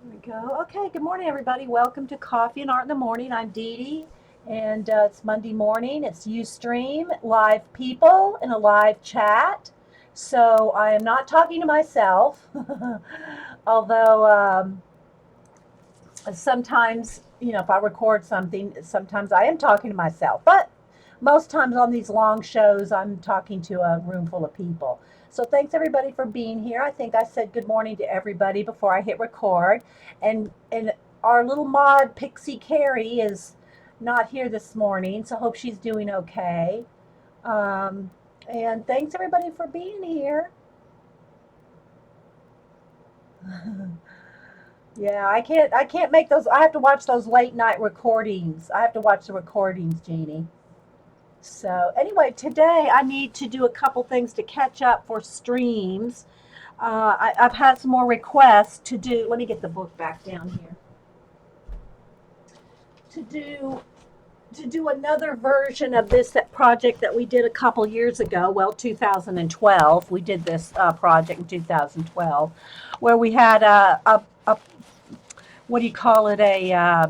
There we go. Okay, good morning, everybody. Welcome to Coffee and Art in the Morning. I'm Dee Dee, and it's Monday morning. It's Ustream, live people in a live chat. So I am not talking to myself, although sometimes, if I record something, sometimes I am talking to myself. But most times on these long shows, I'm talking to a room full of people. So thanks everybody for being here. I think I said good morning to everybody before I hit record. And our little mod Pixie Carrie is not here this morning, so hope she's doing okay. Um, and thanks everybody for being here. Yeah, I can't make those. I have to watch those late night recordings. I have to watch the recordings, Jeannie. So anyway, today I need to do a couple things to catch up for streams. I've had some more requests to do. Let me get the book back down here. To do another version of this that project that we did a couple years ago. Well, 2012. We did this project in 2012, where we had a what do you call it, a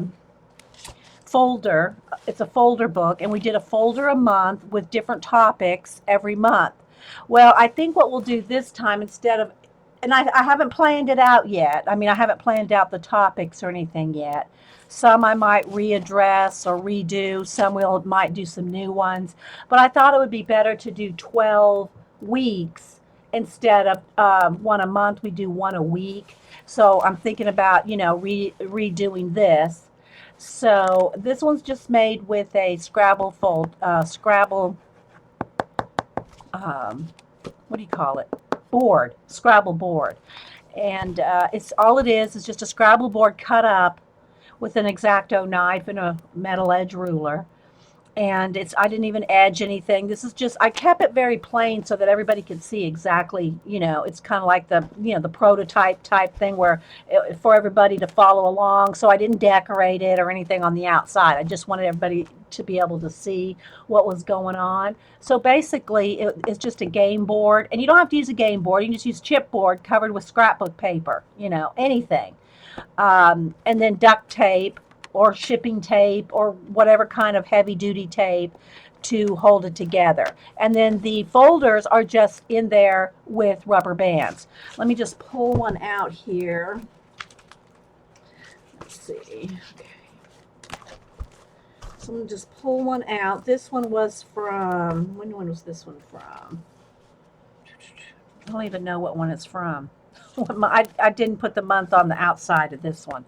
folder. It's a folder book, and we did a folder a month with different topics every month. Well, I think what we'll do this time, instead of, and I haven't planned it out yet. I mean, I haven't planned out the topics or anything yet. Some I might readdress or redo. Some we'll might do some new ones. But I thought it would be better to do 12 weeks instead of one a month. We do one a week. So I'm thinking about, redoing this. So this one's just made with a Scrabble, um, what do you call it? Board, Scrabble board. And it's all it is just a Scrabble board cut up with an X-Acto knife and a metal edge ruler. And it's I didn't even edge anything. This is just I kept it very plain so that everybody could see exactly. It's kind of like the prototype type thing where for everybody to follow along. So I didn't decorate it or anything on the outside. I just wanted everybody to be able to see what was going on. So basically, it's just a game board, and you don't have to use a game board. You can just use chipboard covered with scrapbook paper. Anything, and then duct tape or shipping tape or whatever kind of heavy duty tape to hold it together. And then the folders are just in there with rubber bands. Let me just pull one out here. Let's see. Okay. So I'm going to just pull one out. This one was from, when was this one from? I don't even know what one it's from. I didn't put the month on the outside of this one.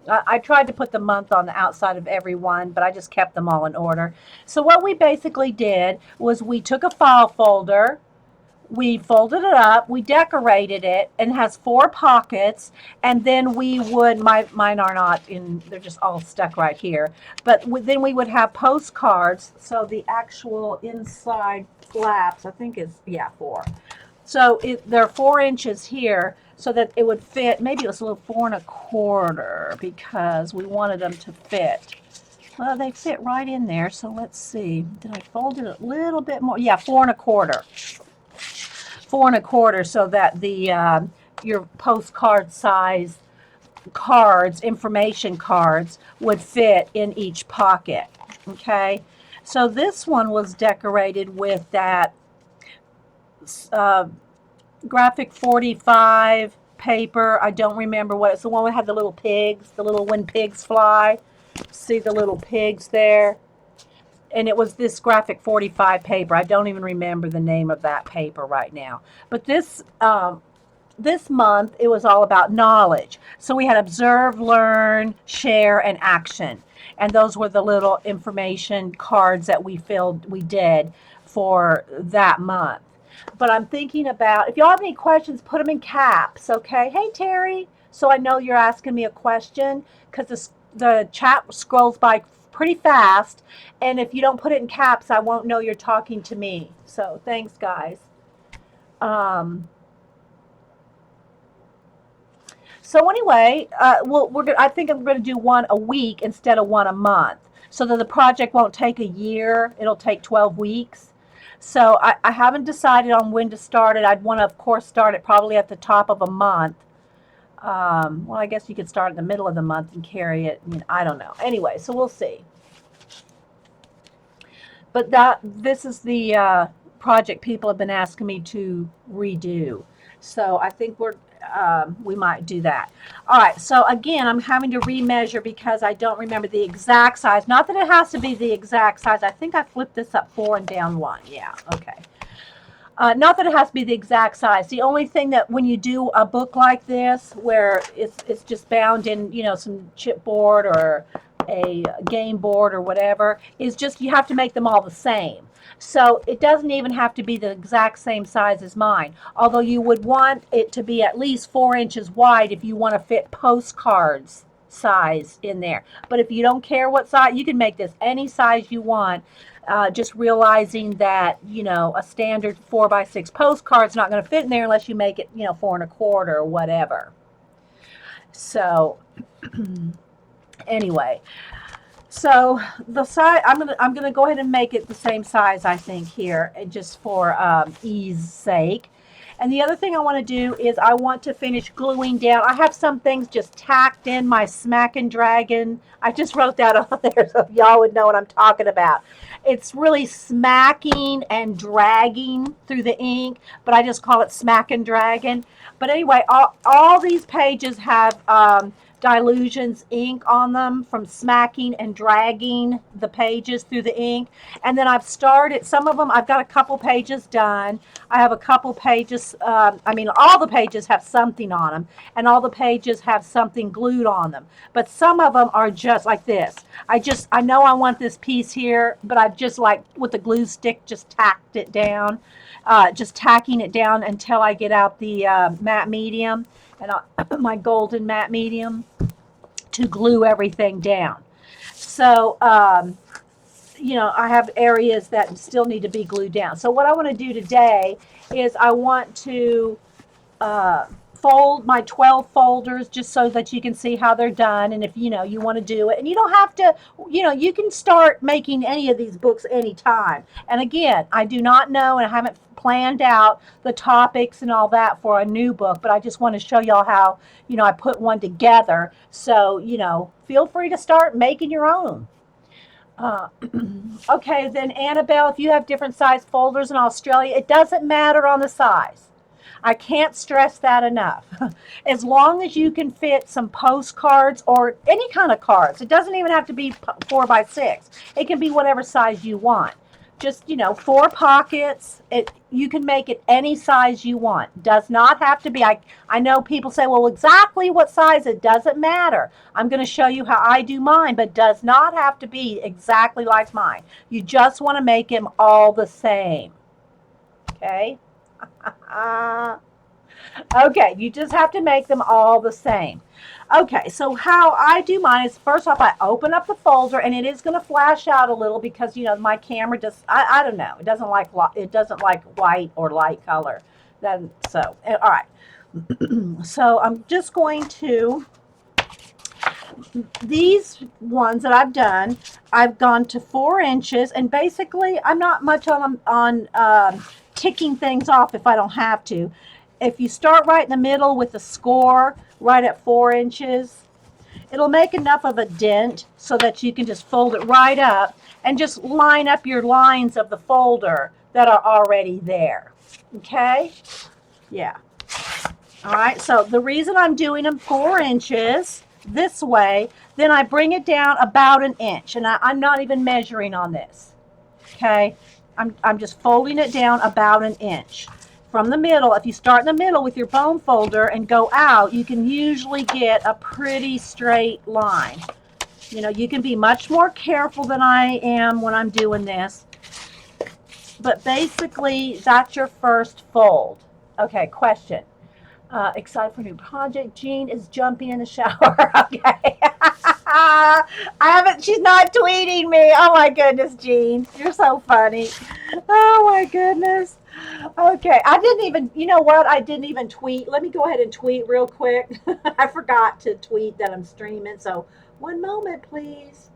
I tried to put the month on the outside of every one, but I just kept them all in order. So what we basically did was we took a file folder, we folded it up, we decorated it, and it has four pockets. And then we would mine are not in; they're just all stuck right here. But then we would have postcards. So the actual inside flaps, I think is four. So there are 4 inches here so that it would fit. Maybe it was a little 4 1/4 because we wanted them to fit. Well, they fit right in there. So let's see. Did I fold it a little bit more? Yeah, 4 1/4. 4 1/4 so that the your postcard size cards, information cards, would fit in each pocket. Okay. So this one was decorated with that uh, graphic 45 paper. I don't remember what it's the one that had the little pigs, the little when pigs fly. See the little pigs there? And it was this graphic 45 paper. I don't even remember the name of that paper right now. But this month it was all about knowledge. So we had observe, learn, share, and action. And those were the little information cards that we did for that month. But I'm thinking about if y'all have any questions, put them in caps, okay? Hey, Terry. So I know you're asking me a question because the chat scrolls by pretty fast. And if you don't put it in caps, I won't know you're talking to me. So thanks, guys. Um, So anyway, I think I'm going to do one a week instead of one a month, so that the project won't take a year. It'll take 12 weeks. So I haven't decided on when to start it. I'd want to, of course, start it probably at the top of a month, Well, I guess you could start in the middle of the month and carry it. I mean, I don't know. Anyway, so we'll see. But this is the project people have been asking me to redo. So I think we might do that. All right. So again, I'm having to remeasure because I don't remember the exact size. Not that it has to be the exact size. I think I flipped this up 4 and down 1. Yeah. Okay. Not that it has to be the exact size. The only thing that when you do a book like this, where it's just bound in, some chipboard or a game board or whatever, is just you have to make them all the same. So it doesn't even have to be the exact same size as mine. Although you would want it to be at least 4 inches wide if you want to fit postcards size in there. But if you don't care what size, you can make this any size you want. Just realizing that a standard 4x6 postcard is not going to fit in there unless you make it 4 1/4 or whatever. So anyway, so the size I'm gonna go ahead and make it the same size, I think, here, and just for ease sake. And the other thing I want to do is I want to finish gluing down. I have some things just tacked in my Smack and Dragon. I just wrote that on there so y'all would know what I'm talking about. It's really smacking and dragging through the ink, but I just call it Smack and Dragon. But anyway, all these pages have Dilutions ink on them from smacking and dragging the pages through the ink. And then I've started some of them. I've got a couple pages done. I have a couple pages. All the pages have something on them, and all the pages have something glued on them. But some of them are just like this. I know I want this piece here, but I've just like with the glue stick just tacked it down, just tacking it down until I get out the matte medium and my golden matte medium to glue everything down. So, I have areas that still need to be glued down. So what I want to do today is I want to fold my 12 folders just so that you can see how they're done, and if you want to do it, and you don't have to, you can start making any of these books anytime. And again, I do not know, and I haven't planned out the topics and all that for a new book, but I just want to show y'all how I put one together. So feel free to start making your own. Okay, then Annabelle, if you have different size folders in Australia, it doesn't matter on the size. I can't stress that enough. As long as you can fit some postcards or any kind of cards, it doesn't even have to be 4x6. It can be whatever size you want. Just 4 pockets. You can make it any size you want. Does not have to be. I know people say, well, exactly what size. It doesn't matter. I'm going to show you how I do mine, but does not have to be exactly like mine. You just want to make them all the same. Okay. Okay, you just have to make them all the same. Okay, so how I do mine is first off, I open up the folder, and it is going to flash out a little because my camera just I don't know, it doesn't like white or light color. Then so all right, so I'm just going to these ones that I've done. I've gone to 4 inches, and basically I'm not much on ticking things off if I don't have to. If you start right in the middle with the score right at 4 inches, it'll make enough of a dent so that you can just fold it right up and just line up your lines of the folder that are already there. Okay? Yeah. All right, so the reason I'm doing them 4 inches this way, then I bring it down about an inch, and I'm not even measuring on this. Okay? I'm just folding it down about an inch. From the middle, if you start in the middle with your bone folder and go out, you can usually get a pretty straight line. You can be much more careful than I am when I'm doing this. But basically, that's your first fold. Okay, question. Excited for a new project. Jean is jumping in the shower. Okay. I haven't, she's not tweeting me. Oh my goodness, Jean. You're so funny. Oh my goodness. Okay. I didn't even, you know what? I didn't even tweet. Let me go ahead and tweet real quick. I forgot to tweet that I'm streaming. So one moment, please.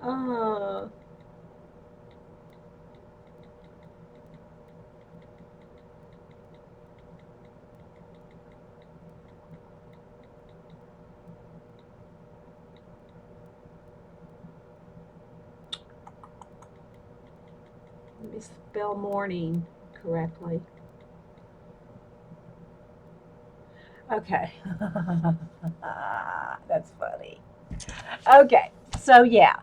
Uh, me spell morning correctly. Okay. That's funny. Okay, so yeah.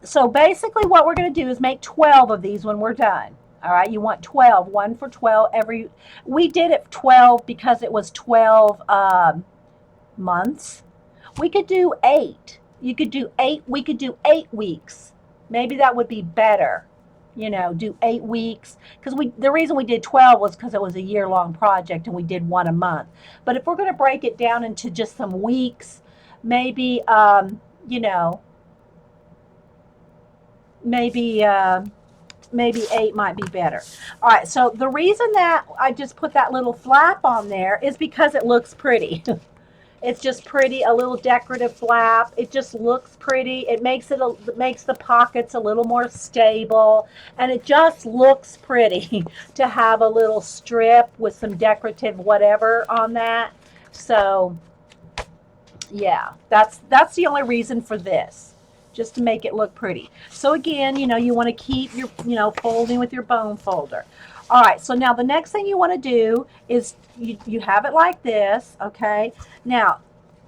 So basically what we're going to do is make 12 of these when we're done. All right, you want 12, one for 12 every. We did it 12 because it was 12 months. We could do 8. You could do 8. We could do 8 weeks. Maybe that would be better. You know, do 8 weeks because the reason we did 12 was because it was a year-long project and we did one a month. But if we're going to break it down into just some weeks, maybe you know, maybe maybe 8 might be better. All right, so the reason that I just put that little flap on there is because it looks pretty. It's just pretty, a little decorative flap. It just looks pretty. It makes it makes the pockets a little more stable, and it just looks pretty to have a little strip with some decorative whatever on that. So yeah, that's the only reason for this, just to make it look pretty. So again, you know, you want to keep your, you know, folding with your bone folder. All right, so now the next thing you want to do is you have it like this, okay? Now,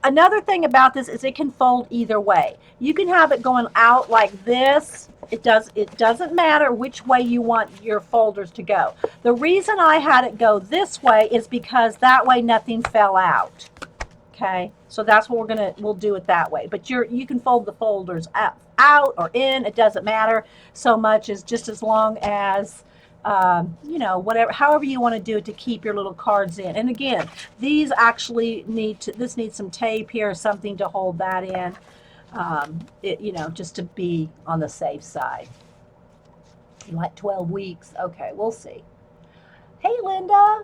another thing about this is it can fold either way. You can have it going out like this. It doesn't matter which way you want your folders to go. The reason I had it go this way is because that way nothing fell out. Okay, so that's what we'll do it that way. But you can fold the folders out or in. It doesn't matter so much as just as long as you know, whatever, however you want to do it to keep your little cards in. And again, these actually this needs some tape here or something to hold that in. You know, just to be on the safe side. You like 12 weeks? Okay, we'll see. Hey, Linda.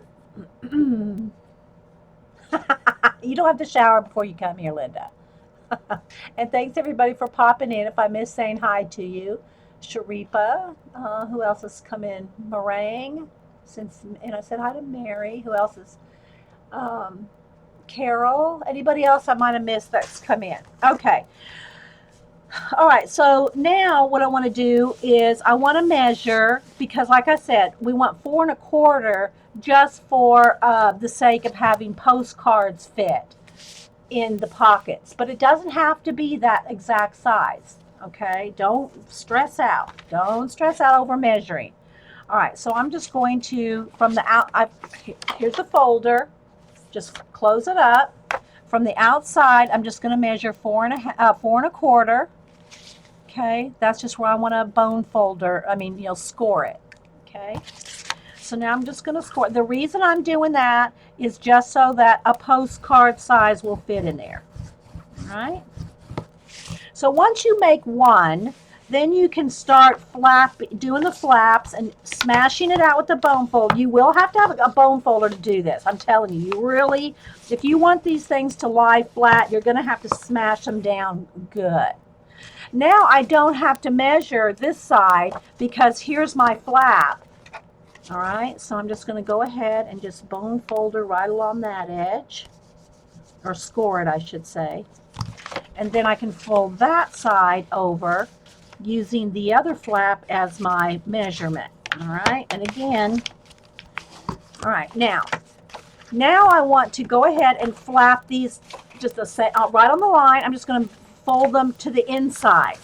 You don't have to shower before you come here, Linda. And thanks everybody for popping in. If I miss saying hi to you, Sharipa, who else has come in? Meringue, and I said hi to Mary. Who else is? Carol. Anybody else I might have missed that's come in? Okay. All right. So now what I want to do is I want to measure, because like I said, we want 4 1/4 just for the sake of having postcards fit in the pockets, but it doesn't have to be that exact size. Okay, don't stress out. Don't stress out over measuring. All right, so I'm just going to, from the here's the folder. Just close it up. From the outside, I'm just going to measure 4 1/4. Okay, that's just where I want to bone folder. I mean, score it. Okay. So now I'm just going to score. The reason I'm doing that is just so that a postcard size will fit in there. All right. So once you make one, then you can start doing the flaps and smashing it out with the bone folder. You will have to have a bone folder to do this. I'm telling you, if you want these things to lie flat, you're going to have to smash them down good. Now I don't have to measure this side because here's my flap. All right, so I'm just going to go ahead and just bone folder right along that edge, or score it, I should say. And then I can fold that side over using the other flap as my measurement. All right, and again, all right, now I want to go ahead and flap these just right on the line. I'm just going to fold them to the inside,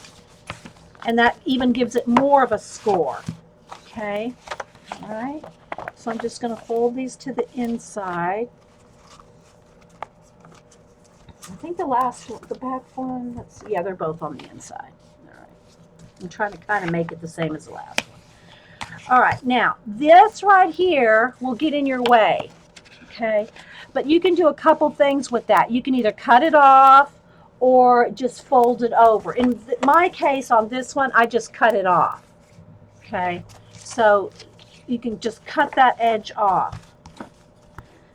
and that even gives it more of a score. Okay. All right, so I'm just going to fold these to the inside. I think the back one, yeah, they're both on the inside. All right, I'm trying to kind of make it the same as the last one. All right, now this right here will get in your way, okay? But you can do a couple things with that. You can either cut it off or just fold it over. In my case on this one, I just cut it off, okay? So you can just cut that edge off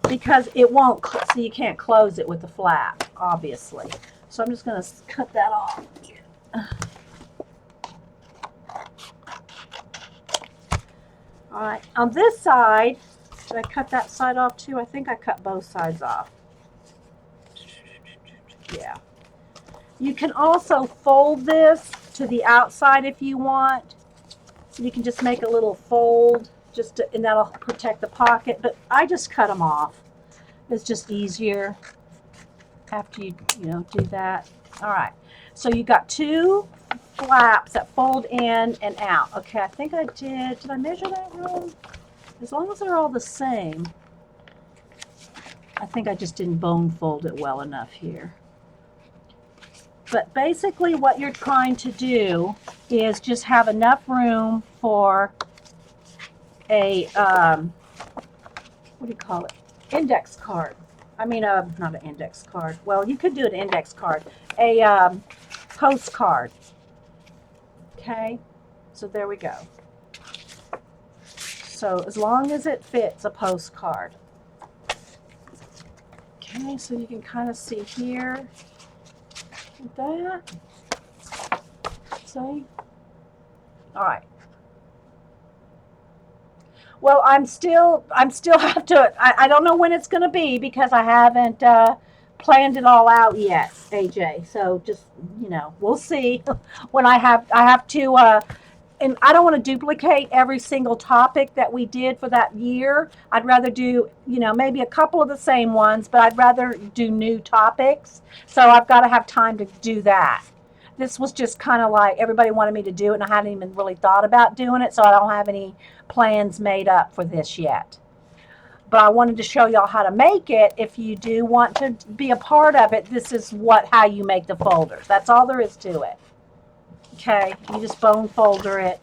because it won't, so you can't close it with the flap, obviously. So I'm just going to cut that off. All right, on this side, did I cut that side off too? I think I cut both sides off. Yeah. You can also fold this to the outside if you want. You can just make a little fold, and that'll protect the pocket. But I just cut them off. It's just easier after you do that. All right. So you got 2 flaps that fold in and out. Okay, I think I did. Did I measure that wrong? As long as they're all the same. I think I just didn't bone fold it well enough here. But basically what you're trying to do is just have enough room for a, what do you call it? Index card. I mean, not an index card. Well, you could do an index card. A postcard. Okay, so there we go. So as long as it fits a postcard. Okay, so you can kind of see here. Like that. See? All right. Well, I'm still have to, I don't know when it's going to be because I haven't planned it all out yet, AJ. So just, we'll see when I have to, and I don't want to duplicate every single topic that we did for that year. I'd rather do, maybe a couple of the same ones, but I'd rather do new topics. So I've got to have time to do that. This was just kind of like everybody wanted me to do it, and I hadn't even really thought about doing it, so I don't have any plans made up for this yet. But I wanted to show y'all how to make it. If you do want to be a part of it, this is how you make the folders. That's all there is to it. Okay, you just bone folder it,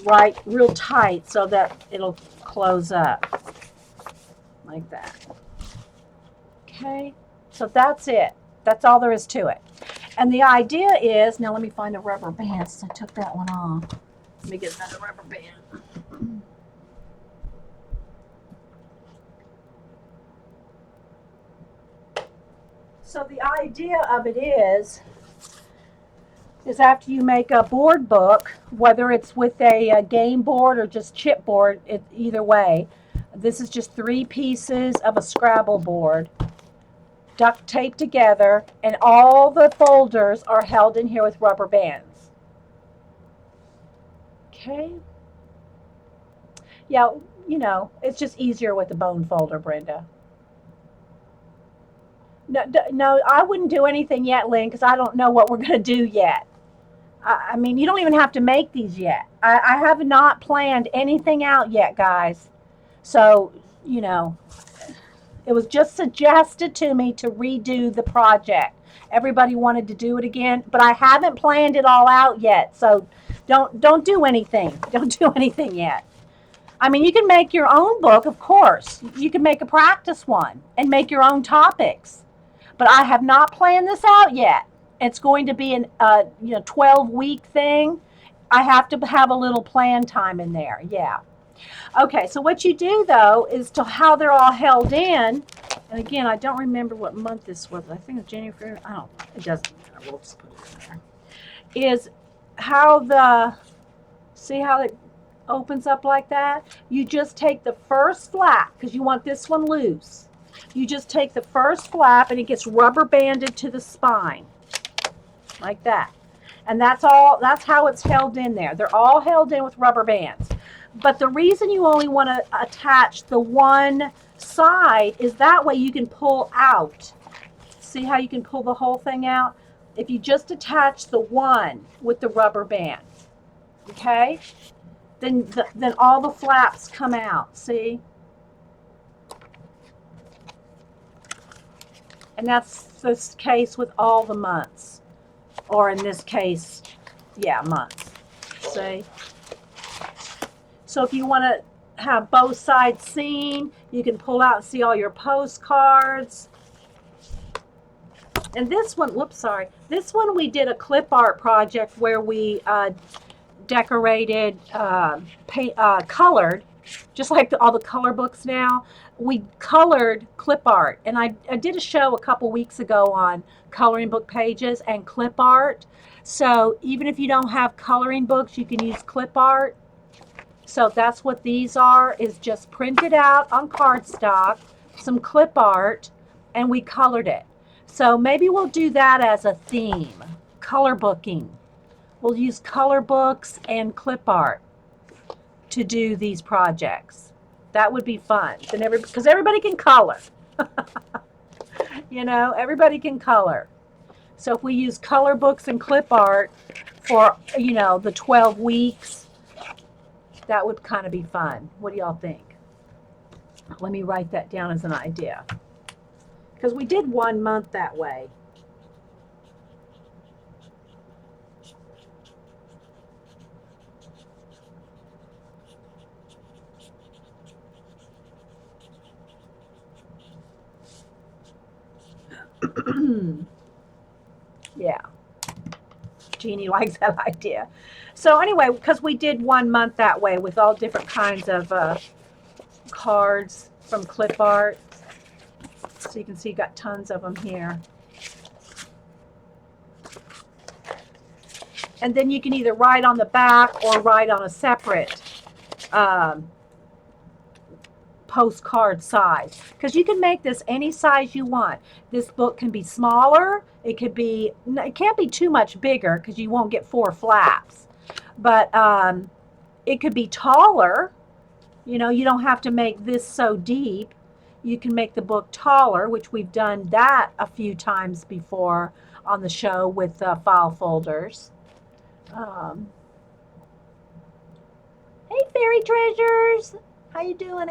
right real tight so that it'll close up like that. Okay, so that's it. That's all there is to it. And the idea is, now let me find a rubber band since I took that one off. Let me get another rubber band. So the idea of it is after you make a board book, whether it's with a game board or just chipboard, either way, this is just 3 pieces of a Scrabble board, duct taped together, and all the folders are held in here with rubber bands. Okay. Yeah, it's just easier with the bone folder, Brenda. No, I wouldn't do anything yet, Lynn, because I don't know what we're going to do yet. I mean, you don't even have to make these yet. I have not planned anything out yet, guys. So, it was just suggested to me to redo the project. Everybody wanted to do it again, but I haven't planned it all out yet. So don't do anything. Don't do anything yet. I mean, you can make your own book, of course. You can make a practice one and make your own topics. But I have not planned this out yet. It's going to be an 12-week thing. I have to have a little plan time in there. Yeah. Okay, so what you do, though, is to how they're all held in. And again, I don't remember what month this was. I think it's January. I don't know. It doesn't matter. We'll just put it in there. Is how see how it opens up like that? You just take the first flap, because you want this one loose. You just take the first flap, and it gets rubber banded to the spine. Like that. And that's how it's held in there. They're all held in with rubber bands. But the reason you only want to attach the one side is that way you can pull out. See how you can pull the whole thing out? If you just attach the one with the rubber band, okay? Then all the flaps come out, see? And that's the case with all the months. Or in this case, yeah, months. See? So if you want to have both sides seen, you can pull out and see all your postcards. And this one, this one we did a clip art project where we decorated, colored, just like all the color books now. We colored clip art, and I did a show a couple weeks ago on coloring book pages and clip art. So even if you don't have coloring books, you can use clip art. So that's what these are, is just printed out on cardstock, some clip art, and we colored it. So maybe we'll do that as a theme, color booking. We'll use color books and clip art. to do these projects. That would be fun. Then because everybody can color. You know, everybody can color. So if we use color books and clip art for, you know, the 12 weeks, that would kind of be fun. What do y'all think? Let me write that down as an idea. Because we did 1 month that way. Yeah. Jeannie likes that idea. So anyway, because we did 1 month that way with all different kinds of cards from clip art. So you can see you got tons of them here. And then you can either write on the back or write on a separate postcard size, because you can make this any size you want. This book can be smaller. It can't be too much bigger because you won't get 4 flaps, but it could be taller. You know, you don't have to make this so deep. You can make the book taller, which we've done that a few times before on the show with file folders. Hey, fairy treasures. How you doing,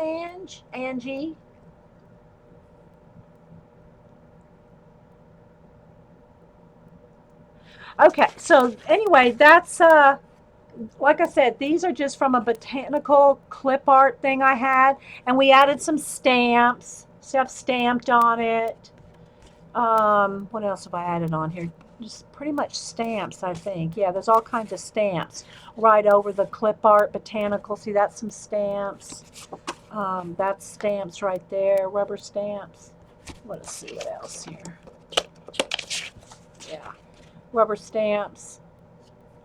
Angie? Okay, so anyway, that's like I said, these are just from a botanical clip art thing I had, and we added some stamps, stuff stamped on it. What else have I added on here? Just pretty much stamps, I think. Yeah, there's all kinds of stamps right over the clip art botanical. See, that's some stamps. That's stamps right there, rubber stamps. Let's see what else here. Yeah, rubber stamps,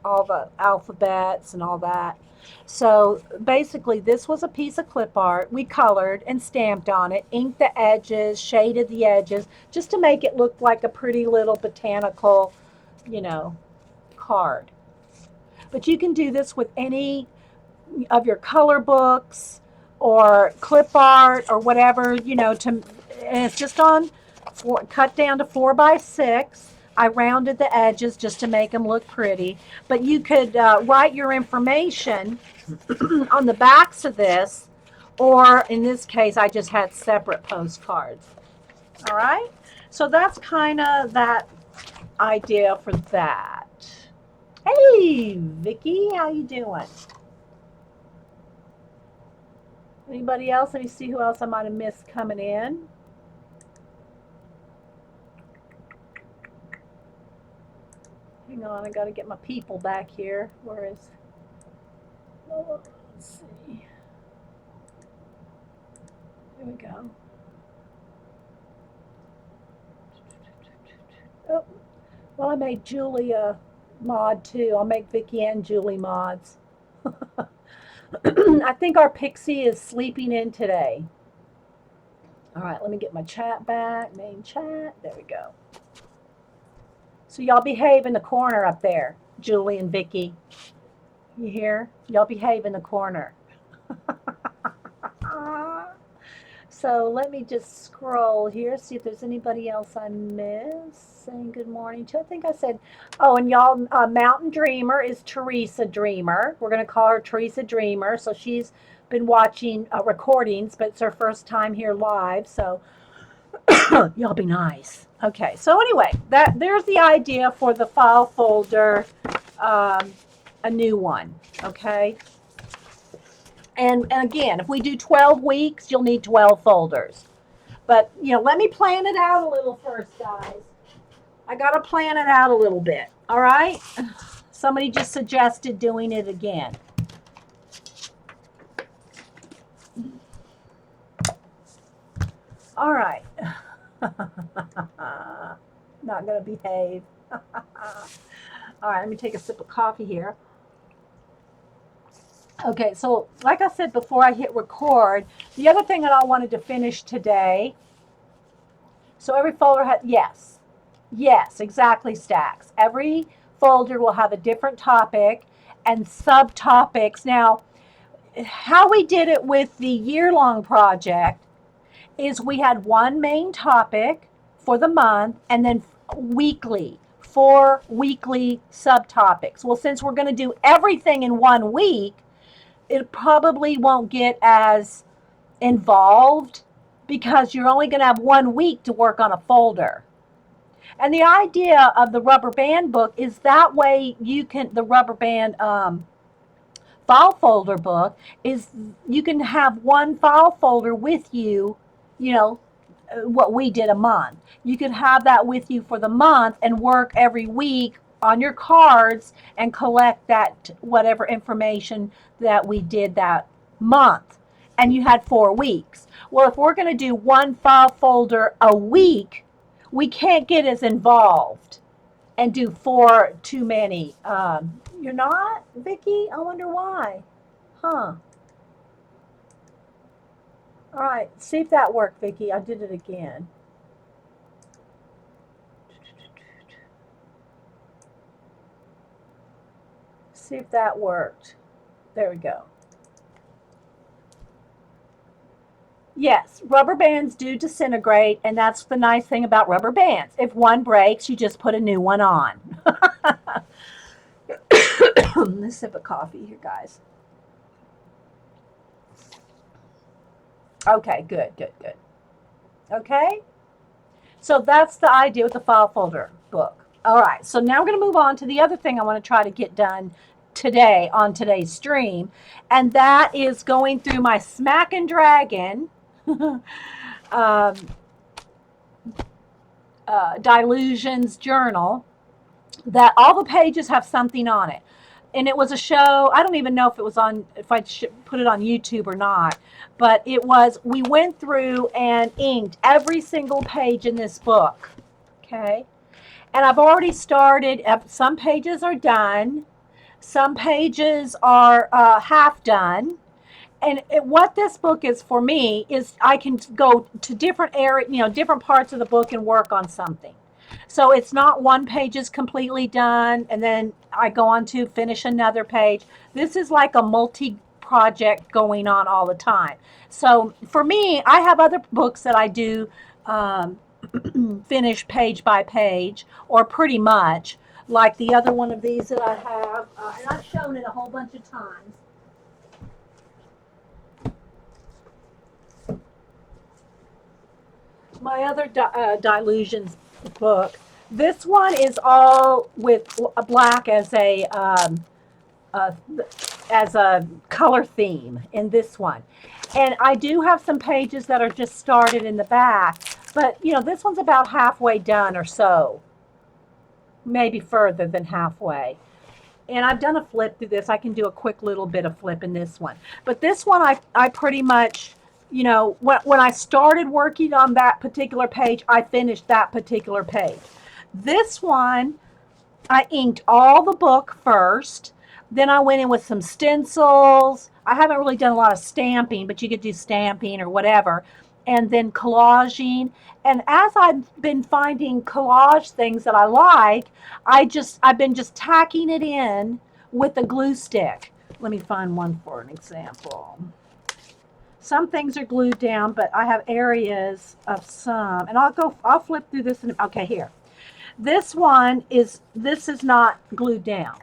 all the alphabets and all that. So basically, this was a piece of clip art. We colored and stamped on it, inked the edges, shaded the edges, just to make it look like a pretty little botanical, you know, card. But you can do this with any of your color books or clip art or whatever, you know, and it's just cut down to 4x6. I rounded the edges just to make them look pretty, but you could write your information on the backs of this, or in this case, I just had separate postcards. All right, so that's kind of that idea for that. Hey, Vicky, how you doing? Anybody else? Let me see who else I might have missed coming in. Hang on, I got to get my people back here. Where is? Oh, let's see. Here we go. Oh, well, I made Julie a mod too. I'll make Vicky and Julie mods. I think our Pixie is sleeping in today. All right, let me get my chat back. Main chat. There we go. So y'all behave in the corner up there, Julie and Vicky. You hear? Y'all behave in the corner. So let me just scroll here, see if there's anybody else I missed. Saying good morning to. I think I said, oh, and y'all, Mountain Dreamer is Teresa Dreamer. We're going to call her Teresa Dreamer. So she's been watching recordings, but it's her first time here live. So y'all be nice. Okay, so anyway, there's the idea for the file folder, a new one, okay? And again, if we do 12 weeks, you'll need 12 folders. But, you know, let me plan it out a little first, guys. I got to plan it out a little bit, all right? Somebody just suggested doing it again. All right. Not going to behave. All right, let me take a sip of coffee here. Okay, so like I said before I hit record, the other thing that I wanted to finish today, so every folder has, yes, exactly, Stacks. Every folder will have a different topic and subtopics. Now, how we did it with the year-long project is we had one main topic for the month and then weekly, 4 weekly subtopics. Well, since we're going to do everything in one week, it probably won't get as involved because you're only going to have 1 week to work on a folder. And the idea of the rubber band book is that way you can, the rubber band file folder book is you can have one file folder with you, you know, what we did a month. You could have that with you for the month and work every week on your cards and collect that whatever information that we did that month. And you had 4 weeks. Well, if we're going to do one file folder a week, we can't get as involved and do four too many. You're not, Vicky? I wonder why. Huh. All right, see if that worked, Vicky. I did it again. See if that worked. There we go. Yes, rubber bands do disintegrate, and that's the nice thing about rubber bands. If one breaks, you just put a new one on. Let's sip of coffee here, guys. Okay, good, good, good. Okay, so that's the idea with the file folder book. All right, so now we're going to move on to the other thing I want to try to get done today on today's stream, and that is going through my Smack and Dragon um, Delusions journal, that all the pages have something on it. And it was a show, I don't even know if it was on, if I put it on YouTube or not, but it was, we went through and inked every single page in this book. Okay. And I've already started, some pages are done, some pages are half done. And what this book is for me is I can go to different areas, different parts of the book and work on something. So it's not one page is completely done and then I go on to finish another page. This is like a multi-project going on all the time. So for me, I have other books that I do finish page by page, or pretty much, like the other one of these that I have, and I've shown it a whole bunch of times. My other Delusions book. This one is all with black as a color theme in this one, and I do have some pages that are just started in the back. But this one's about halfway done or so, maybe further than halfway. And I've done a flip through this. I can do a quick little bit of flip in this one. But this one, I pretty much, when I started working on that particular page, I finished that particular page. This one, I inked all the book first. Then I went in with some stencils. I haven't really done a lot of stamping, but you could do stamping or whatever. And then collaging. And as I've been finding collage things that I like, I've been just tacking it in with a glue stick. Let me find one for an example. Some things are glued down, but I have areas of some. And I'll flip through this. Okay, here. This is not glued down.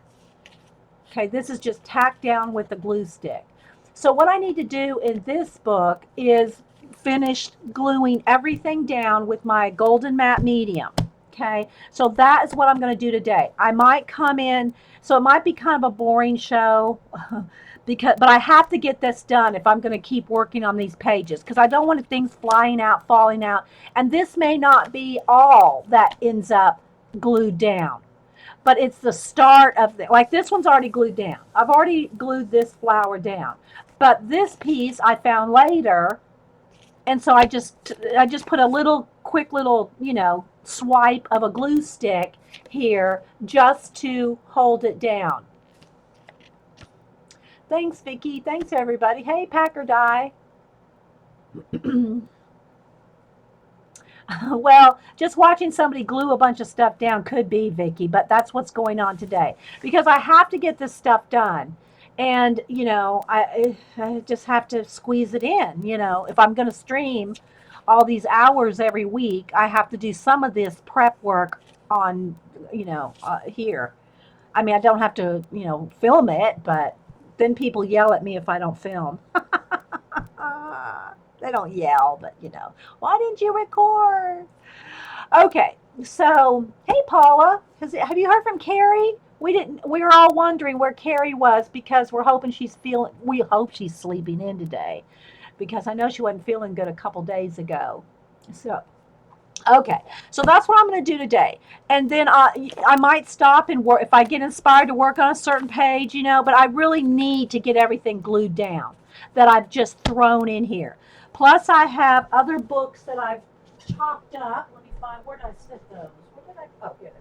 Okay, this is just tacked down with the glue stick. So what I need to do in this book is finish gluing everything down with my golden matte medium. Okay, so that is what I'm going to do today. I might come in, so it might be kind of a boring show, but I have to get this done if I'm going to keep working on these pages, because I don't want things flying out, falling out, and this may not be all that ends up glued down, but it's the start of like this one's already glued down. I've already glued this flower down, but this piece I found later, and so I just put a quick little swipe of a glue stick here just to hold it down. Thanks, Vicki. Thanks, everybody. Hey, Packer Die. Well, just watching somebody glue a bunch of stuff down could be, Vicki, but that's what's going on today. Because I have to get this stuff done. And, I just have to squeeze it in. If I'm going to stream all these hours every week, I have to do some of this prep work on, here. I mean, I don't have to, film it, but then people yell at me if I don't film. They don't yell, but, why didn't you record? Okay, so hey Paula, have you heard from Carrie? We didn't. We were all wondering where Carrie was because we're hoping she's feeling. We hope she's sleeping in today, because I know she wasn't feeling good a couple days ago. So okay, so that's what I'm going to do today, and then I might stop and work if I get inspired to work on a certain page, But I really need to get everything glued down that I've just thrown in here. Plus, I have other books that I've chopped up. Let me find, where did I sit those? Where did I? Oh, here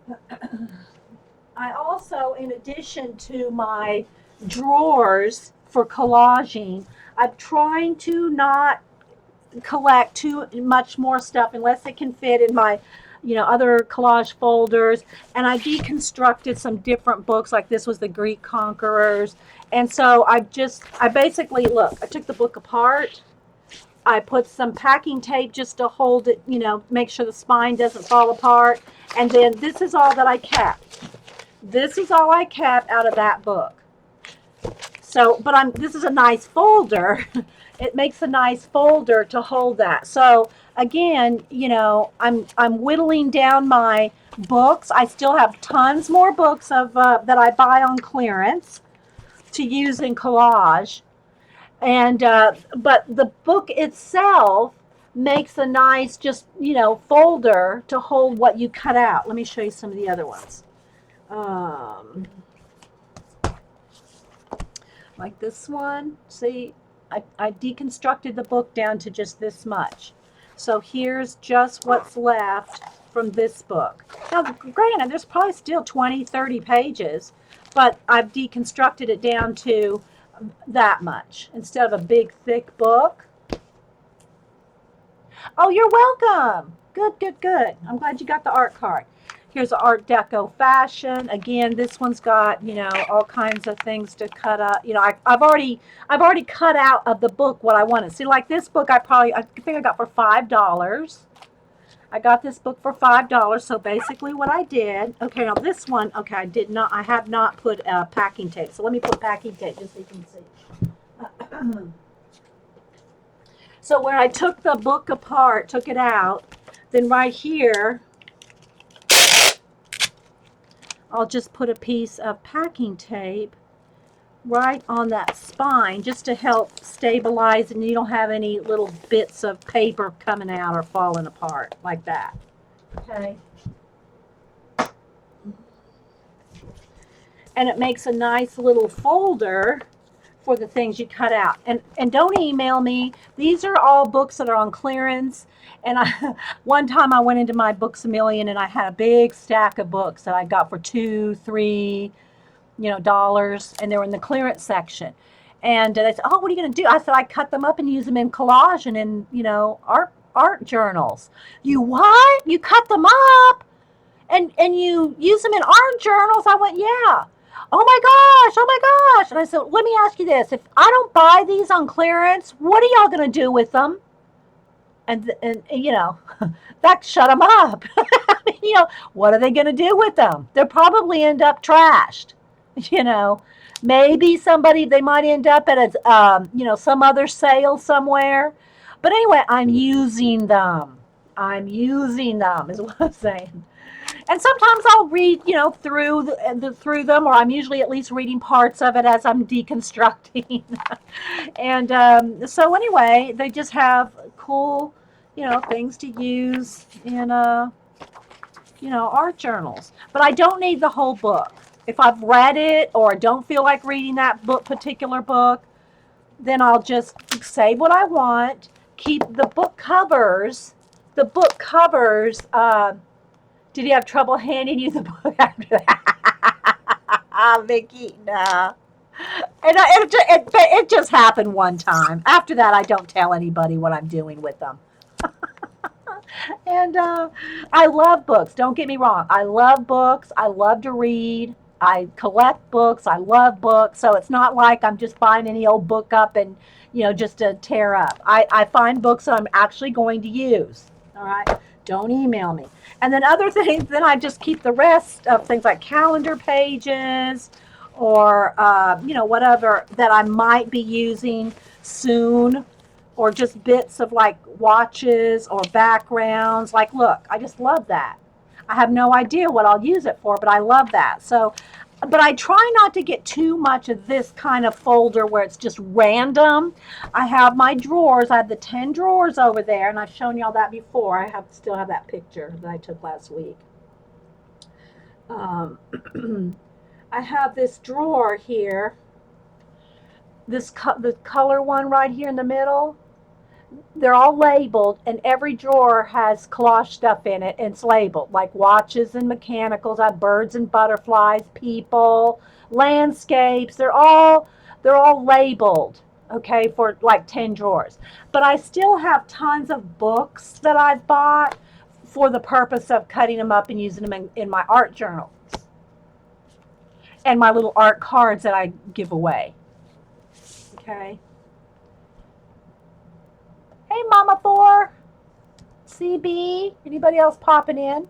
they are. I also, in addition to my drawers for collaging, I'm trying to not collect too much more stuff unless it can fit in my other collage folders. And I deconstructed some different books, like this was the Greek Conquerors. And so I basically, look, I took the book apart, I put some packing tape just to hold it, make sure the spine doesn't fall apart. And then this is all that I kept. This is all I kept out of that book. So, but this is a nice folder. It makes a nice folder to hold that. So again, I'm whittling down my books. I still have tons more books of that I buy on clearance to use in collage. And but the book itself makes a nice just folder to hold what you cut out. Let me show you some of the other ones. Like this one. See, I deconstructed the book down to just this much. So here's just what's left from this book. Now, granted, there's probably still 20, 30 pages, but I've deconstructed it down to that much instead of a big, thick book. Oh, you're welcome. Good, good, good. I'm glad you got the art card. Here's Art Deco fashion. Again, this one's got, all kinds of things to cut up. I've already cut out of the book what I wanted. See, like this book, I think I got for $5. I got this book for $5. So basically what I did, okay, now this one, okay, I have not put packing tape. So let me put packing tape just so you can see. So when I took the book apart, took it out, then right here, I'll just put a piece of packing tape right on that spine just to help stabilize, and you don't have any little bits of paper coming out or falling apart like that. Okay. And it makes a nice little folder for the things you cut out. And don't email me. These are all books that are on clearance. And one time I went into my Books A Million and I had a big stack of books that I got for $2, $3, dollars, and they were in the clearance section. And they said, "Oh, what are you going to do?" I said, "I cut them up and use them in collage and in art journals." "You what? You cut them up and you use them in art journals?" I went, "Yeah." "Oh my gosh, oh my gosh." And I said, "Let me ask you this. If I don't buy these on clearance, what are y'all going to do with them?" And that shut them up. What are they going to do with them? They'll probably end up trashed. Maybe they might end up at some other sale somewhere. But anyway, I'm using them. Is what I'm saying. And sometimes I'll read, through them, or I'm usually at least reading parts of it as I'm deconstructing. And so anyway, they just have cool, things to use in, art journals. But I don't need the whole book. If I've read it or don't feel like reading that particular book, then I'll just save what I want, keep the book covers. The book covers, did he have trouble handing you the book after that? Vicky, no. And it just happened one time. After that, I don't tell anybody what I'm doing with them. And I love books. Don't get me wrong. I love books. I love to read. I collect books. I love books. So it's not like I'm just buying any old book up and, just to tear up. I find books that I'm actually going to use. All right. Don't email me. And then other things, then I just keep the rest of things like calendar pages or, whatever that I might be using soon, or just bits of like watches or backgrounds. Like, look, I just love that. I have no idea what I'll use it for, but I love that. So, but I try not to get too much of this kind of folder where it's just random. I have my drawers. I have the 10 drawers over there, and I've shown y'all that before. I still have that picture that I took last week. Um, I have this drawer here, the color one right here in the middle. They're all labeled, and every drawer has collage stuff in it, and it's labeled like watches and mechanicals. I have birds and butterflies, people, landscapes. They're all labeled, okay, for like 10 drawers. But I still have tons of books that I've bought for the purpose of cutting them up and using them in my art journals and my little art cards that I give away. Okay. Hey, Mama 4, CB, anybody else popping in?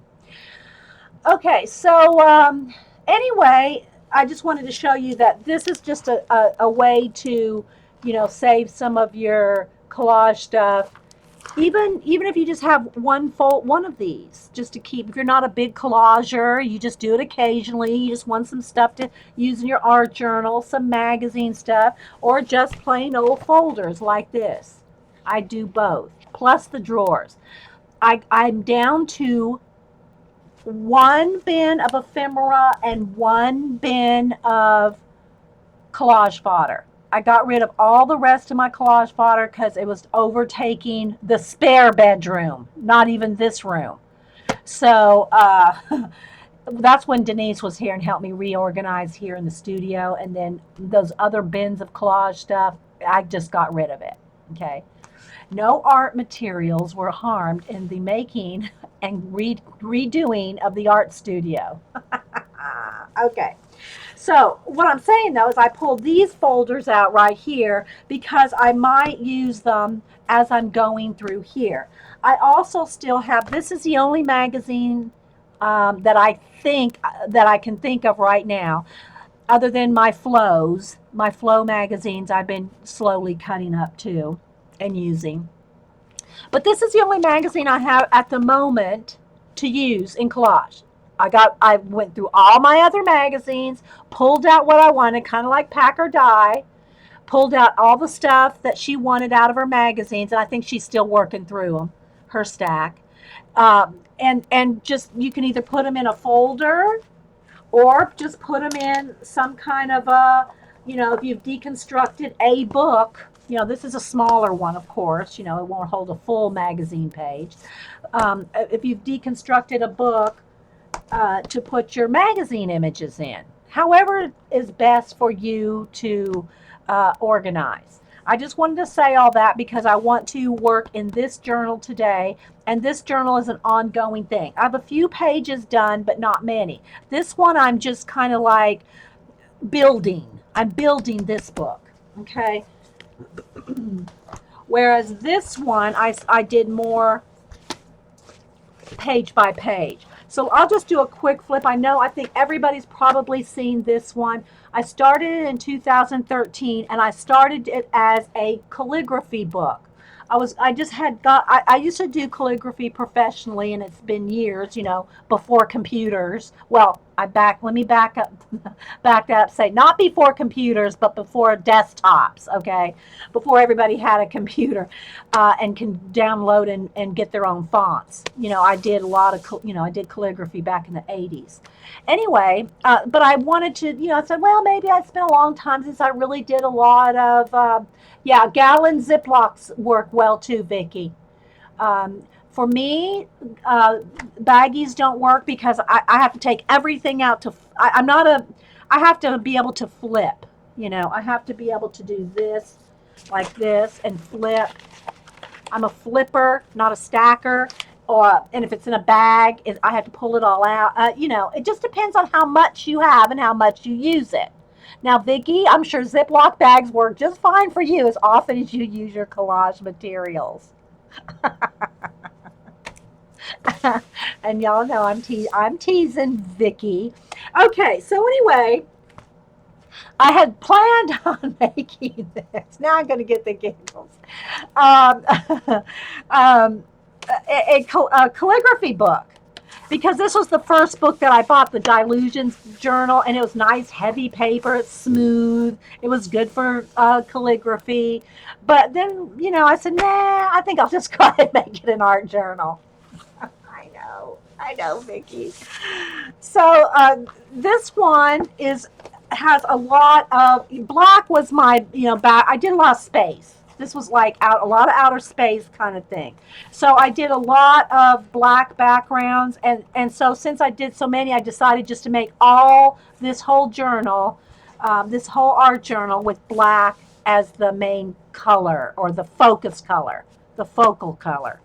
Okay, so anyway, I just wanted to show you that this is just a way to, save some of your collage stuff. Even if you just have one of these, just to keep. If you're not a big collager, you just do it occasionally. You just want some stuff to use in your art journal, some magazine stuff, or just plain old folders like this. I do both, plus the drawers. I'm down to one bin of ephemera and one bin of collage fodder. I got rid of all the rest of my collage fodder because it was overtaking the spare bedroom, not even this room. So that's when Denise was here and helped me reorganize here in the studio. And then those other bins of collage stuff, I just got rid of it. Okay. No art materials were harmed in the making and redoing of the art studio. Okay. So what I'm saying though is I pulled these folders out right here because I might use them as I'm going through here. I also still have, this is the only magazine that I think that I can think of right now, other than my flow magazines I've been slowly cutting up too and using. But this is the only magazine I have at the moment to use in collage. I went through all my other magazines, pulled out what I wanted, kind of like Pack or Die, pulled out all the stuff that she wanted out of her magazines, and I think she's still working through them, her stack. And just, you can either put them in a folder or just put them in some kind of if you've deconstructed a book, this is a smaller one, of course, it won't hold a full magazine page. If you've deconstructed a book, to put your magazine images in, however is best for you to organize. I just wanted to say all that because I want to work in this journal today, and this journal is an ongoing thing. I have a few pages done, but not many. This one I'm just kind of like building. I'm building this book, okay? Whereas this one, I did more page by page. So I'll just do a quick flip. I think everybody's probably seen this one. I started it in 2013, and I started it as a calligraphy book. I used to do calligraphy professionally, and it's been years, before computers. Well, let me back up, say not before computers, but before desktops, okay? Before everybody had a computer, and can download and get their own fonts. I did a lot of, I did calligraphy back in the 80s. Anyway, but I wanted to, I said, well, maybe it's been a long time since I really did a lot of, gallon Ziplocs work well too, Vicki. For me, baggies don't work because I have to take everything out I have to be able to flip, I have to be able to do this, like this, and flip. I'm a flipper, not a stacker. and if it's in a bag, I have to pull it all out. It just depends on how much you have and how much you use it. Now, Vicki, I'm sure Ziploc bags work just fine for you as often as you use your collage materials. And y'all know I'm teasing Vicki. Okay, so anyway, I had planned on making this. Now I'm going to get the giggles. Um, um, a calligraphy book, because this was the first book that I bought, the Dilutions Journal, and it was nice, heavy paper. It's smooth. It was good for calligraphy. But then, I said, nah, I think I'll just go ahead and make it an art journal. I know, Vicki. So this one has a lot of black. Was my back. I did a lot of space. This was like a lot of outer space kind of thing. So I did a lot of black backgrounds, and so since I did so many, I decided just to make this whole journal, this whole art journal with black as the main color, or the focus color, the focal color.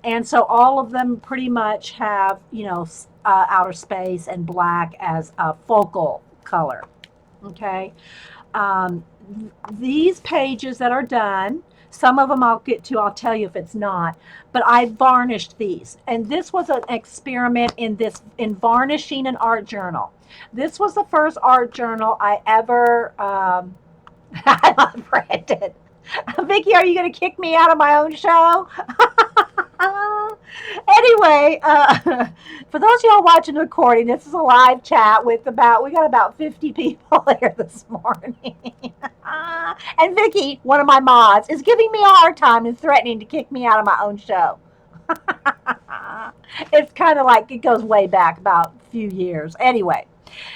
And so all of them pretty much have, outer space and black as a focal color. Okay. Um, these pages that are done, some of them I'll tell you if it's not, but I varnished these. And this was an experiment in varnishing an art journal. This was the first art journal I ever, I love Brandon. Vicki, are you going to kick me out of my own show? Anyway, for those of y'all watching the recording, this is a live chat we got about 50 people here this morning. And Vicki, one of my mods, is giving me a hard time and threatening to kick me out of my own show. It's kind of like it goes way back about a few years. Anyway,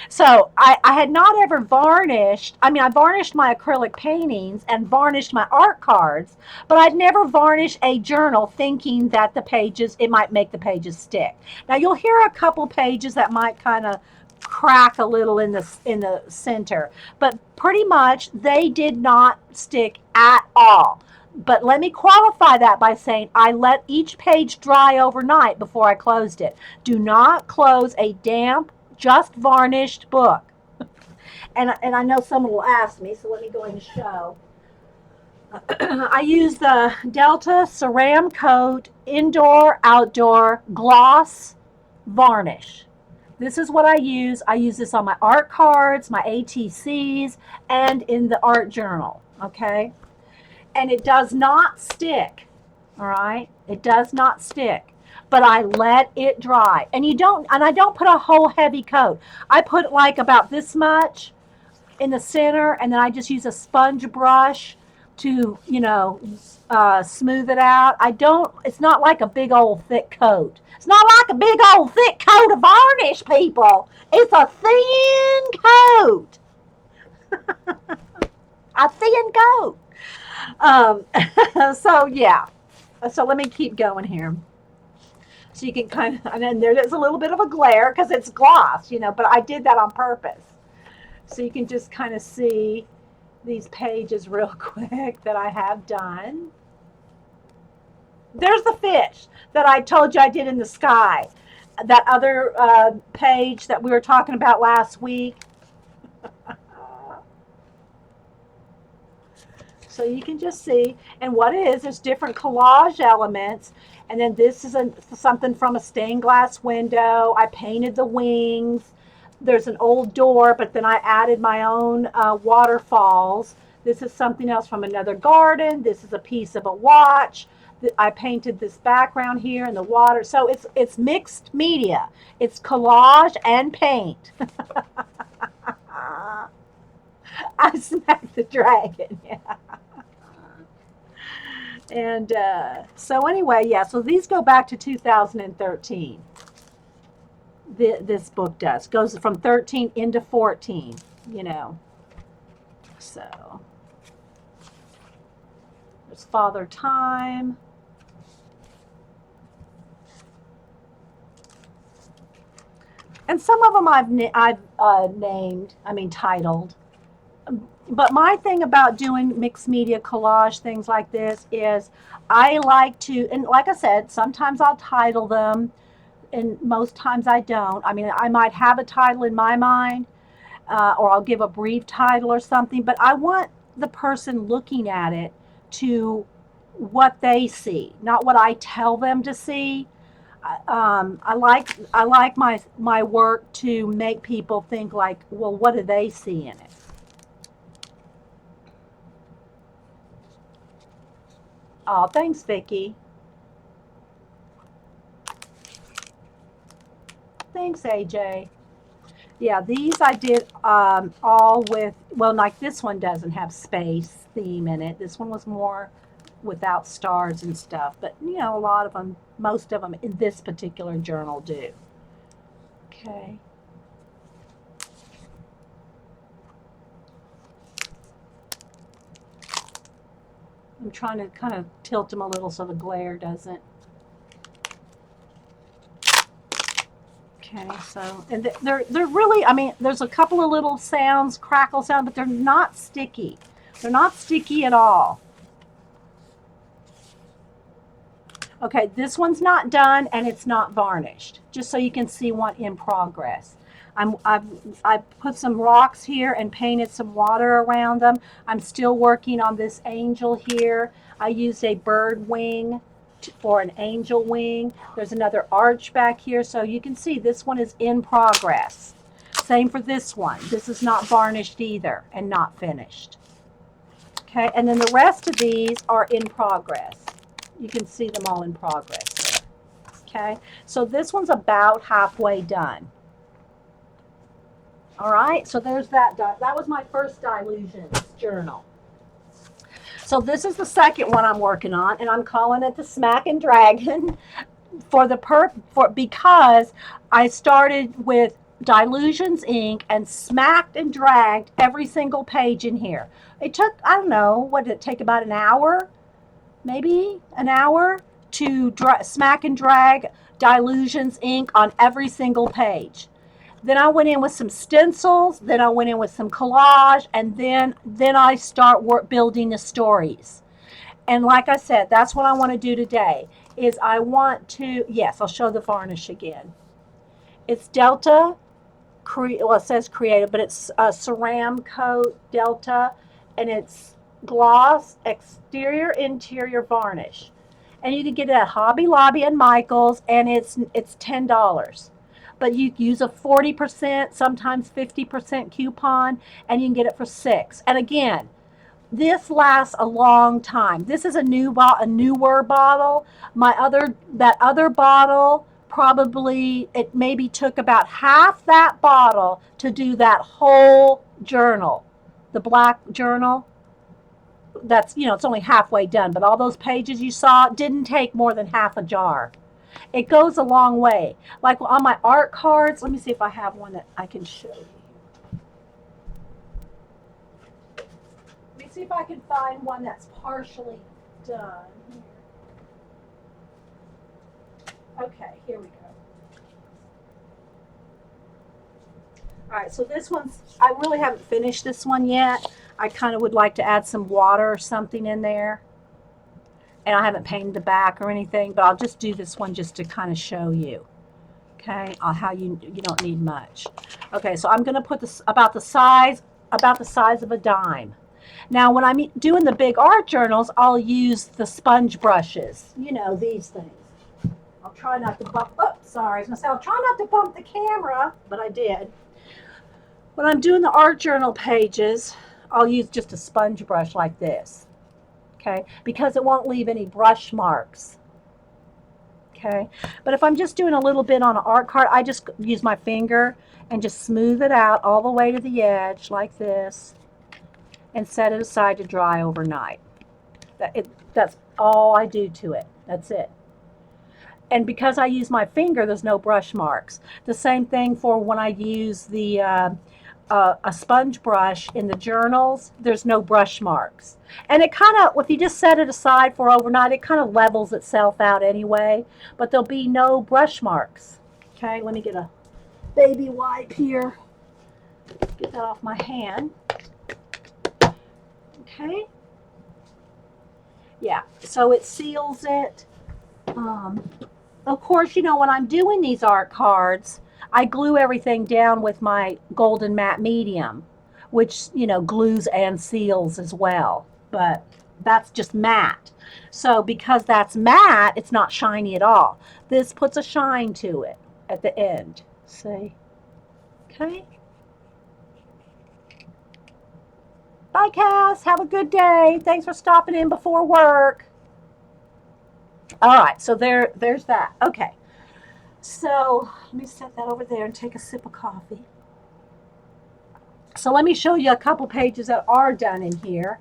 so I had not ever varnished. I mean, I varnished my acrylic paintings and varnished my art cards, but I'd never varnished a journal thinking that it might make the pages stick. Now you'll hear a couple pages that might kind of crack a little in the center, but pretty much they did not stick at all. But let me qualify that by saying I let each page dry overnight before I closed it. Do not close a damp, just varnished book. And I know someone will ask me, so let me go ahead and show. I use the Delta Ceram Coat Indoor Outdoor Gloss Varnish. This is what I use. I use this on my art cards, my ATCs, and in the art journal. Okay? And it does not stick. All right? It does not stick. But I let it dry. And I don't put a whole heavy coat. I put like about this much in the center, and then I just use a sponge brush to, smooth it out. It's not like a big old thick coat. It's not like a big old thick coat of varnish, people. It's a thin coat. A thin coat. So yeah. So let me keep going here. So you can kind of, and then there's a little bit of a glare because it's gloss, but I did that on purpose. So you can just kind of see these pages real quick that I have done. There's the fish that I told you I did in the sky. That other page that we were talking about last week. So you can just see, and what it is, there's different collage elements, and then this is something from a stained glass window. I painted the wings. There's an old door, but then I added my own waterfalls. This is something else from another garden. This is a piece of a watch. I painted this background here in the water. So it's mixed media. It's collage and paint. I smacked the dragon. Yeah. And so anyway, yeah, so these go back to 2013. This book goes from 13 into 14, So there's Father Time. And some of them I've titled. But my thing about doing mixed media collage things like this is I like to, and like I said, sometimes I'll title them and most times I don't. I mean, I might have a title in my mind, or I'll give a brief title or something, but I want the person looking at it to what they see, not what I tell them to see. I like my work to make people think like, well, what do they see in it? Oh, thanks, Vicky. Thanks, AJ. Yeah, these I did all with, well, like this one doesn't have space theme in it. This one was more without stars and stuff. But, you know, a lot of them, most of them in this particular journal do. Okay. I'm trying to kind of tilt them a little so the glare doesn't. Okay, so, and they're really, I mean, there's a couple of little sounds, crackle sound, but they're not sticky. They're not sticky at all. Okay, this one's not done and it's not varnished, just so you can see one in progress. I've put some rocks here and painted some water around them. I'm still working on this angel here. I used a bird wing for an angel wing. There's another arch back here, so you can see this one is in progress. Same for this one. This is not varnished either and not finished. Okay, and then the rest of these are in progress. You can see them all in progress there. Okay, so this one's about halfway done. All right, so there's that. That was my first Dilutions journal. So this is the second one I'm working on, and I'm calling it the Smack and Dragon because I started with Dilutions ink and smacked and dragged every single page in here. It took, I don't know, what did it take, about an hour, maybe an hour to smack and drag Dilutions ink on every single page. Then I went in with some stencils, then I went in with some collage, and then I start building the stories. And like I said, that's what I want to do today. Is I want to, yes, I'll show the varnish again. It's Delta, well, it says Creative, but it's a Ceram Coat Delta, and it's gloss exterior interior varnish. And you can get it at Hobby Lobby and Michael's, and it's $10. But you use a 40%, sometimes 50% coupon, and you can get it for $6. And again, this lasts a long time. This is a newer bottle. That other bottle, probably it maybe took about half that bottle to do that whole journal. The black journal, that's, you know, it's only halfway done, but all those pages you saw didn't take more than half a jar. It goes a long way. Like on my art cards, let me see if I have one that I can show you. Let me see if I can find one that's partially done. Okay, here we go. All right, so this one's, I really haven't finished this one yet. I kind of would like to add some water or something in there. And I haven't painted the back or anything, but I'll just do this one just to kind of show you. Okay, how you don't need much. Okay, so I'm going to put this about the size of a dime. Now, when I'm doing the big art journals, I'll use the sponge brushes. You know, these things. I'll try not to bump. Oh, sorry. I was going to say I'll try not to bump the camera, but I did. When I'm doing the art journal pages, I'll use just a sponge brush like this. Okay, because it won't leave any brush marks. Okay, but if I'm just doing a little bit on an art card, I just use my finger and just smooth it out all the way to the edge like this and set it aside to dry overnight. That's all I do to it. That's it. And because I use my finger, there's no brush marks. The same thing for when I use the a sponge brush in the journals, there's no brush marks. And it kind of, if you just set it aside for overnight, it kind of levels itself out anyway, but there'll be no brush marks. Okay, let me get a baby wipe here. Get that off my hand. Okay. Yeah, so it seals it. Of course, when I'm doing these art cards, I glue everything down with my golden matte medium, which, glues and seals as well. But that's just matte. So because that's matte, it's not shiny at all. This puts a shine to it at the end. See? Okay. Bye, Cass. Have a good day. Thanks for stopping in before work. All right, so there's that. Okay. So let me set that over there and take a sip of coffee. So let me show you a couple pages that are done in here.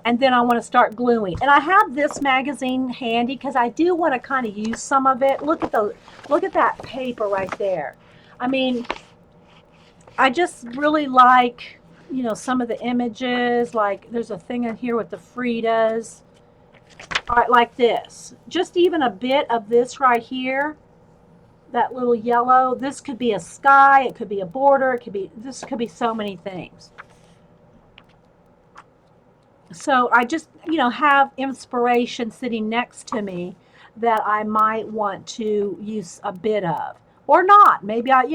And then I want to start gluing. And I have this magazine handy because I do want to kind of use some of it. Look at that paper right there. I mean, I just really like, some of the images. Like there's a thing in here with the Fridas. All right, like this. Just even a bit of this right here. That little yellow. This could be a sky. It could be a border. This could be so many things. So I just, have inspiration sitting next to me that I might want to use a bit of. Or not. Maybe I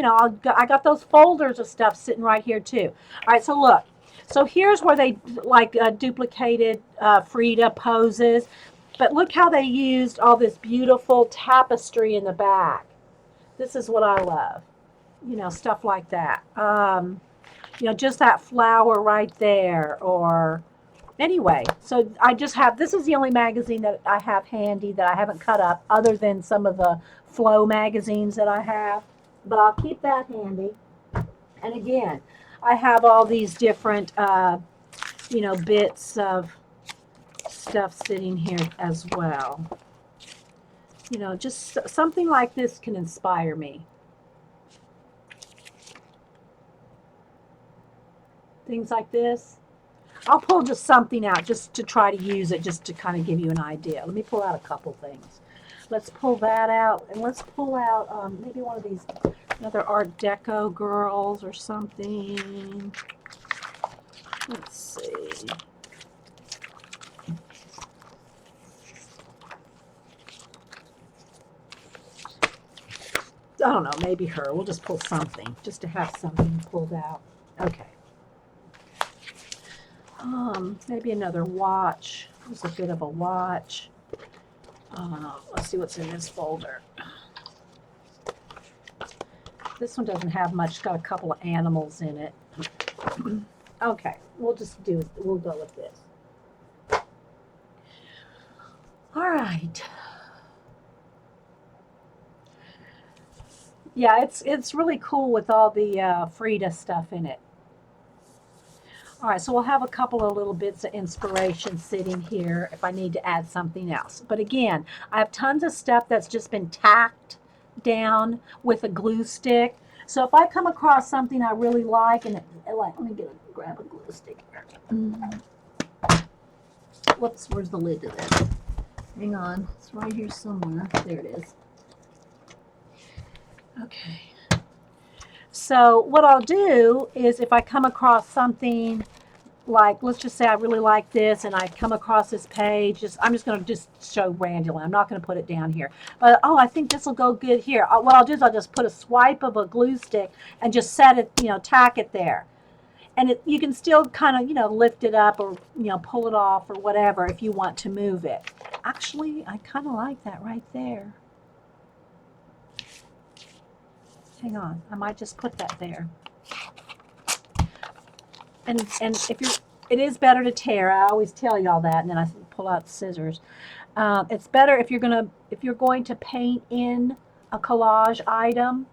got those folders of stuff sitting right here too. All right, so look. So here's where they like duplicated Frida poses. But look how they used all this beautiful tapestry in the back. This is what I love. Stuff like that. Just that flower right there. Or anyway, so I just have, this is the only magazine that I have handy that I haven't cut up other than some of the Flow magazines that I have. But I'll keep that handy. And again, I have all these different, bits of stuff sitting here as well. Just something like this can inspire me. Things like this. I'll pull just something out just to try to use it, just to kind of give you an idea. Let me pull out a couple things. Let's pull that out, and let's pull out maybe one of these, another Art Deco girls or something. Let's see. I don't know, maybe her. We'll just pull something, just to have something pulled out. Okay. Maybe another watch. There's a bit of a watch. Let's see what's in this folder. This one doesn't have much. It's got a couple of animals in it. Okay, we'll go with this. All right. Yeah, it's really cool with all the Frida stuff in it. All right, so we'll have a couple of little bits of inspiration sitting here if I need to add something else. But again, I have tons of stuff that's just been tacked down with a glue stick. So if I come across something I really like, let me grab a glue stick here. Whoops, where's the lid to this? Hang on, it's right here somewhere. There it is. Okay. So what I'll do is if I come across something like, let's just say I really like this and I come across this page, I'm just going to just show randomly. I'm not going to put it down here. But, I think this will go good here. What I'll do is I'll just put a swipe of a glue stick and just set it, tack it there. And you can still kind of, lift it up or, pull it off or whatever if you want to move it. Actually, I kind of like that right there. Hang on, I might just put that there. And if it is better to tear. I always tell y'all that, and then I pull out the scissors. It's better if you're going to paint in a collage item.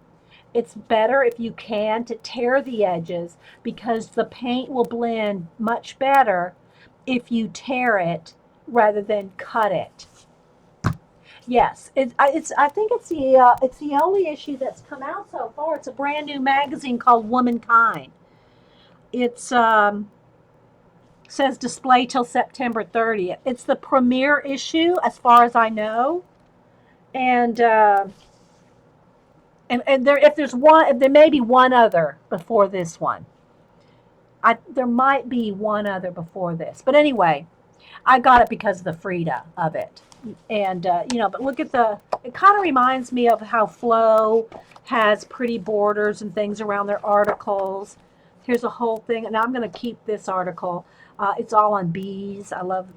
It's better if you can to tear the edges because the paint will blend much better if you tear it rather than cut it. Yes, I think it's the only issue that's come out so far. It's a brand new magazine called Womankind. It's says display till September 30th. It's the premiere issue as far as I know, and there may be one other before this one. There might be one other before this, but anyway, I got it because of the Frida of it. And, but look at it kind of reminds me of how Flow has pretty borders and things around their articles. Here's a whole thing, and I'm going to keep this article. It's all on bees. I love,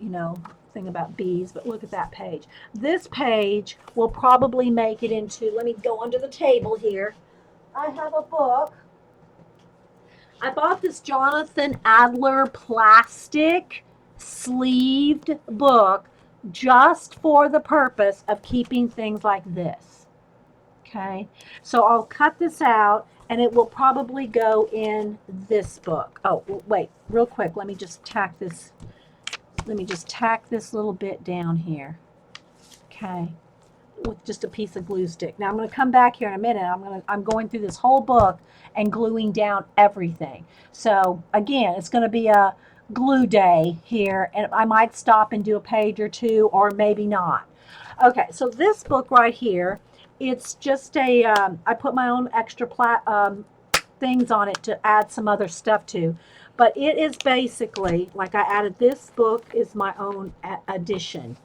thing about bees, but look at that page. This page will probably make it into, let me go under the table here. I have a book. I bought this Jonathan Adler plastic sleeved book just for the purpose of keeping things like this. Okay, so I'll cut this out and it will probably go in this book. Oh, wait, real quick, let me just tack this little bit down here. Okay, with just a piece of glue stick. Now I'm going to come back here in a minute. I'm going through this whole book and gluing down everything. So again, it's going to be a glue day here, and I might stop and do a page or two, or maybe not. Okay, so this book right here, it's just I put my own extra things on it to add some other stuff to, but it is basically like I added, this book is my own addition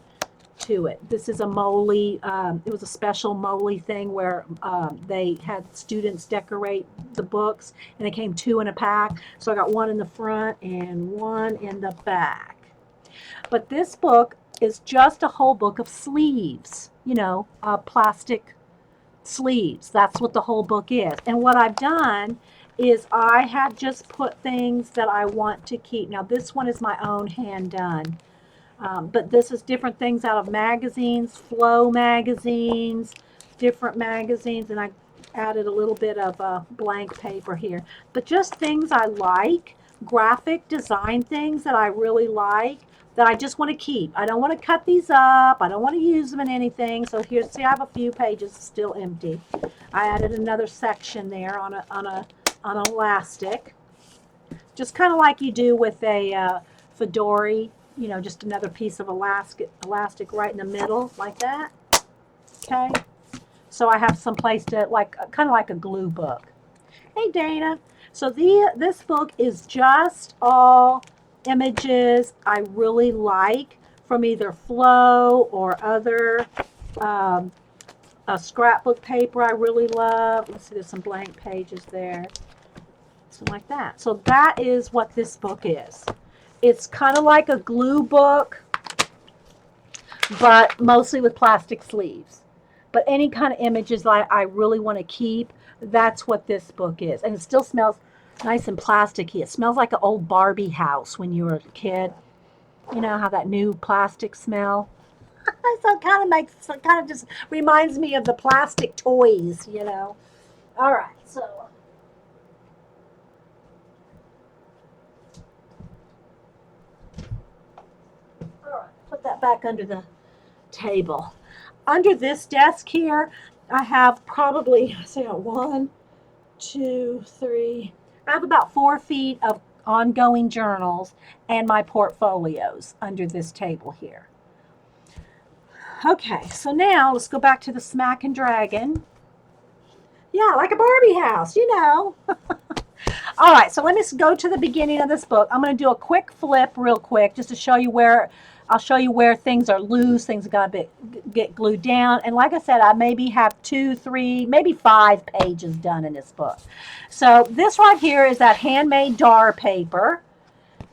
to it. This is a Moley, it was a special Moley thing where they had students decorate the books, and it came 2 in a pack. So I got one in the front and one in the back. But this book is just a whole book of sleeves, plastic sleeves. That's what the whole book is. And what I've done is I have just put things that I want to keep. Now this one is my own hand done. But this is different things out of magazines, Flow magazines, different magazines, and I added a little bit of blank paper here. But just things I like, graphic design things that I really like, that I just want to keep. I don't want to cut these up. I don't want to use them in anything. So here, see, I have a few pages still empty. I added another section there on an elastic, just kind of like you do with a Fedora. Just another piece of elastic right in the middle, like that. Okay. So I have some place to, kind of like a glue book. Hey, Dana. So this book is just all images I really like from either Flow or other a scrapbook paper I really love. Let's see, there's some blank pages there. Something like that. So that is what this book is. It's kind of like a glue book, but mostly with plastic sleeves. But any kind of images I really want to keep, that's what this book is. And it still smells nice and plasticky. It smells like an old Barbie house when you were a kid. You know how that new plastic smell? So it kind of just reminds me of the plastic toys, All right, so put that back under the table. Under this desk here, I have probably, I got 1, 2, 3. I have about 4 feet of ongoing journals and my portfolios under this table here. Okay, so now let's go back to the Smack and Dragon. Yeah, like a Barbie house, All right, so let me go to the beginning of this book. I'm going to do a quick flip real quick just to show you where things are loose, things got to get glued down. And like I said, I maybe have 2, 3, maybe 5 pages done in this book. So this right here is that handmade DAR paper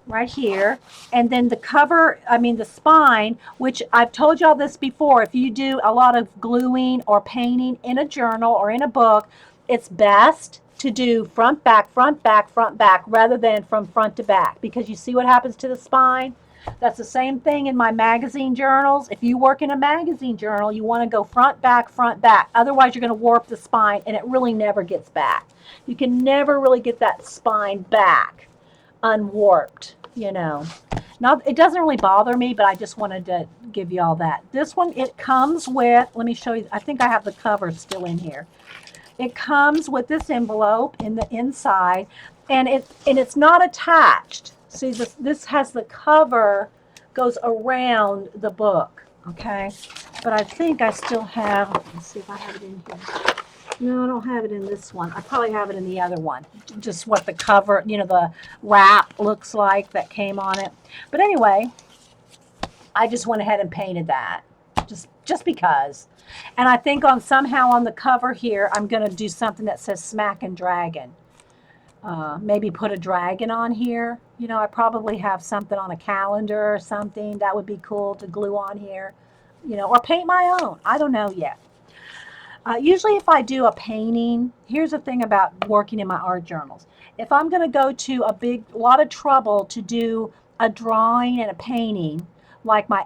right here. And then the cover, the spine, which I've told y'all this before, if you do a lot of gluing or painting in a journal or in a book, it's best to do front, back, rather than from front to back, because you see what happens to the spine. That's the same thing in my magazine journals. If you work in a magazine journal, you want to go front, back. Otherwise, you're going to warp the spine, and it really never gets back. You can never really get that spine back unwarped, Now, it doesn't really bother me, but I just wanted to give you all that. This one, it comes with, let me show you, I think I have the cover still in here. It comes with this envelope in the inside, and it's not attached. See, this has the cover goes around the book, okay? But I think I still have, let's see if I have it in here. No, I don't have it in this one. I probably have it in the other one. Just what the cover, the wrap looks like that came on it. But anyway, I just went ahead and painted that. Just because. And I think somehow on the cover here, I'm going to do something that says Smack and Dragon. Maybe put a dragon on here. I probably have something on a calendar or something. That would be cool to glue on here. Or paint my own. I don't know yet. Usually if I do a painting, here's the thing about working in my art journals. If I'm going to go to a lot of trouble to do a drawing and a painting, like my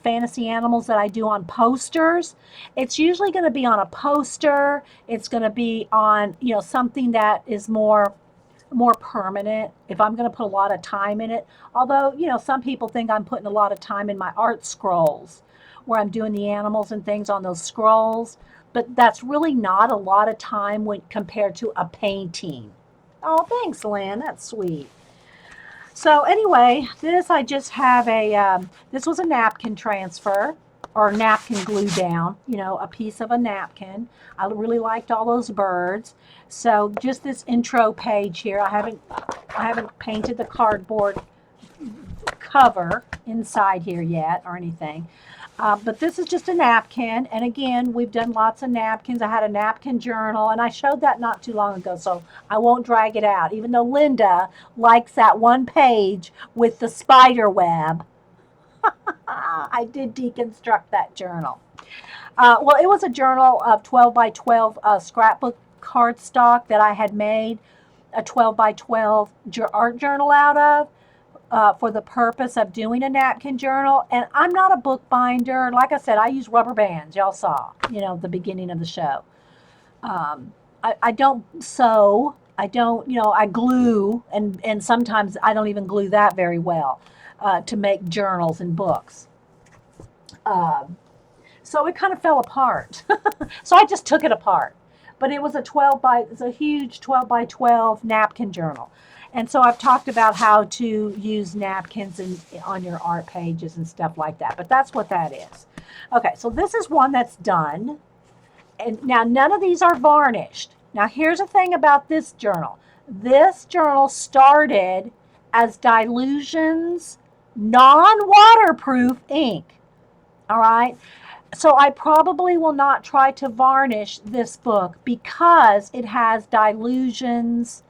fantasy animals that I do on posters, it's usually going to be on a poster. It's going to be on, something that is more permanent if I'm going to put a lot of time in it. Although, some people think I'm putting a lot of time in my art scrolls where I'm doing the animals and things on those scrolls. But that's really not a lot of time when compared to a painting. Oh, thanks, Lynn. That's sweet. So anyway, I just have this was a napkin transfer or napkin glue down, a piece of a napkin. I really liked all those birds. So just this intro page here. I haven't painted the cardboard cover inside here yet or anything. But this is just a napkin. And again, we've done lots of napkins. I had a napkin journal, and I showed that not too long ago, so I won't drag it out. Even though Linda likes that one page with the spider web, I did deconstruct that journal. Well, it was a journal of 12 by 12 scrapbook cardstock that I had made a 12 by 12 art journal out of. For the purpose of doing a napkin journal. And I'm not a bookbinder. Like I said, I use rubber bands. Y'all saw, the beginning of the show. I don't sew. I don't, I glue. And sometimes I don't even glue that very well to make journals and books. So it kind of fell apart. So I just took it apart. But it was it's a huge 12 by 12 napkin journal. And so I've talked about how to use napkins on your art pages and stuff like that. But that's what that is. Okay, so this is one that's done. And now none of these are varnished. Now here's the thing about this journal. This journal started as Dilution's non-waterproof ink. All right. So I probably will not try to varnish this book because it has Dilution's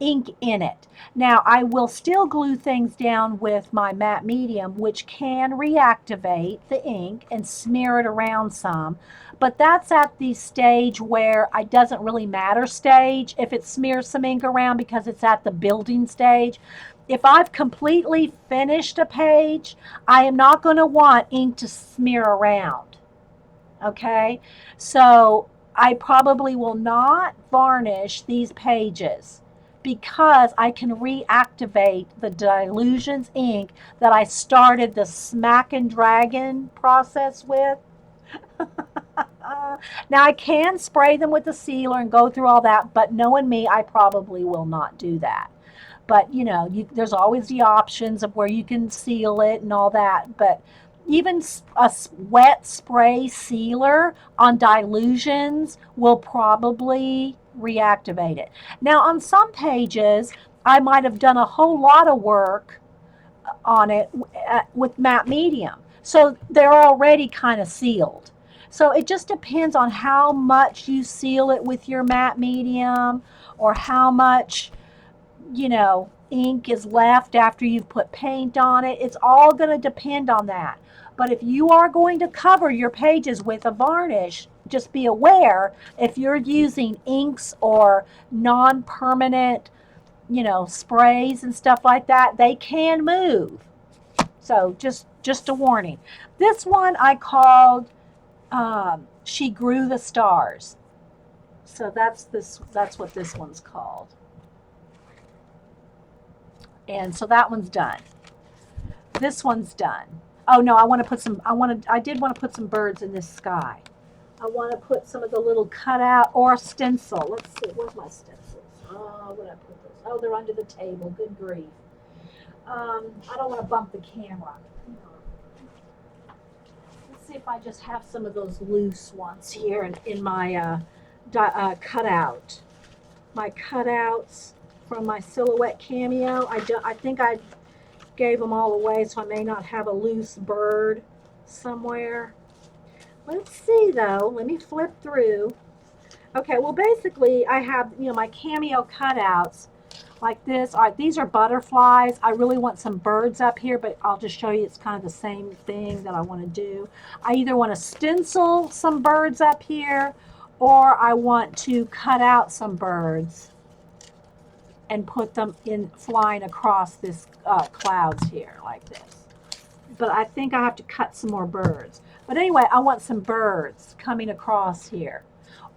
ink in it. Now I will still glue things down with my matte medium, which can reactivate the ink and smear it around some, but that's at the stage where it doesn't really matter stage if it smears some ink around because it's at the building stage. If I've completely finished a page, I am not going to want ink to smear around. Okay, so I probably will not varnish these pages because I can reactivate the Dilutions ink that I started the Smack and Dragon process with. Now I can spray them with the sealer and go through all that, but knowing me, I probably will not do that. But there's always the options of where you can seal it and all that. But even a wet spray sealer on Dilutions will probably reactivate it. Now on some pages, I might have done a whole lot of work on it with matte medium. So they're already kind of sealed. So it just depends on how much you seal it with your matte medium or how much ink is left after you've put paint on it. It's all going to depend on that. But if you are going to cover your pages with a varnish, just be aware if you're using inks or non-permanent, sprays and stuff like that, they can move. So just a warning. This one I called She Grew the Stars. So that's what this one's called. And so that one's done. This one's done. Oh no, I did want to put some birds in this sky. I want to put some of the little cutout or stencil. Let's see, where's my stencils? Oh, where did I put those? Oh, they're under the table. Good grief. I don't want to bump the camera. Let's see if I just have some of those loose ones here in my cutout. My cutouts from my silhouette cameo. I think I gave them all away, so I may not have a loose bird somewhere. Let's see though. Let me flip through. Okay, well basically I have, my cameo cutouts like this. All right, these are butterflies. I really want some birds up here, but I'll just show you it's kind of the same thing that I want to do. I either want to stencil some birds up here, or I want to cut out some birds and put them in flying across this clouds here like this. But I think I have to cut some more birds. But anyway, I want some birds coming across here.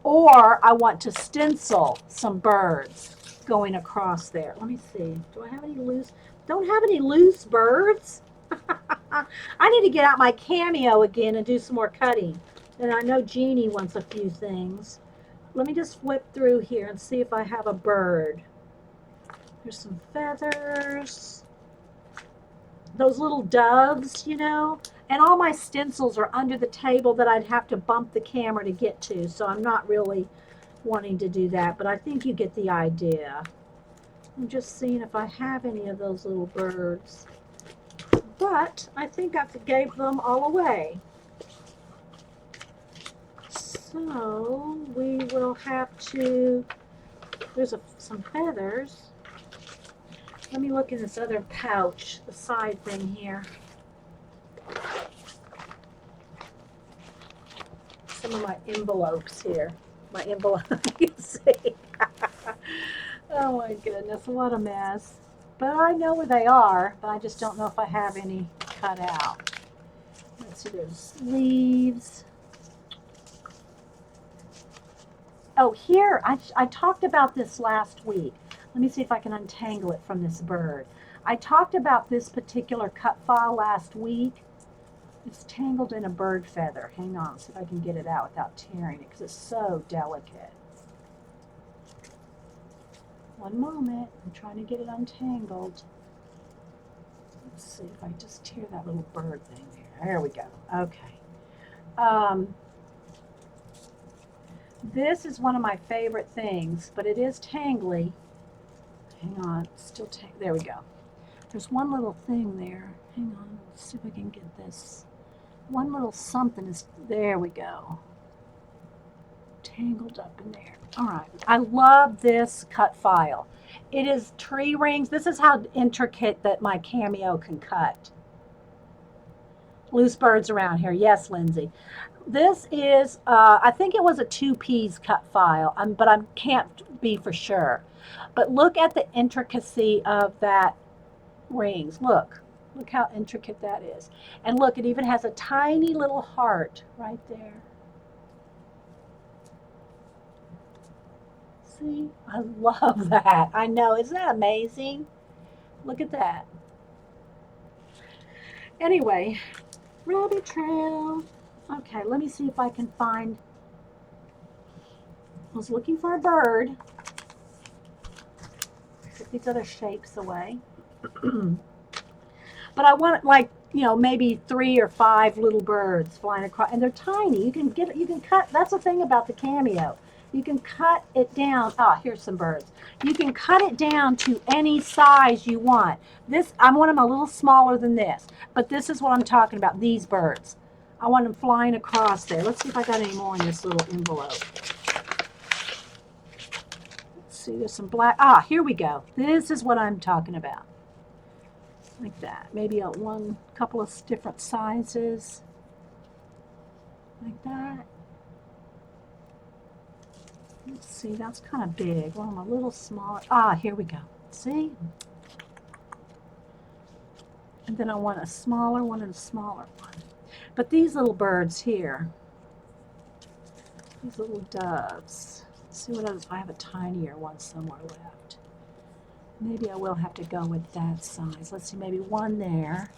Or I want to stencil some birds going across there. Let me see. Do I have any loose? Don't have any loose birds. I need to get out my cameo again and do some more cutting. And I know Jeannie wants a few things. Let me just flip through here and see if I have a bird. There's some feathers. Those little doves, And all my stencils are under the table that I'd have to bump the camera to get to. So I'm not really wanting to do that. But I think you get the idea. I'm just seeing if I have any of those little birds. But I think I gave them all away. So we will have to, there's some feathers. Let me look in this other pouch, the side thing here. Some of my envelopes here. My envelope, you see. Oh my goodness, what a mess. But I know where they are, but I just don't know if I have any cut out. Let's see, there's leaves. Oh, here, I talked about this last week. Let me see if I can untangle it from this bird. I talked about this particular cut file last week. It's tangled in a bird feather. Hang on, see if I can get it out without tearing it because it's so delicate. One moment, I'm trying to get it untangled. Let's see if I just tear that little bird thing there. There we go. Okay. This is one of my favorite things, but it is tangly. Hang on, still there we go. There's one little thing there. Hang on, let's see if I can get this. One little something is, there we go. Tangled up in there. All right, I love this cut file. It is tree rings. This is how intricate that my cameo can cut. Loose birds around here. Yes, Lindsay. This is, I think it was a 2Ps cut file, but I can't be for sure. But look at the intricacy of that rings. Look how intricate that is. And look, it even has a tiny little heart right there. See, I love that. I know, isn't that amazing? Look at that. Anyway, rabbit trail. Okay, let me see if I can find, I was looking for a bird. Put these other shapes away. But I want maybe 3 or 5 little birds flying across, and they're tiny. You can cut, that's the thing about the cameo. You can cut it down. Here's some birds. You can cut it down to any size you want. I want them a little smaller than this, but this is what I'm talking about, these birds. I want them flying across there. Let's see if I got any more in this little envelope. Let's see, there's some black. Here we go. This is what I'm talking about. Like that. Maybe a couple of different sizes. Like that. Let's see, that's kind of big. Well, I'm a little smaller. Here we go. See? And then I want a smaller one and a smaller one. But these little birds here, these little doves. Let's see what else. I have a tinier one somewhere left. Maybe I will have to go with that size. Let's see, maybe one there.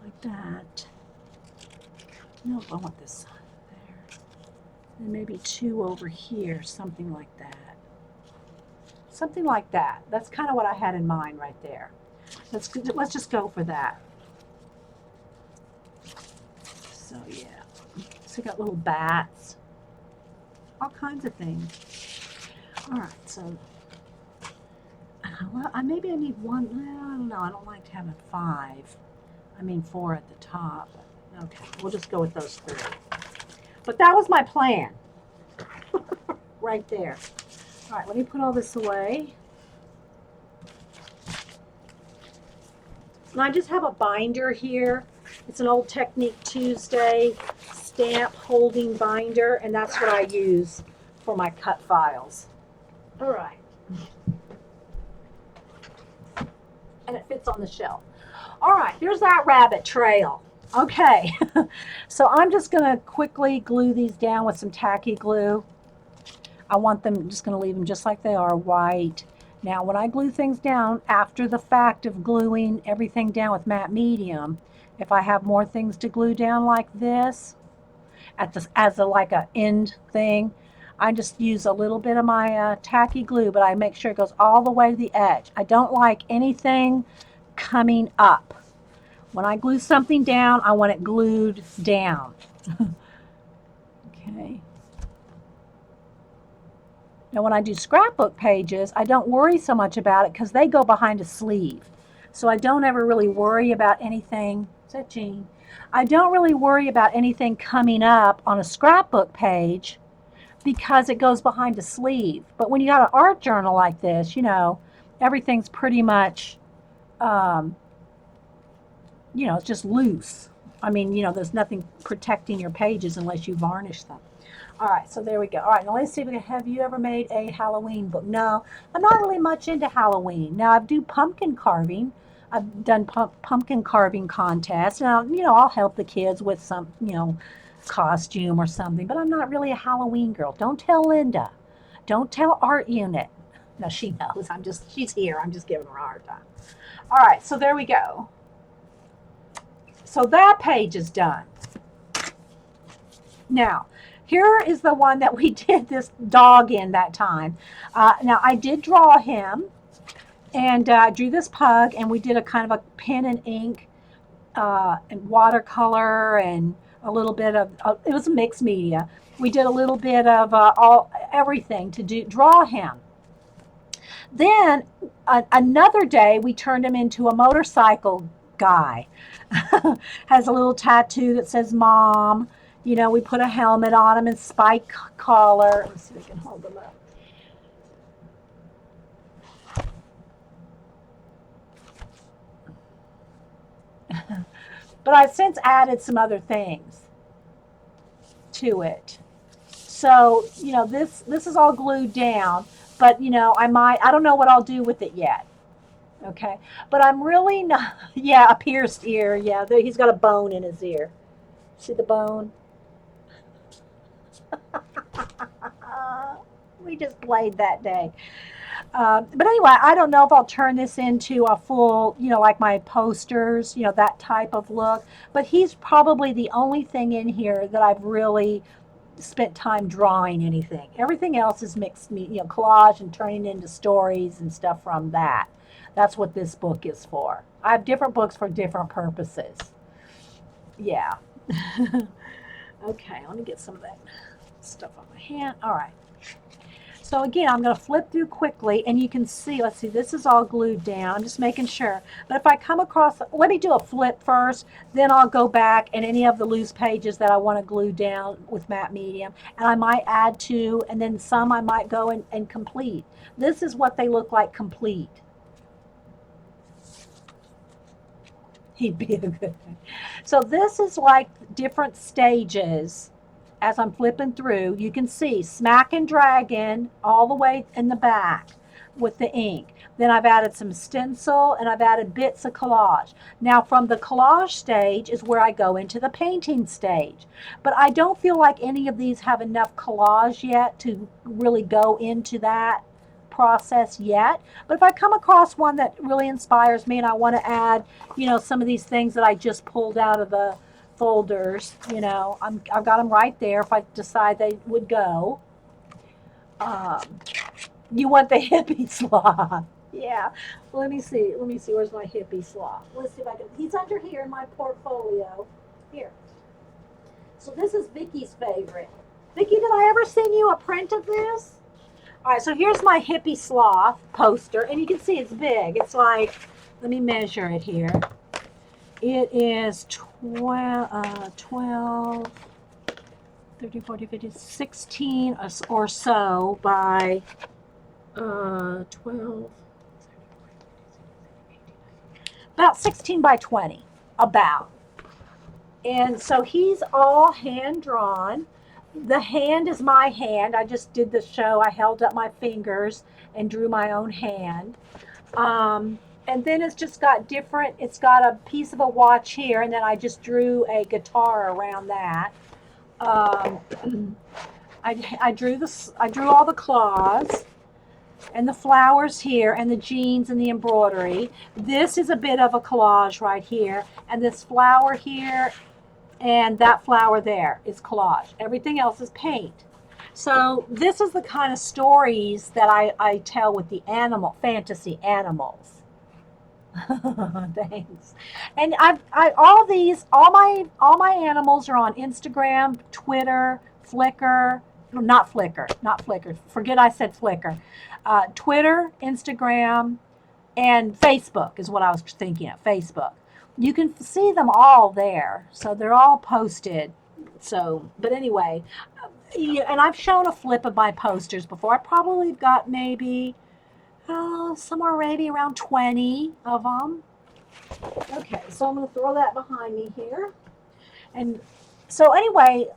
Like that. No, I want this side there. And maybe 2 over here, something like that. Something like that. That's kind of what I had in mind right there. Let's just go for that. So yeah, so you got little bats, all kinds of things. All right, so well, maybe I need one. Well, I don't know. I don't like having 5. I mean 4 at the top. Okay, we'll just go with those 3. But that was my plan, right there. All right, let me put all this away. And I just have a binder here. It's an old Technique Tuesday stamp holding binder, and that's what I use for my cut files. All right. And it fits on the shelf. All right, here's that rabbit trail. Okay, so I'm just gonna quickly glue these down with some tacky glue. I want them, I'm just gonna leave them just like they are, white. Now, when I glue things down, after the fact of gluing everything down with matte medium, if I have more things to glue down like this, as a like a end thing, I just use a little bit of my tacky glue, but I make sure it goes all the way to the edge. I don't like anything coming up. When I glue something down, I want it glued down. Okay. Now when I do scrapbook pages, I don't worry so much about it because they go behind a sleeve. So I don't ever really worry about anything. Is that Jean? I don't really worry about anything coming up on a scrapbook page because it goes behind a sleeve. But when you got an art journal like this, you know, everything's pretty much, you know, it's just loose. I mean, you know, there's nothing protecting your pages unless you varnish them. All right, so there we go. All right, now let's see if we can, have you ever made a Halloween book? No, I'm not really much into Halloween. Now, I do pumpkin carving. I've done pumpkin carving contests. Now, you know, I'll help the kids with some, you know, costume or something, but I'm not really a Halloween girl. Don't tell Linda. Don't tell Art Unit. No, she knows. She's here. I'm just giving her a hard time. All right, so there we go. So that page is done. Now, here is the one that we did this dog in that time. Now, I did draw him, and drew this pug, and we did a kind of a pen and ink and watercolor and a little bit of, it was a mixed media. We did a little bit of everything to draw him. Then another day, we turned him into a motorcycle guy. Has a little tattoo that says Mom. You know, we put a helmet on him and spike collar. Let's see if we can hold him up. But I've since added some other things to it. So, you know, this is all glued down, but you know, I don't know what I'll do with it yet. Okay. But I'm really not, yeah, a pierced ear. Yeah, he's got a bone in his ear. See the bone? We just played that day. But anyway, I don't know if I'll turn this into a full, you know, like my posters, you know, that type of look. But he's probably the only thing in here that I've really spent time drawing anything. Everything else is mixed, you know, collage and turning into stories and stuff from that. That's what this book is for. I have different books for different purposes. Yeah. Okay, let me get some of that stuff on my hand. All right. So again, I'm going to flip through quickly, and you can see, let's see, this is all glued down. I'm just making sure. But if I come across, let me do a flip first, then I'll go back and any of the loose pages that I want to glue down with matte medium, and I might add to, and then some I might go and complete. This is what they look like complete. He'd be a good thing. So this is like different stages. As I'm flipping through, you can see Smack and Dragon all the way in the back with the ink. Then I've added some stencil and I've added bits of collage. Now from the collage stage is where I go into the painting stage. But I don't feel like any of these have enough collage yet to really go into that process yet. But if I come across one that really inspires me and I want to add, you know, some of these things that I just pulled out of the folders, you know, I've got them right there if I decide they would go. You want the hippie sloth. Yeah. Let me see. Where's my hippie sloth? Let's see if I can. He's under here in my portfolio. Here. So this is Vicky's favorite. Vicky, did I ever send you a print of this? All right, so here's my hippie sloth poster, and you can see it's big. It's like, let me measure it here. It is 12, 30, 40, 50, 16 or so by 12, about 16 by 20, about. And so he's all hand drawn. The hand is my hand. I just did the show. I held up my fingers and drew my own hand. And then it's just got different, it's got a piece of a watch here, and then I just drew a guitar around that. I drew all the claws and the flowers here and the jeans and the embroidery. This is a bit of a collage right here, and this flower here and that flower there is collage. Everything else is paint. So this is the kind of stories that I tell with the fantasy animals. Thanks. And all my animals are on Instagram, Twitter, Flickr, not Flickr. Forget I said Flickr. Twitter, Instagram, and Facebook is what I was thinking of. Facebook. You can see them all there, so they're all posted. So, but anyway, and I've shown a flip of my posters before. I probably got maybe somewhere maybe around 20 of them. Okay, so I'm going to throw that behind me here. And so anyway,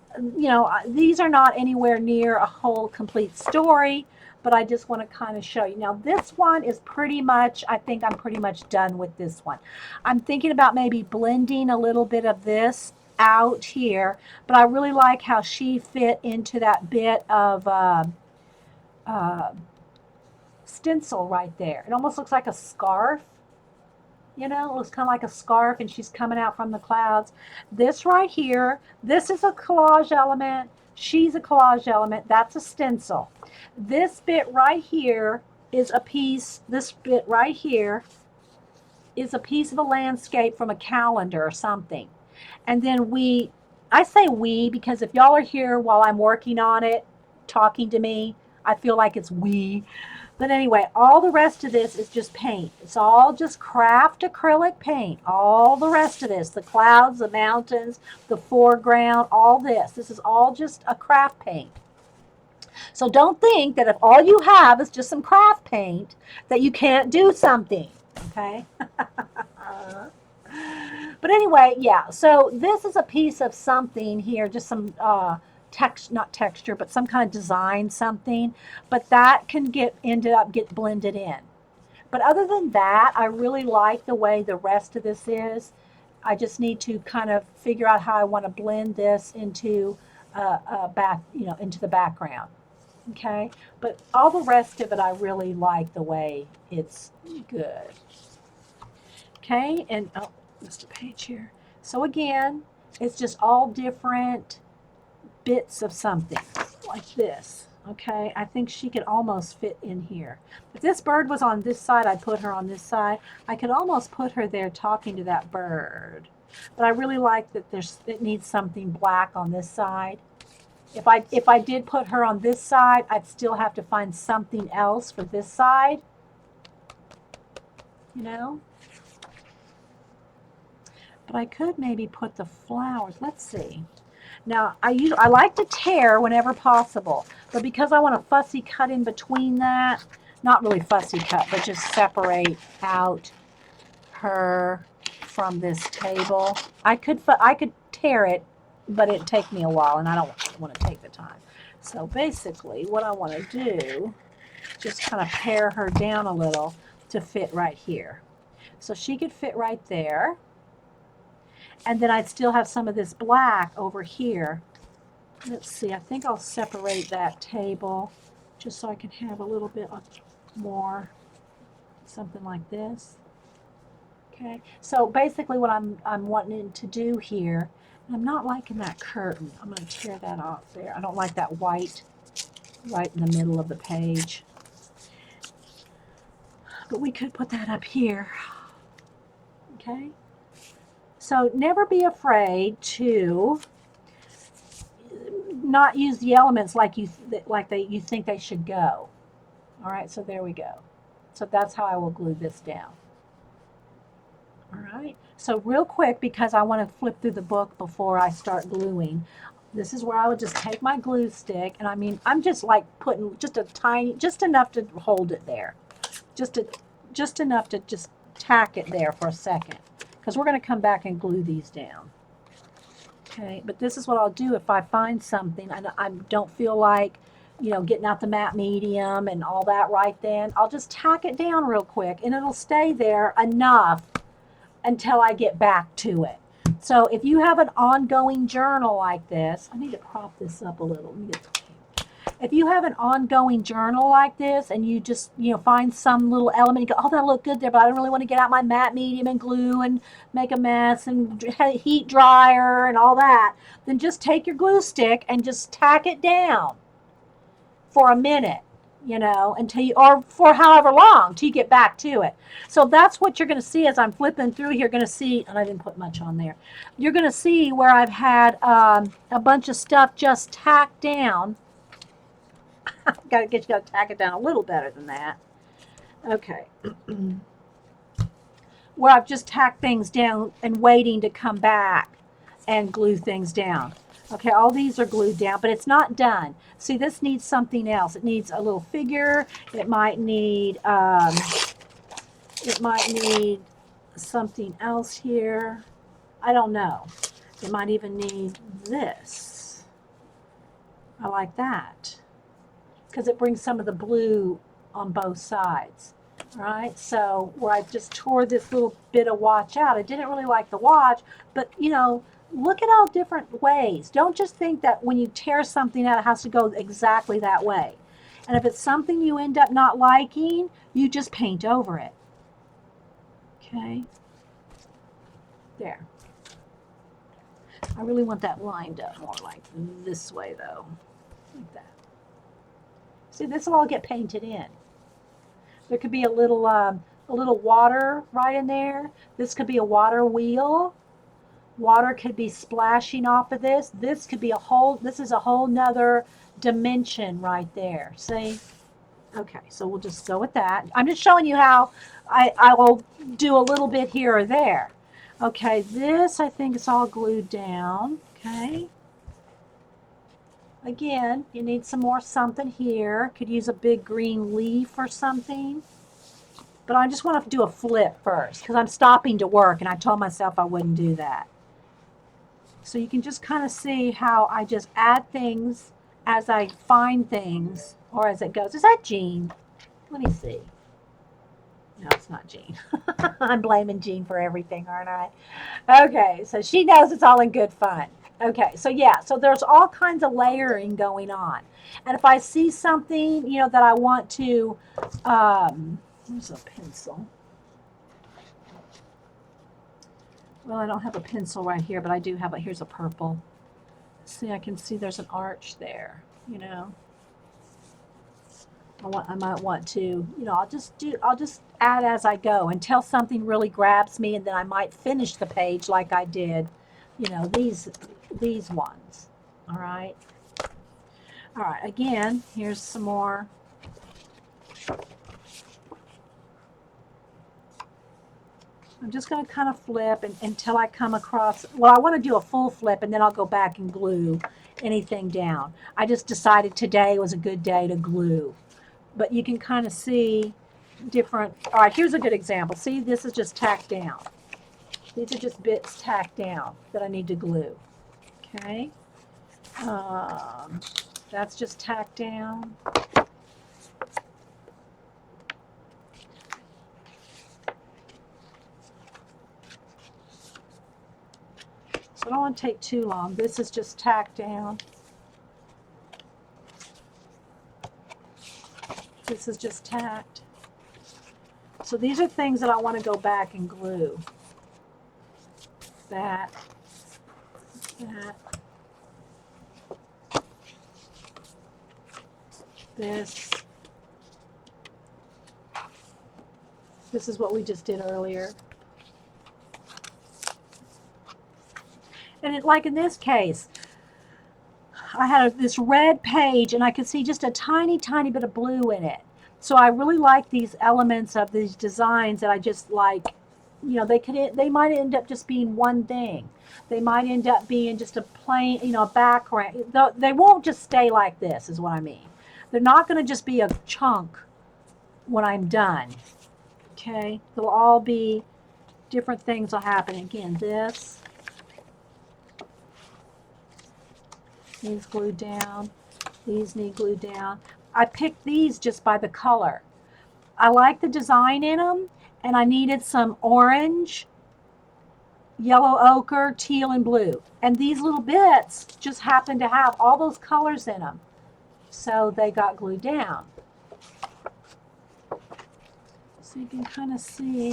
these are not anywhere near a whole complete story, but I just want to kind of show you. Now this one is pretty much, I think I'm pretty much done with this one. I'm thinking about maybe blending a little bit of this out here, but I really like how she fit into that bit of stencil right there. It almost looks like a scarf. It looks kind of like a scarf, and she's coming out from the clouds. This right here, this is a collage element. She's a collage element. That's a stencil. This bit right here is a piece, this bit right here is a piece of a landscape from a calendar or something. And then I say we because if y'all are here while I'm working on it, talking to me, I feel like it's we. But anyway, all the rest of this is just paint. It's all just craft acrylic paint. All the rest of this, the clouds, the mountains, the foreground, all this. This is all just a craft paint. So don't think that if all you have is just some craft paint, that you can't do something, okay? But anyway, yeah, so this is a piece of something here, just some not texture, but some kind of design something, but that can ended up get blended in. But other than that, I really like the way the rest of this is. I just need to kind of figure out how I want to blend this into into the background. Okay, but all the rest of it, I really like the way it's good. Okay, and missed a page here. So again, it's just all different bits of something like this. Okay, I think she could almost fit in here. If this bird was on this side, I'd put her on this side. I could almost put her there talking to that bird. But I really like that it needs something black on this side. If I did put her on this side, I'd still have to find something else for this side. But I could maybe put the flowers. Let's see. Now, I like to tear whenever possible, but because I want a fussy cut in between that, not really fussy cut, but just separate out her from this table. I could tear it, but it'd take me a while, and I don't want to take the time. So basically, what I want to do, just kind of pare her down a little to fit right here. So she could fit right there. And then I'd still have some of this black over here. Let's see, I think I'll separate that table just so I can have a little bit more, something like this. Okay, so basically what I'm wanting to do here, and I'm not liking that curtain. I'm going to tear that off there. I don't like that white right in the middle of the page. But we could put that up here. Okay. So never be afraid to not use the elements like you think they should go. All right, so there we go. So that's how I will glue this down. All right, so real quick, because I want to flip through the book before I start gluing, this is where I would just take my glue stick, and I mean, I'm just like putting just a tiny, just enough to hold it there. Just enough to just tack it there for a second, because we're going to come back and glue these down. Okay, but this is what I'll do if I find something and I don't feel like, getting out the matte medium and all that right then. I'll just tack it down real quick, and it'll stay there enough until I get back to it. So if you have an ongoing journal like this, I need to prop this up a little. If you have an ongoing journal like this and you just, find some little element, you go, oh, that looked good there, but I don't really want to get out my matte medium and glue and make a mess and heat dryer and all that, then just take your glue stick and just tack it down for a minute, until you, or for however long, till you get back to it. So that's what you're going to see as I'm flipping through here. You're going to see, and I didn't put much on there, you're going to see where I've had a bunch of stuff just tacked down. You got to tack it down a little better than that. Okay. Where I've just tacked things down and waiting to come back and glue things down. Okay, all these are glued down, but it's not done. See, this needs something else. It needs a little figure. It might need something else here. I don't know. It might even need this. I like that, because it brings some of the blue on both sides. All right, so where I just tore this little bit of watch out, I didn't really like the watch, but look at all different ways. Don't just think that when you tear something out, it has to go exactly that way. And if it's something you end up not liking, you just paint over it. Okay, there. I really want that lined up more like this way though, like that. See, this will all get painted in. There could be a little water right in there. This could be a water wheel. Water could be splashing off of this. This is a whole nother dimension right there. See? Okay, so we'll just go with that. I'm just showing you how I will do a little bit here or there. Okay, this I think is all glued down. Okay. Again, you need some more something here. Could use a big green leaf or something. But I just want to do a flip first because I'm stopping to work and I told myself I wouldn't do that. So you can just kind of see how I just add things as I find things or as it goes. Is that Jean? Let me see. No, it's not Jean. I'm blaming Jean for everything, aren't I? Okay, so she knows it's all in good fun. Okay, so yeah, so there's all kinds of layering going on. And if I see something, that I want to, here's a pencil. Well, I don't have a pencil right here, but I do have here's a purple. See, I can see there's an arch there, I might want to, I'll just add as I go until something really grabs me, and then I might finish the page like I did, these ones. All right. All right, again, here's some more. I'm just going to kind of flip until I come across, well, I want to do a full flip and then I'll go back and glue anything down. I just decided today was a good day to glue. But you can kind of see different, all right, here's a good example. See, this is just tacked down. These are just bits tacked down that I need to glue. Okay. That's just tacked down. So I don't want to take too long. This is just tacked down. This is just tacked. So these are things that I want to go back and glue. That. This. This is what we just did earlier. And like in this case, I had this red page and I could see just a tiny, tiny bit of blue in it. So I really like these elements of these designs that I just like. You know, they might end up just being one thing. They might end up being just a plain, you know, background. They won't just stay like this, is what I mean. They're not going to just be a chunk when I'm done. Okay, they'll all be different things will happen. Again, this needs glued down. These need glued down. I picked these just by the color. I like the design in them, and I needed some orange, yellow ochre, teal, and blue. And these little bits just happen to have all those colors in them. So they got glued down. So you can kind of see,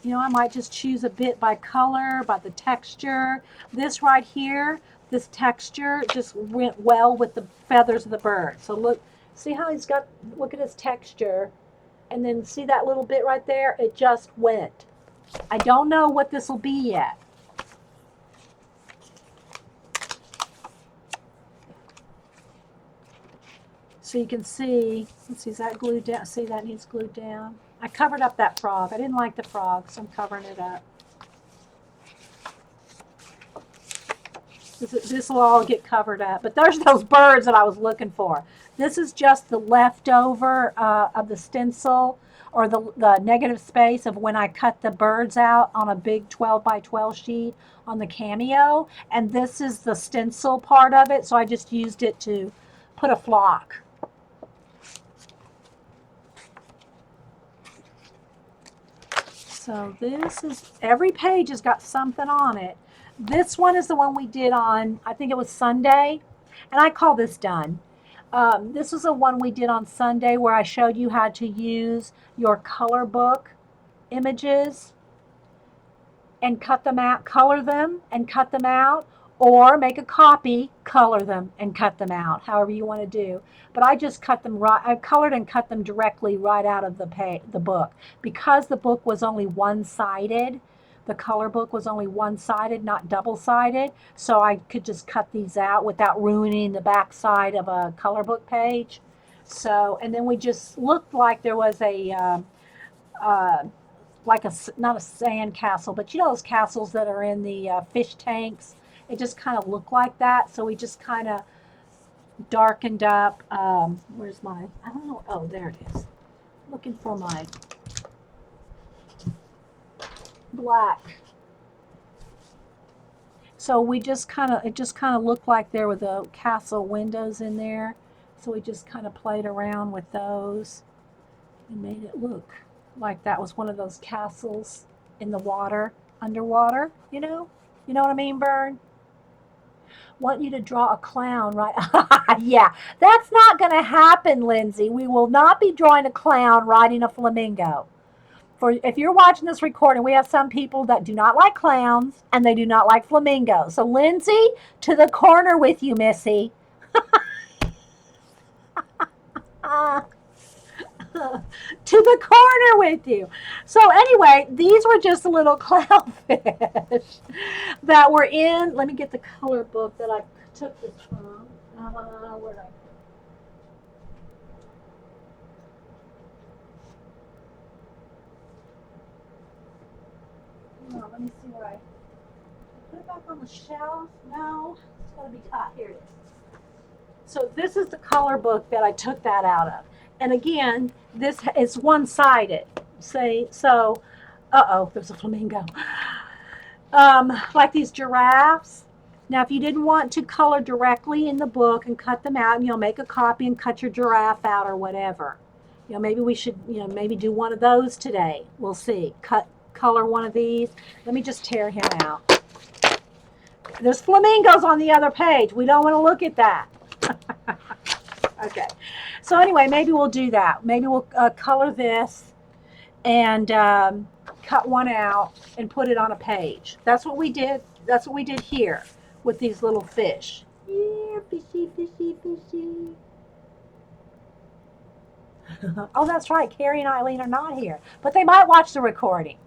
you know, I might just choose a bit by color, by the texture. This right here, this texture just went well with the feathers of the bird. So look, see how he's got, look at his texture. And then see that little bit right there? It just went. I don't know what this will be yet. So you can see, let's see, is that glued down? See, that needs glued down. I covered up that frog. I didn't like the frog, so I'm covering it up. This will all get covered up. But there's those birds that I was looking for. This is just the leftover of the stencil, or the negative space of when I cut the birds out on a big 12 by 12 sheet on the Cameo. And this is the stencil part of it, so I just used it to put a flock. So this is, every page has got something on it. This one is the one we did on, I think it was Sunday, and I call this done. This is the one we did on Sunday where I showed you how to use your color book images and cut them out, color them and cut them out, or make a copy, color them and cut them out, however you want to do. But I just cut them right, I colored and cut them directly right out of the book. Because the book was only one-sided, the color book was only one-sided, not double-sided, so I could just cut these out without ruining the back side of a color book page. So, and then we just looked like there was like a, not a sand castle, but you know those castles that are in the fish tanks? It just kind of looked like that, so we just kind of darkened up. Where's my, I don't know, oh, there it is. Looking for my black. So we just kind of, it just kind of looked like there were the castle windows in there. So we just kind of played around with those and made it look like that was one of those castles in the water, underwater, you know? You know what I mean, Bern? Want you to draw a clown, right? Yeah, that's not going to happen, Lindsay. We will not be drawing a clown riding a flamingo. For if you're watching this recording, we have some people that do not like clowns and they do not like flamingos. So Lindsay, to the corner with you, Missy. To the corner with you. So anyway, these were just little clownfish that were in, let me get the color book that I took this from. Where did I? Oh, let me see where I put it back on the shelf. No, it's going to be hot. Here it is. So this is the color book that I took that out of. And again, this is one-sided. Say so. Uh-oh, there's a flamingo. Like these giraffes. Now, if you didn't want to color directly in the book and cut them out, and you'll make a copy and cut your giraffe out or whatever. You know, maybe we should, you know, maybe do one of those today. We'll see. Color one of these. Let me just tear him out. There's flamingos on the other page. We don't want to look at that. Okay. So anyway, maybe we'll do that. Maybe we'll color this and cut one out and put it on a page. That's what we did. That's what we did here with these little fish. Yeah, fishy, fishy, fishy. Oh, that's right. Carrie and Eileen are not here, but they might watch the recording.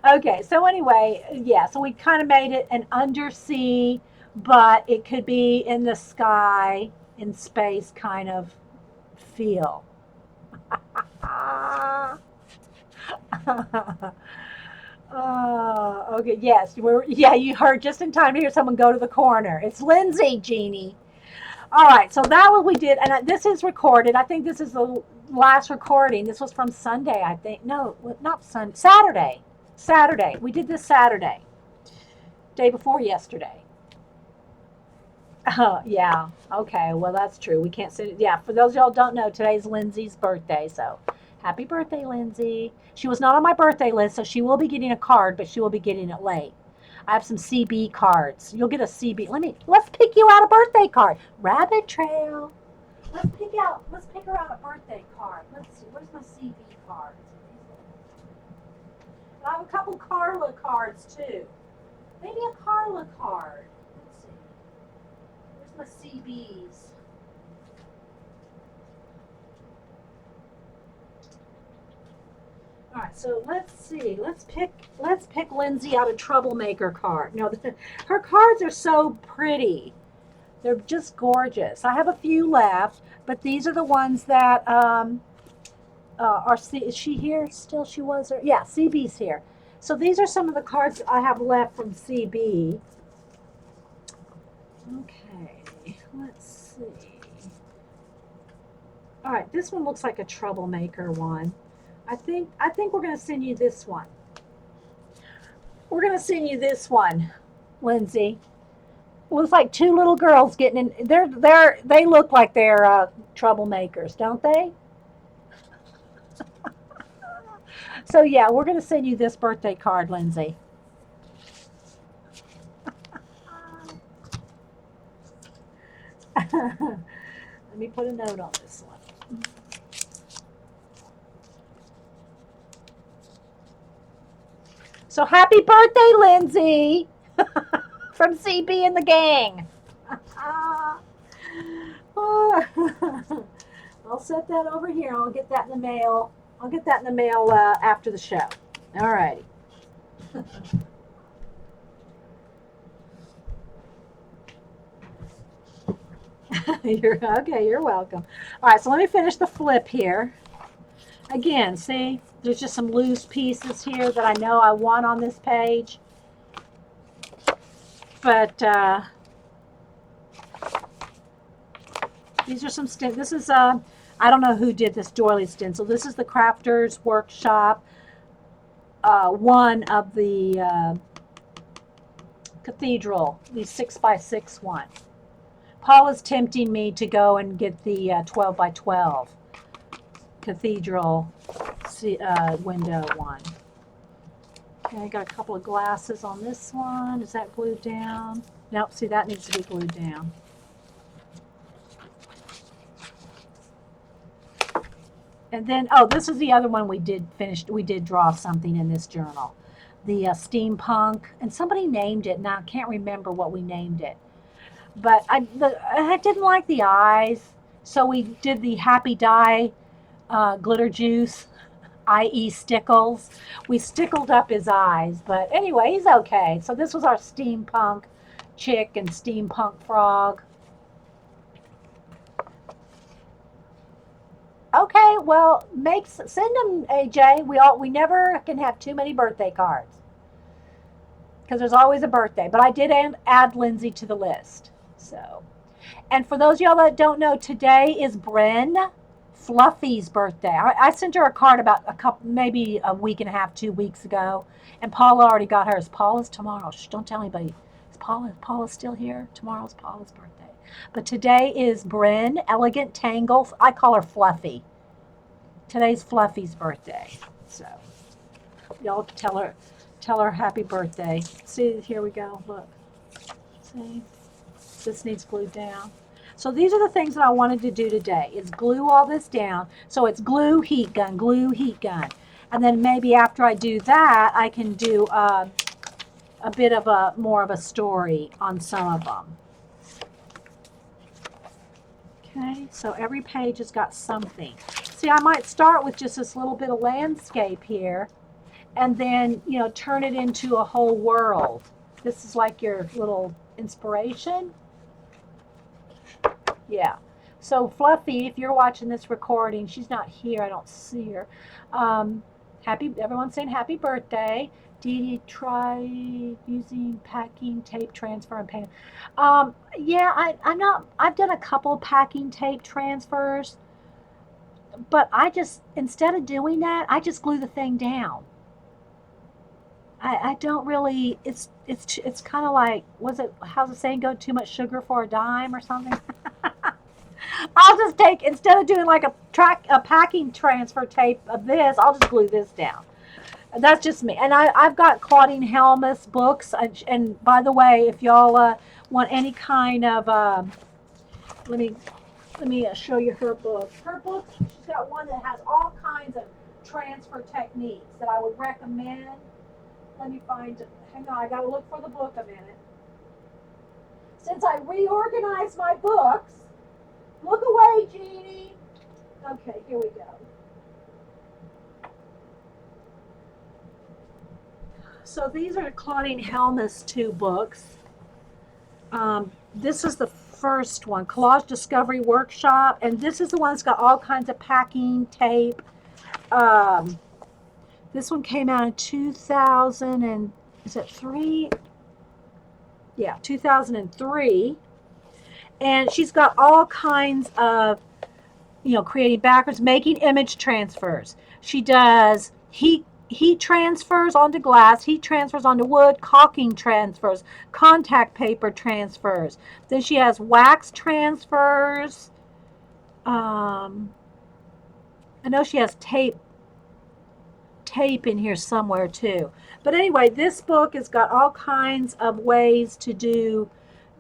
Okay, so anyway, yeah, so we kind of made it an undersea, but it could be in the sky, in space kind of feel. Ah. Oh, okay, yes, yeah, you heard just in time to hear someone go to the corner. It's Lindsay, Jeannie. All right, so that what we did, and this is recorded. I think this is the last recording. This was from Sunday, I think. No, not Sunday. Saturday. Saturday. We did this Saturday, day before yesterday. Yeah. Okay. Well, that's true. We can't sit. Yeah. For those of y'all who don't know, today's Lindsay's birthday. So, happy birthday, Lindsay. She was not on my birthday list, so she will be getting a card, but she will be getting it late. I have some CB cards. You'll get a CB. Let's pick you out a birthday card. Rabbit Trail. Let's pick her out a birthday card. Let's see. Where's my CB cards? I have a couple Carla cards too. Maybe a Carla card. Let's see. Where's my CBs? All right, so let's see. Let's pick Lindsay out a troublemaker card. No, her cards are so pretty. They're just gorgeous. I have a few left, but these are the ones that are. Is she here still? She was. Yeah, CB's here. So these are some of the cards I have left from CB. Okay, let's see. All right, this one looks like a troublemaker one. I think we're going to send you this one. We're going to send you this one, Lindsay. It looks like two little girls getting in. They look like they're troublemakers, don't they? So yeah, we're going to send you this birthday card, Lindsay. Let me put a note on this one. So happy birthday, Lindsay, from CB and the gang. I'll set that over here. I'll get that in the mail. I'll get that in the mail after the show. All righty. You're okay. You're welcome. All right. So let me finish the flip here. Again, see, there's just some loose pieces here that I know I want on this page. But these are some this is I don't know who did this doily stencil. This is the Crafters Workshop, one of the Cathedral, the 6x6 one. Paul is tempting me to go and get the 12x12 Cathedral window one. Okay, I got a couple of glasses on this one. Is that glued down? Nope, see, that needs to be glued down. And then, oh, this is the other one we did finish. We did draw something in this journal. The steampunk, and somebody named it. Now I can't remember what we named it. But I didn't like the eyes, so we did the Happy Dye glitter juice, i.e. Stickles. We stickled up his eyes, but anyway, he's okay. So this was our steampunk chick and steampunk frog. Okay, well, send them, AJ. We never can have too many birthday cards because there's always a birthday. But I did add Lindsay to the list. So, and for those of y'all that don't know, today is Bren Fluffy's birthday. I sent her a card about maybe a week and a half, 2 weeks ago, and Paula already got hers. Paula's tomorrow. Shh, don't tell anybody. Is Paula still here? Tomorrow's Paula's birthday. But today is Bren Elegant Tangle. I call her Fluffy. Today's Fluffy's birthday. So y'all tell her happy birthday. See, here we go. Look. See? This needs glued down. So these are the things that I wanted to do today, is glue all this down. So it's glue, heat gun, glue, heat gun. And then maybe after I do that, I can do a bit of more of a story on some of them. Okay, so every page has got something. See, I might start with just this little bit of landscape here. and then, you know, turn it into a whole world. This is like your little inspiration. Yeah. So Fluffy, if you're watching this recording, she's not here. I don't see her. Everyone's saying happy birthday. Dee Dee, try using packing tape transfer and pan. Yeah, I'm not. I've done a couple packing tape transfers, but I just, instead of doing that, I just glue the thing down. I don't really. It's kind of like, was it? How's the saying go? Too much sugar for a dime or something. I'll just take, instead of doing like a packing transfer tape of this, I'll just glue this down. That's just me. And I've got Claudine Helmus books. And by the way, if y'all want any kind of, let me show you her book. Her book, she's got one that has all kinds of transfer techniques that I would recommend. Let me find it. Hang on, I got to look for the book a minute. Since I reorganized my books, look away, Jeannie. Okay, here we go. So these are Claudine Helmus 2 books. This is the first one, Collage Discovery Workshop, and this is the one that's got all kinds of packing tape. This one came out in 2000 and, is it 3? Yeah, 2003. And she's got all kinds of, you know, creating backwards, making image transfers. She does heat transfers onto glass, heat transfers onto wood, caulking transfers, contact paper transfers. Then she has wax transfers. I know she has tape in here somewhere too. But anyway, this book has got all kinds of ways to do,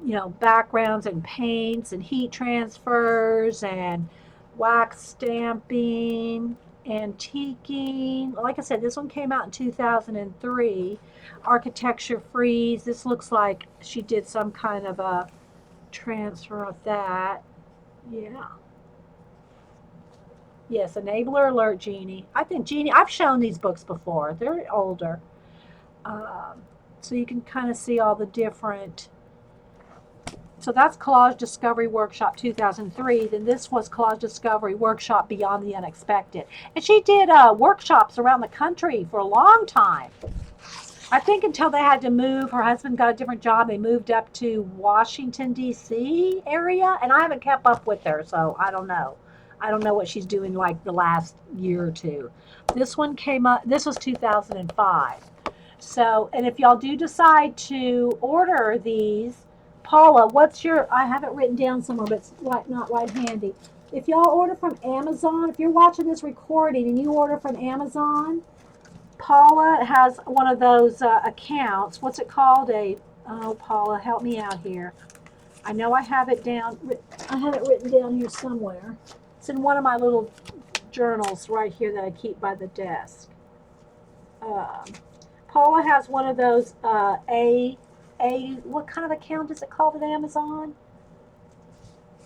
you know, backgrounds and paints and heat transfers and wax stamping, antiquing. Like I said, this one came out in 2003. Architecture Freeze. This looks like she did some kind of a transfer of that. Yeah. Yes, Enabler Alert, Jeannie. I think, Jeannie, I've shown these books before. They're older. So you can kind of see all the different. So that's Collage Discovery Workshop 2003. Then this was Collage Discovery Workshop Beyond the Unexpected. And she did workshops around the country for a long time. I think until they had to move. Her husband got a different job. They moved up to Washington, D.C. area. And I haven't kept up with her, so I don't know. I don't know what she's doing like the last year or two. This one came up, this was 2005. So, and if y'all do decide to order these, Paula, what's your, I have it written down somewhere, but it's not right handy. If y'all order from Amazon, if you're watching this recording and you order from Amazon, Paula has one of those accounts. What's it called? Oh, Paula, help me out here. I know I have it down. I have it written down here somewhere. It's in one of my little journals right here that I keep by the desk. Paula has one of those what kind of account is it called at Amazon?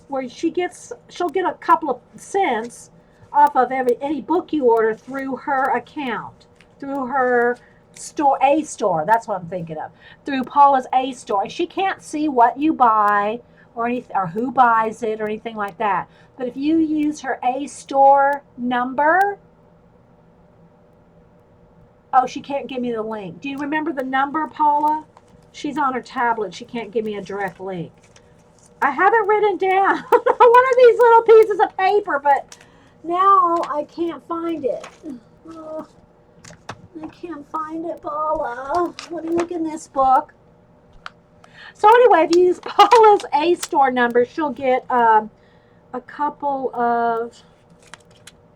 Where she'll get a couple of cents off of any book you order through her account, through her store. That's what I'm thinking of. Through Paula's A store. She can't see what you buy or who buys it or anything like that. But if you use her A store number, oh, she can't give me the link. Do you remember the number, Paula? She's on her tablet. She can't give me a direct link. I have it written down on one of these little pieces of paper, but now I can't find it. Oh, I can't find it, Paula. Let me look in this book. So anyway, if you use Paula's A store number, she'll get a couple of,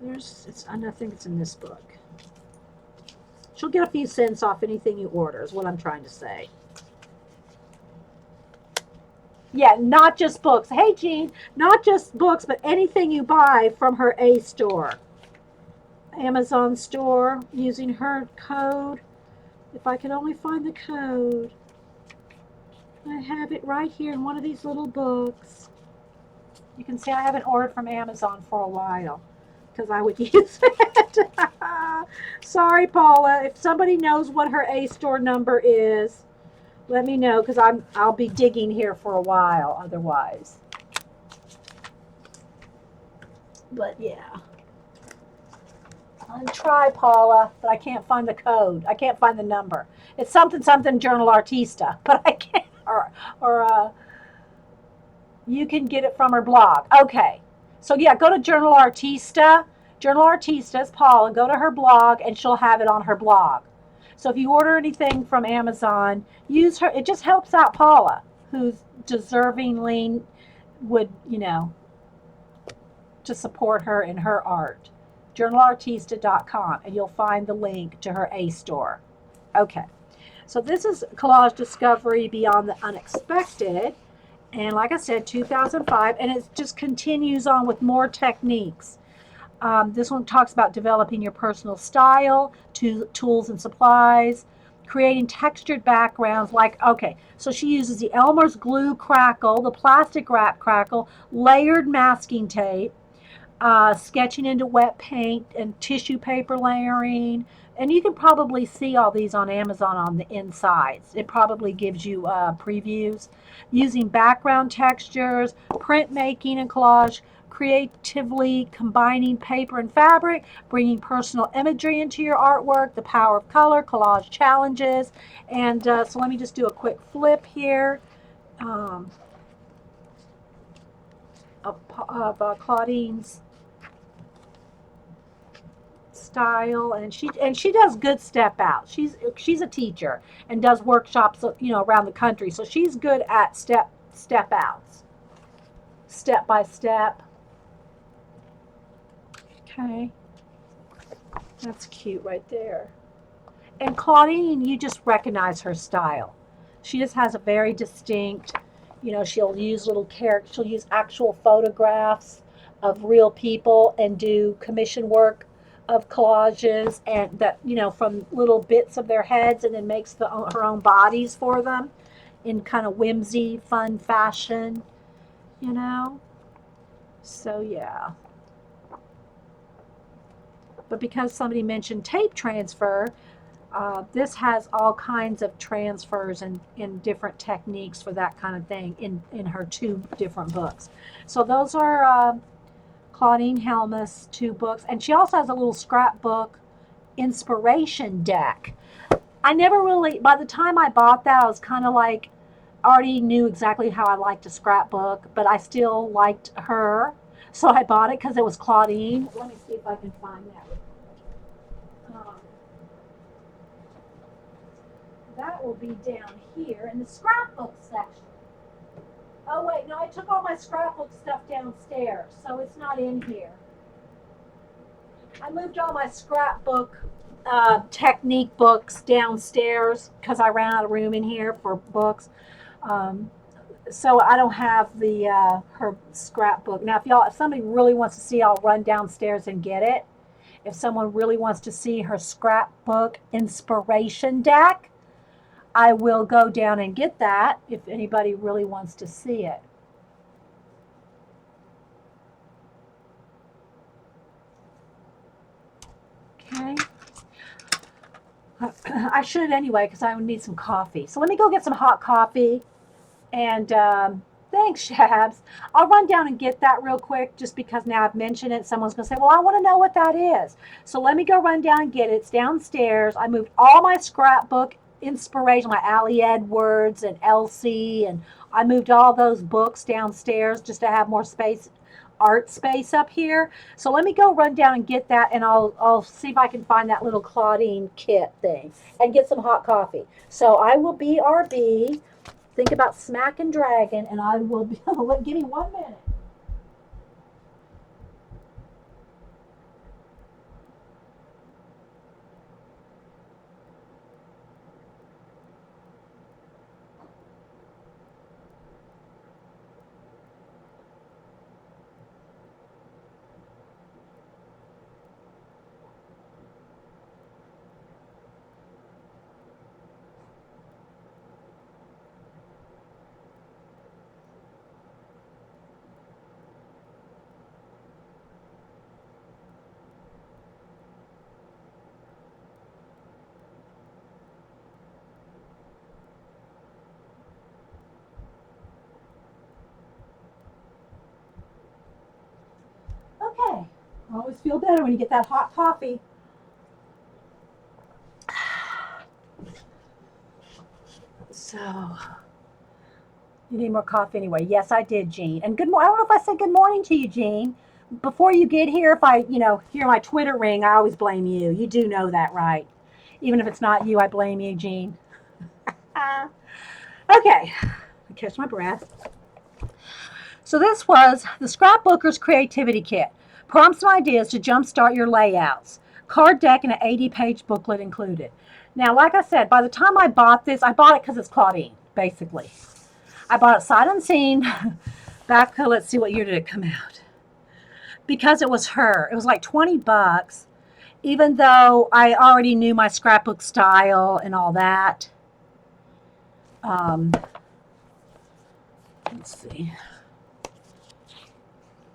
I think it's in this book. She'll get a few cents off anything you order, is what I'm trying to say. Yeah, not just books. Hey, Jean, not just books, but anything you buy from her A store. Amazon store, using her code. If I can only find the code. I have it right here in one of these little books. You can see I haven't ordered from Amazon for a while. because I would use it. Sorry, Paula. If somebody knows what her A store number is, let me know because I'll be digging here for a while otherwise. But yeah. I try, Paula, but I can't find the code. I can't find the number. It's something something Journal Artista, but I can't. Or you can get it from her blog. Okay, so yeah, go to Journal Artista. Journal Artista is Paula. Go to her blog, and she'll have it on her blog. So if you order anything from Amazon, use her. It just helps out Paula, who's deservingly would to support her in her art. Journalartista.com, and you'll find the link to her A store. Okay, so this is Collage Discovery Beyond the Unexpected. And like I said, 2005, and it just continues on with more techniques. This one talks about developing your personal style, tools and supplies, creating textured backgrounds. Okay, so she uses the Elmer's glue crackle, the plastic wrap crackle, layered masking tape, sketching into wet paint and tissue paper layering. And you can probably see all these on Amazon on the insides. It probably gives you previews. Using background textures, printmaking and collage, creatively combining paper and fabric, bringing personal imagery into your artwork, the power of color, collage challenges. And so let me just do a quick flip here of Claudine's style, and she does good step out. She's a teacher and does workshops around the country, so she's good at step outs, step by step. Okay, that's cute right there. And Claudine, you just recognize her style. She just has a very distinct, she'll use little characters, she'll use actual photographs of real people and do commission work of collages and that, from little bits of their heads and then makes her own bodies for them in kind of whimsy, fun fashion, you know? So, yeah. But because somebody mentioned tape transfer, this has all kinds of transfers and in different techniques for that kind of thing in her two different books. So those are Claudine Helmus' two books. And she also has a little scrapbook inspiration deck. I never really, by the time I bought that, I was kind of like, already knew exactly how I liked a scrapbook, but I still liked her. So I bought it because it was Claudine. Let me see if I can find that. That will be down here in the scrapbook section. Oh wait, no, I took all my scrapbook stuff downstairs, so it's not in here. I moved all my scrapbook technique books downstairs because I ran out of room in here for books. So I don't have the her scrapbook. Now, if somebody really wants to see, I'll run downstairs and get it. If someone really wants to see her scrapbook inspiration deck, I will go down and get that if anybody really wants to see it. Okay. I should anyway because I would need some coffee. So let me go get some hot coffee. And thanks, Shabs. I'll run down and get that real quick just because now I've mentioned it. Someone's going to say, well, I want to know what that is. So let me go run down and get it. It's downstairs. I moved all my scrapbook inspiration, my Allie Edwards and Elsie, and I moved all those books downstairs just to have more space, art space up here. So let me go run down and get that, and I'll see if I can find that little Claudine kit thing and get some hot coffee. So I will BRB. Think about Smack and Dragon, and I will be. Give me 1 minute. Always feel better when you get that hot coffee. So, you need more coffee anyway. Yes, I did, Jean. And good morning. I don't know if I said good morning to you, Jean. Before you get here, if I, hear my Twitter ring, I always blame you. You do know that, right? Even if it's not you, I blame you, Jean. Okay, catch my breath. So this was the Scrapbooker's Creativity Kit. Prompts and ideas to jumpstart your layouts. Card deck and an 80-page booklet included. Now, like I said, by the time I bought this, I bought it because it's Claudine, basically. I bought it sight unseen. Back, let's see, what year did it come out? Because it was her. It was like $20, even though I already knew my scrapbook style and all that. Let's see.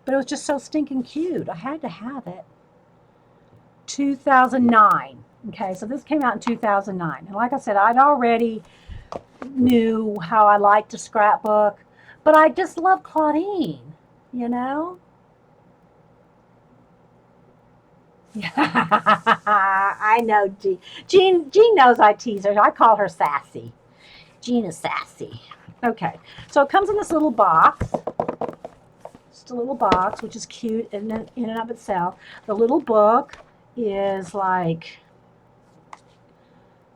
But it was just so stinking cute. I had to have it. 2009. Okay, so this came out in 2009. And like I said, I'd already knew how I liked to scrapbook, but I just love Claudine, you know? I know Jean knows I tease her. I call her sassy. Jean is sassy. Okay, so it comes in this little box. Just a little box, which is cute in and of itself. The little book is like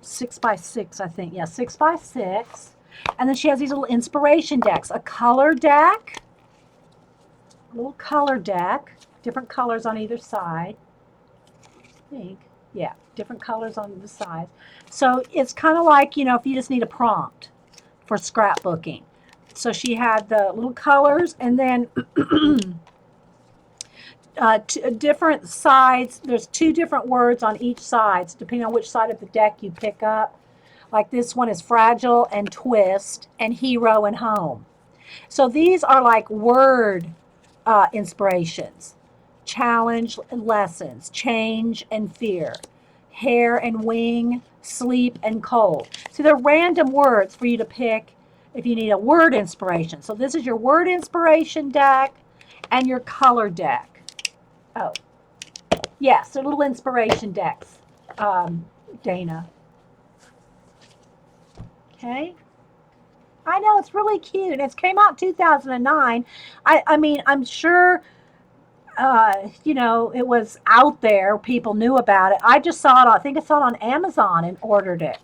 6x6, I think. Yeah, 6x6. And then she has these little inspiration decks. A color deck, a little color deck, different colors on either side. I think. Yeah, different colors on the sides. So it's kind of like, if you just need a prompt for scrapbooking. So she had the little colors, and then different sides. There's 2 different words on each side, depending on which side of the deck you pick up. Like this one is fragile and twist and hero and home. So these are like word inspirations. Challenge and lessons, change and fear, hair and wing, sleep and cold. So they're random words for you to pick if you need a word inspiration. So this is your word inspiration deck and your color deck. Oh, yes, they're little inspiration decks, Dana. Okay. I know, it's really cute. It came out in 2009. I mean, I'm sure it was out there. People knew about it. I just saw it. I think I saw it on Amazon and ordered it.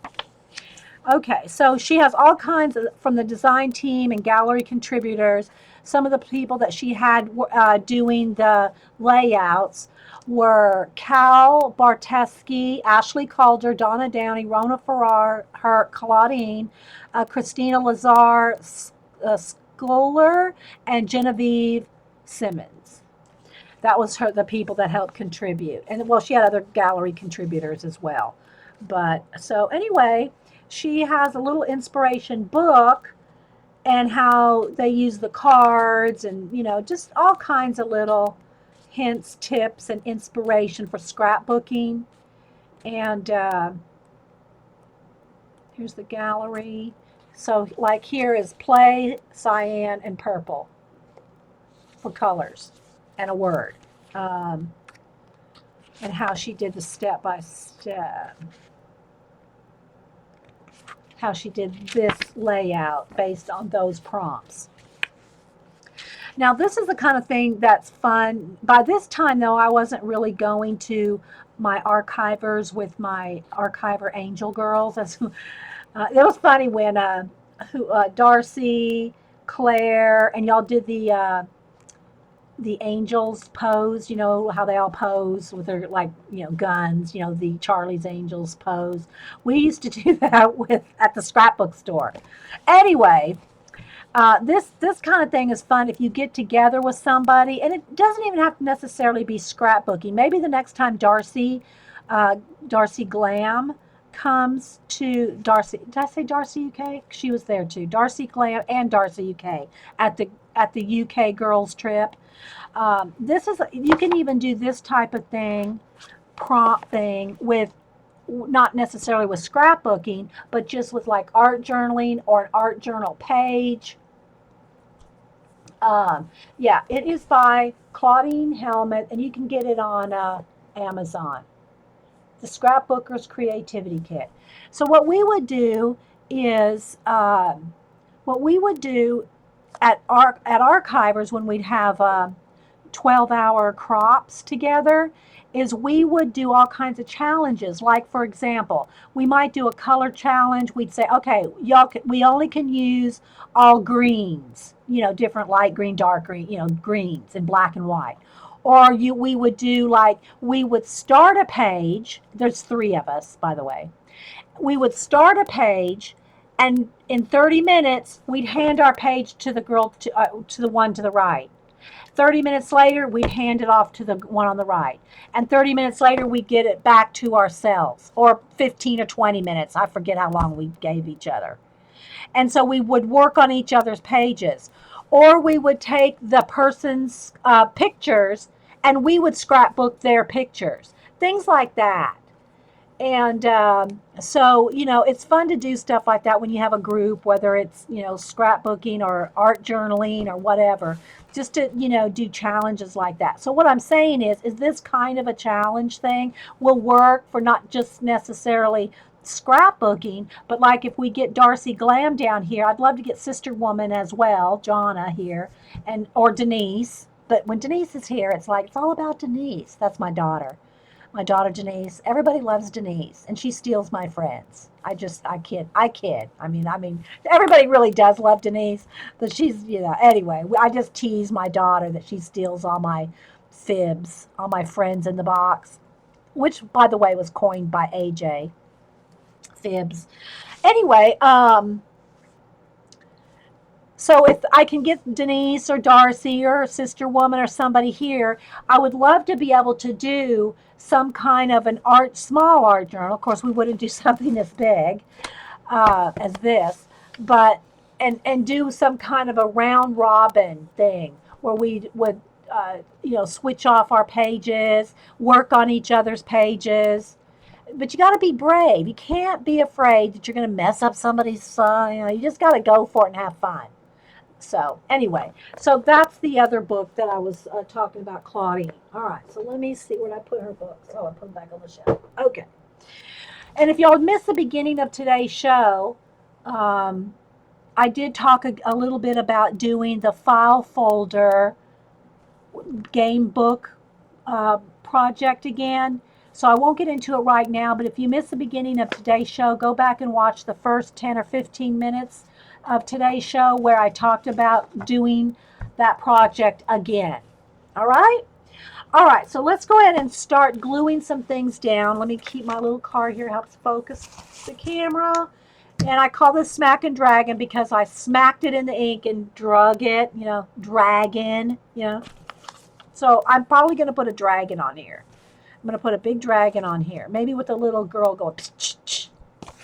Okay, so she has all kinds from the design team and gallery contributors. Some of the people that she had doing the layouts were Cal Barteschi, Ashley Calder, Donna Downey, Rona Farrar, her Claudine, Christina Lazar, Scholar, and Genevieve Simmons. That was the people that helped contribute. And well, she had other gallery contributors as well. But so anyway, she has a little inspiration book and how they use the cards and, just all kinds of little hints, tips, and inspiration for scrapbooking. And here's the gallery. So like here is play, cyan, and purple for colors and a word. And how she did the step by step. How she did this layout based on those prompts. Now, this is the kind of thing that's fun. By this time, though, I wasn't really going to my archivers with my archiver angel girls. It was funny when Darcy, Claire, and y'all did the angels pose, how they all pose with their guns, the Charlie's Angels pose. We used to do that at the scrapbook store. Anyway, this kind of thing is fun if you get together with somebody, and it doesn't even have to necessarily be scrapbooking. Maybe the next time Darcy Glam comes to Darcy. Did I say Darcy UK? She was there too. Darcy Glam and Darcy UK at the UK girls trip. You can even do this type of thing, prompt thing with not necessarily with scrapbooking, but just with like art journaling or an art journal page. Yeah, it is by Claudine Helmet, and you can get it on Amazon. The Scrapbooker's Creativity Kit. So is what we would do at Archivers when we'd have 12-hour crops together is we would do all kinds of challenges. Like, for example, we might do a color challenge. We'd say, okay, we only can use all greens, different light green, dark green, greens and black and white. Or we would do like, we would start a page. There's three of us, by the way. We would start a page, and in 30 minutes, we'd hand our page to the girl, to the one to the right. 30 minutes later, we'd hand it off to the one on the right. And 30 minutes later, we'd get it back to ourselves. Or 15 or 20 minutes. I forget how long we gave each other. And so we would work on each other's pages. Or we would take the person's pictures and we would scrapbook their pictures. Things like that. And so, it's fun to do stuff like that when you have a group, whether it's, scrapbooking or art journaling or whatever, just to, do challenges like that. So what I'm saying is this kind of a challenge thing will work for not just necessarily scrapbooking, but like if we get Darcy Glam down here, I'd love to get Sister Woman as well, Jonna here, or Denise. But when Denise is here, it's all about Denise. That's my daughter. My daughter Denise. Everybody loves Denise, and she steals my friends. I kid. I mean, everybody really does love Denise, but she's, anyway, I just tease my daughter that she steals all my fibs, all my friends in the box, which, by the way, was coined by AJ. Fibs. Anyway, so if I can get Denise or Darcy or Sister Woman or somebody here, I would love to be able to do some kind of small art journal. Of course, we wouldn't do something as big as this, but and do some kind of a round robin thing where we would switch off our pages, work on each other's pages. But you got to be brave. You can't be afraid that you're going to mess up somebody's son. You just got to go for it and have fun. So anyway, so that's the other book that I was talking about, Claudine. All right, so let me see where I put her books. Oh, I put them back on the shelf. Okay. And if y'all missed the beginning of today's show, I did talk a little bit about doing the file folder game book project again. So I won't get into it right now, but if you missed the beginning of today's show, go back and watch the first 10 or 15 minutes of today's show where I talked about doing that project again. All right? All right, so let's go ahead and start gluing some things down. Let me keep my little card here, helps focus the camera. And I call this Smack and Dragon because I smacked it in the ink and drug it, dragon, So I'm probably going to put a dragon on here. I'm going to put a big dragon on here. Maybe with a little girl going,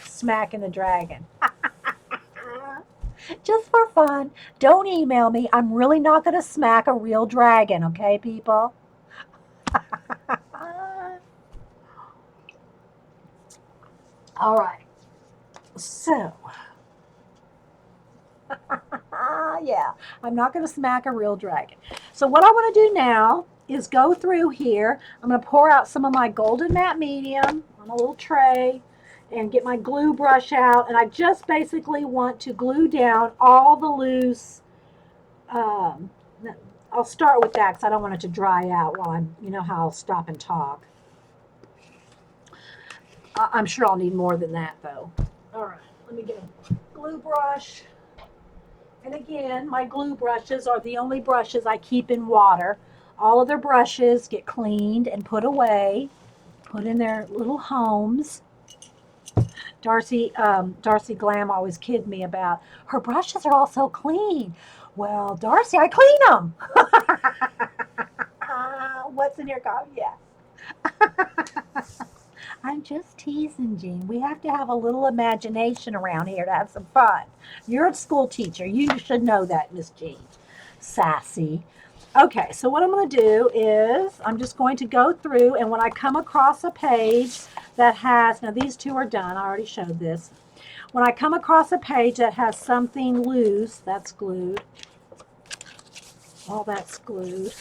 smacking the dragon. Just for fun. Don't email me. I'm really not going to smack a real dragon, okay, people? All right. So, yeah, I'm not going to smack a real dragon. So what I want to do now is go through here. I'm going to pour out some of my golden matte medium on a little tray and get my glue brush out. And I just basically want to glue down all the loose, I'll start with that because I don't want it to dry out while I'm, how I'll stop and talk. I'm sure I'll need more than that though. All right, let me get a glue brush. And again, my glue brushes are the only brushes I keep in water. All other brushes get cleaned and put away, put in their little homes. Darcy Glam always kidded me about her brushes are all so clean. Well, Darcy, I clean them. What's in your cup? Yeah. I'm just teasing, Jean. We have to have a little imagination around here to have some fun. You're a school teacher. You should know that, Miss Jean. Sassy. Okay, so what I'm going to do is I'm just going to go through, and when I come across a page that has, now these two are done. I already showed this. When I come across a page that has something loose, that's glued, All that's glued.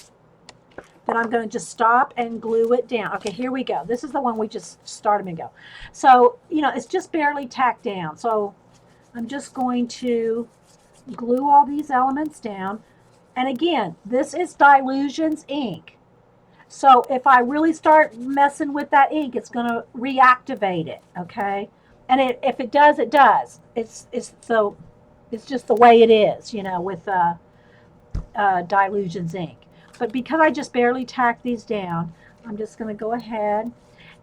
Then I'm going to just stop and glue it down. Okay, here we go. This is the one we just started to go. So, you know, it's just barely tacked down. So I'm just going to glue all these elements down. And again, this is Dylusions ink. So if I really start messing with that ink, it's going to reactivate it, okay? And if it does, it does. It's just the way it is, you know, with Dylusions ink. But because I just barely tacked these down, I'm just going to go ahead.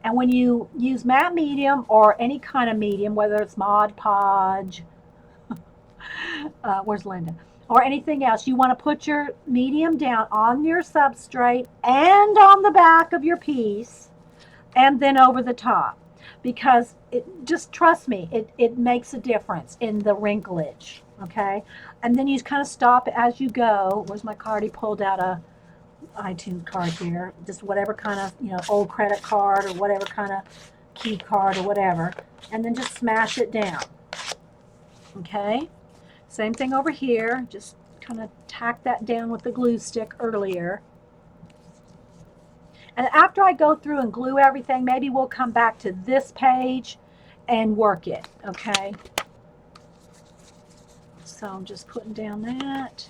And when you use matte medium or any kind of medium, whether it's Mod Podge, where's Linda? Or anything else, you want to put your medium down on your substrate and on the back of your piece and then over the top. Because just trust me, it makes a difference in the wrinklage, okay? And then you kind of stop as you go. Where's my card? He pulled out a iTunes card here. Just whatever kind of, you know, old credit card or whatever kind of key card or whatever. And then just smash it down, okay? Same thing over here, just kind of tack that down with the glue stick earlier. And after I go through and glue everything, maybe we'll come back to this page and work it, okay? So I'm just putting down that.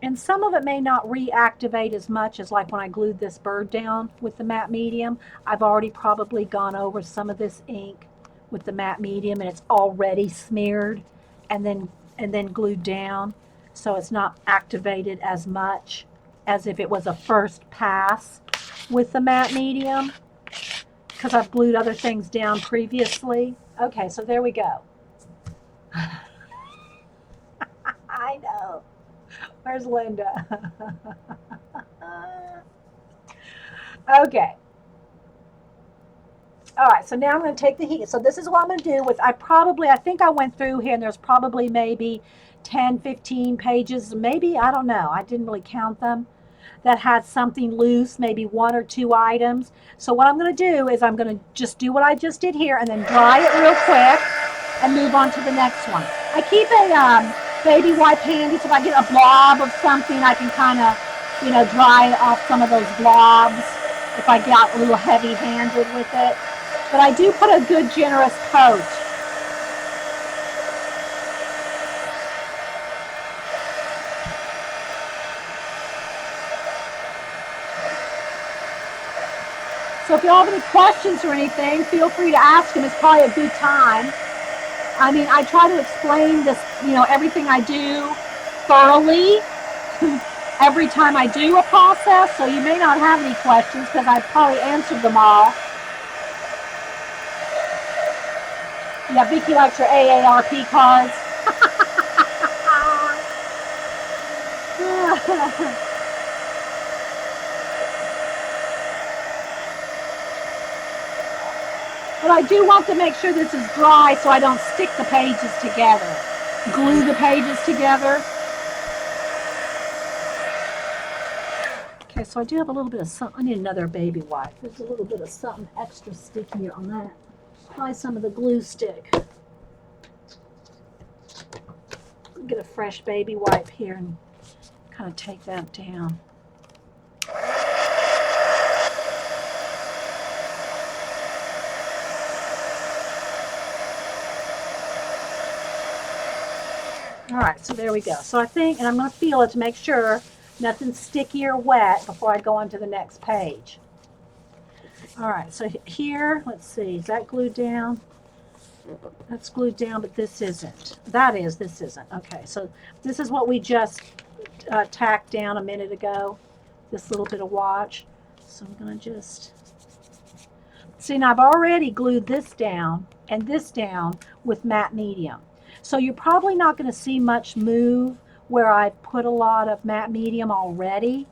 And some of it may not reactivate as much as like when I glued this bird down with the matte medium. I've already probably gone over some of this ink with the matte medium and it's already smeared and then glued down, so it's not activated as much as if it was a first pass with the matte medium, because I've glued other things down previously. Okay, so there we go. I know. Where's Linda? Okay. All right, so now I'm going to take the heat. So this is what I'm going to do with, I think I went through here and there's probably maybe 10, 15 pages, maybe, I don't know. I didn't really count them, that had something loose, maybe 1 or 2 items. So what I'm going to do is I'm going to just do what I just did here and then dry it real quick and move on to the next one. I keep a baby wipe handy, so if I get a blob of something, I can kind of, you know, dry off some of those blobs if I got a little heavy-handed with it. But I do put a good, generous coat. So if you all have any questions or anything, feel free to ask them. It's probably a good time. I mean, I try to explain this, you know, everything I do thoroughly every time I do a process, so you may not have any questions because I've probably answered them all. Yeah, Vicki likes her AARP cards. But I do want to make sure this is dry so I don't stick the pages together. Glue the pages together. Okay, so I do have a little bit of something. I need another baby wipe. There's a little bit of something extra sticky on that. Probably some of the glue stick. Get a fresh baby wipe here and kind of take that down. All right, so there we go. So I think, and I'm going to feel it to make sure nothing's sticky or wet before I go on to the next page. All right, so here, let's see, is that glued down? That's glued down, but this isn't. This isn't. Okay, so this is what we just tacked down a minute ago, this little bit of watch. So I'm going to just, see, now I've already glued this down and this down with matte medium. So you're probably not going to see much move where I've put a lot of matte medium already.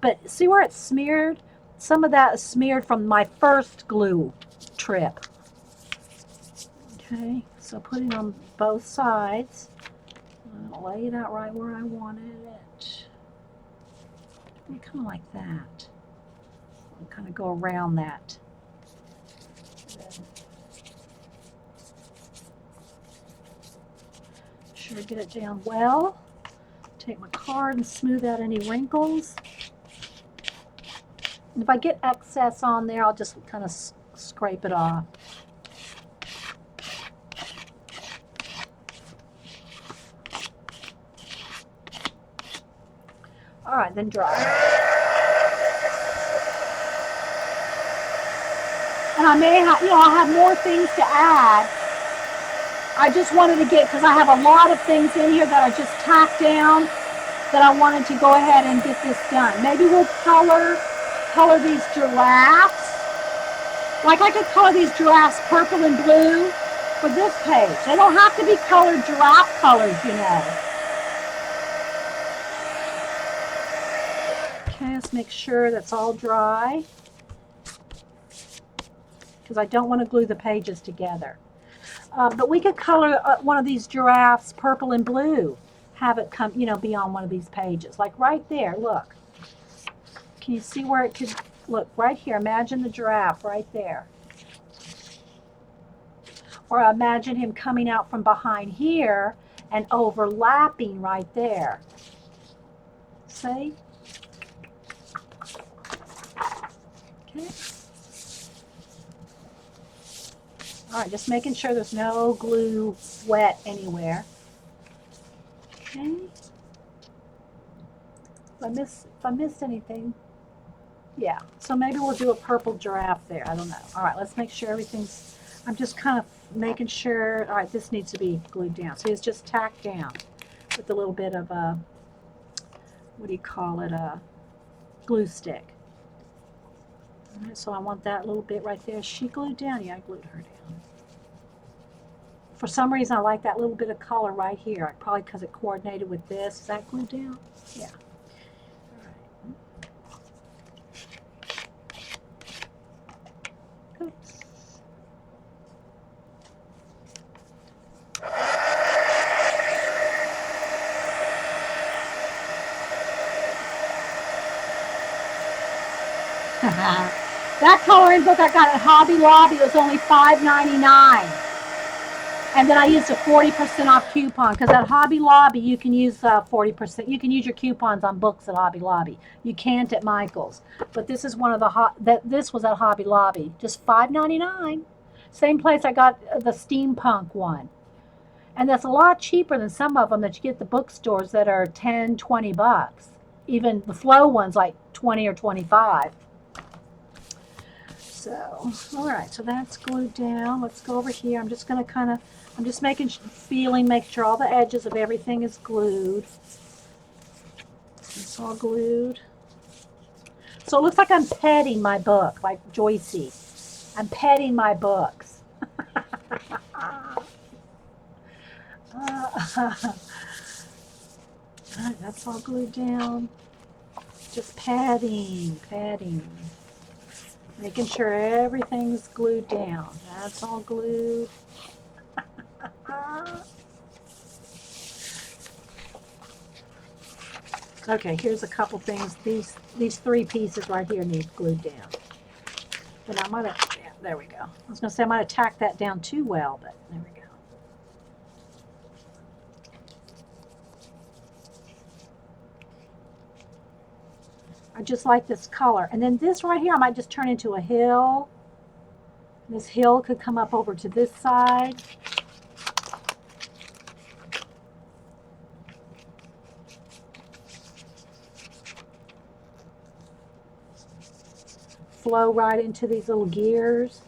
But see where it's smeared? Some of that is smeared from my first glue trip. Okay, so putting on both sides. I'll lay it out right where I wanted it. Kind of like that. I'll kind of go around that. sure I get it down well. Take my card and smooth out any wrinkles. And if I get excess on there, I'll just kind of scrape it off. All right, then dry. And I may have, I'll have more things to add. I just wanted to get, because I have a lot of things in here that I just tacked down, that I wanted to go ahead and get this done. Maybe we'll color these giraffes. Like I could color these giraffes purple and blue for this page. They don't have to be colored giraffe colors, Okay, let's make sure that's all dry, because I don't want to glue the pages together. But we could color one of these giraffes purple and blue. Have it come, be on one of these pages. Like right there, look. Can you see where it could, look, right here. Imagine the giraffe right there. Or imagine him coming out from behind here and overlapping right there. See? Okay. All right, just making sure there's no glue wet anywhere. Okay. If I missed anything, yeah. So maybe we'll do a purple giraffe there. I don't know. All right, let's make sure everything's, I'm just kind of making sure. All right, this needs to be glued down. So it's just tacked down with a little bit of a, what do you call it, a glue stick. All right, so I want that little bit right there. Is she glued down? Yeah, I glued her down. For some reason, I like that little bit of color right here. Probably because it coordinated with this. Is that glued down? Yeah. All right. Oops. That coloring book I got at Hobby Lobby was only $5.99. And then I used a 40% off coupon, because at Hobby Lobby you can use 40%. You can use your coupons on books at Hobby Lobby. You can't at Michael's. But this is one of the this was at Hobby Lobby, just $5.99. Same place I got the steampunk one. And that's a lot cheaper than some of them that you get at the bookstores that are 10, 20 bucks. Even the Flow ones like 20 or 25. So, all right, so that's glued down. Let's go over here. I'm just going to kind of, I'm just make sure all the edges of everything is glued. It's all glued. So it looks like I'm petting my book, like Joycey. I'm petting my books. All right, that's all glued down. Just patting. Making sure everything's glued down. That's all glued. Okay, here's a couple things. These three pieces right here need glued down. But I might have, yeah, there we go. I was going to say I might have tacked that down too well, but there we go. I just like this color. And then this right here, I might just turn into a hill. This hill could come up over to this side. Flow right into these little gears.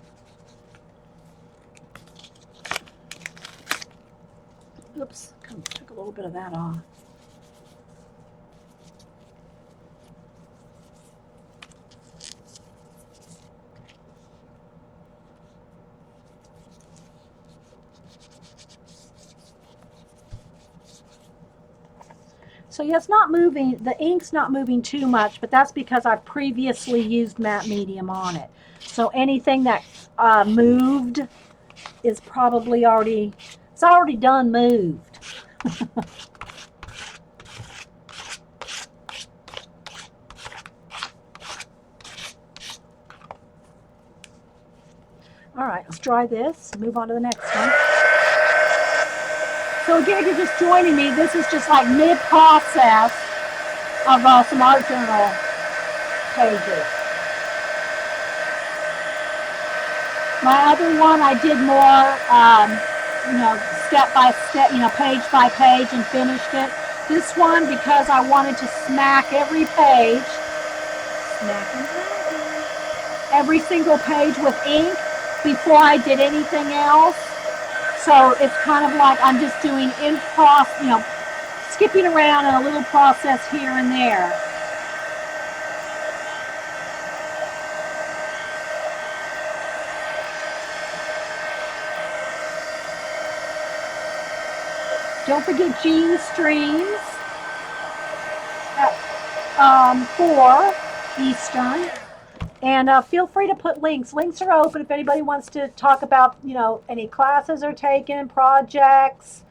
Oops, took a little bit of that off. So yeah, it's not moving, the ink's not moving too much, but that's because I've previously used matte medium on it. So anything that moved is probably already, it's already done moved. All right, let's dry this, move on to the next one. So again, if you're just joining me, this is just like mid-process of some art journal pages. My other one, I did more, step by step, page by page, and finished it. This one, because I wanted to smack every page, every single page with ink before I did anything else. So it's kind of like I'm just doing skipping around in a little process here and there. Don't forget Jean streams at 4 Eastern. And feel free to put links. Links are open if anybody wants to talk about, any classes are taken, projects,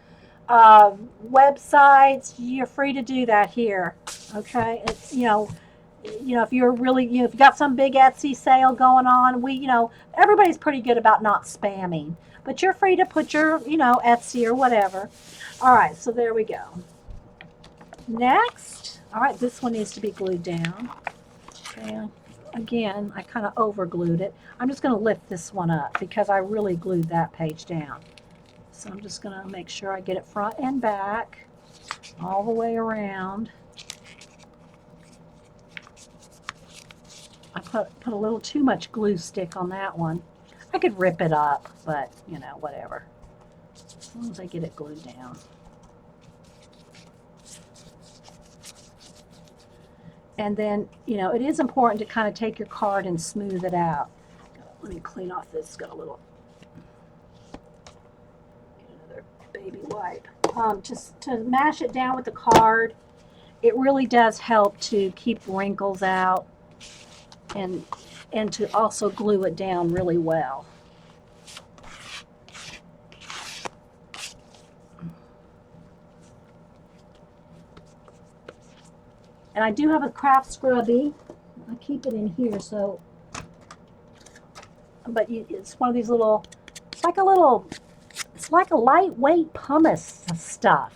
websites. You're free to do that here. Okay, it's, if you're really, if you got some big Etsy sale going on, everybody's pretty good about not spamming. But you're free to put your, Etsy or whatever. All right, so there we go. Next, all right, this one needs to be glued down. Okay. Again, I kind of over glued it. I'm just going to lift this one up because I really glued that page down. So I'm just going to make sure I get it front and back all the way around. I put a little too much glue stick on that one. I could rip it up, but whatever. As long as I get it glued down. And then, it is important to kind of take your card and smooth it out. Let me clean off this. Got a little, another baby wipe. Just to mash it down with the card, it really does help to keep wrinkles out and to also glue it down really well. And I do have a craft scrubby. I keep it in here, so. But it's one of these little. It's like a lightweight pumice stuff.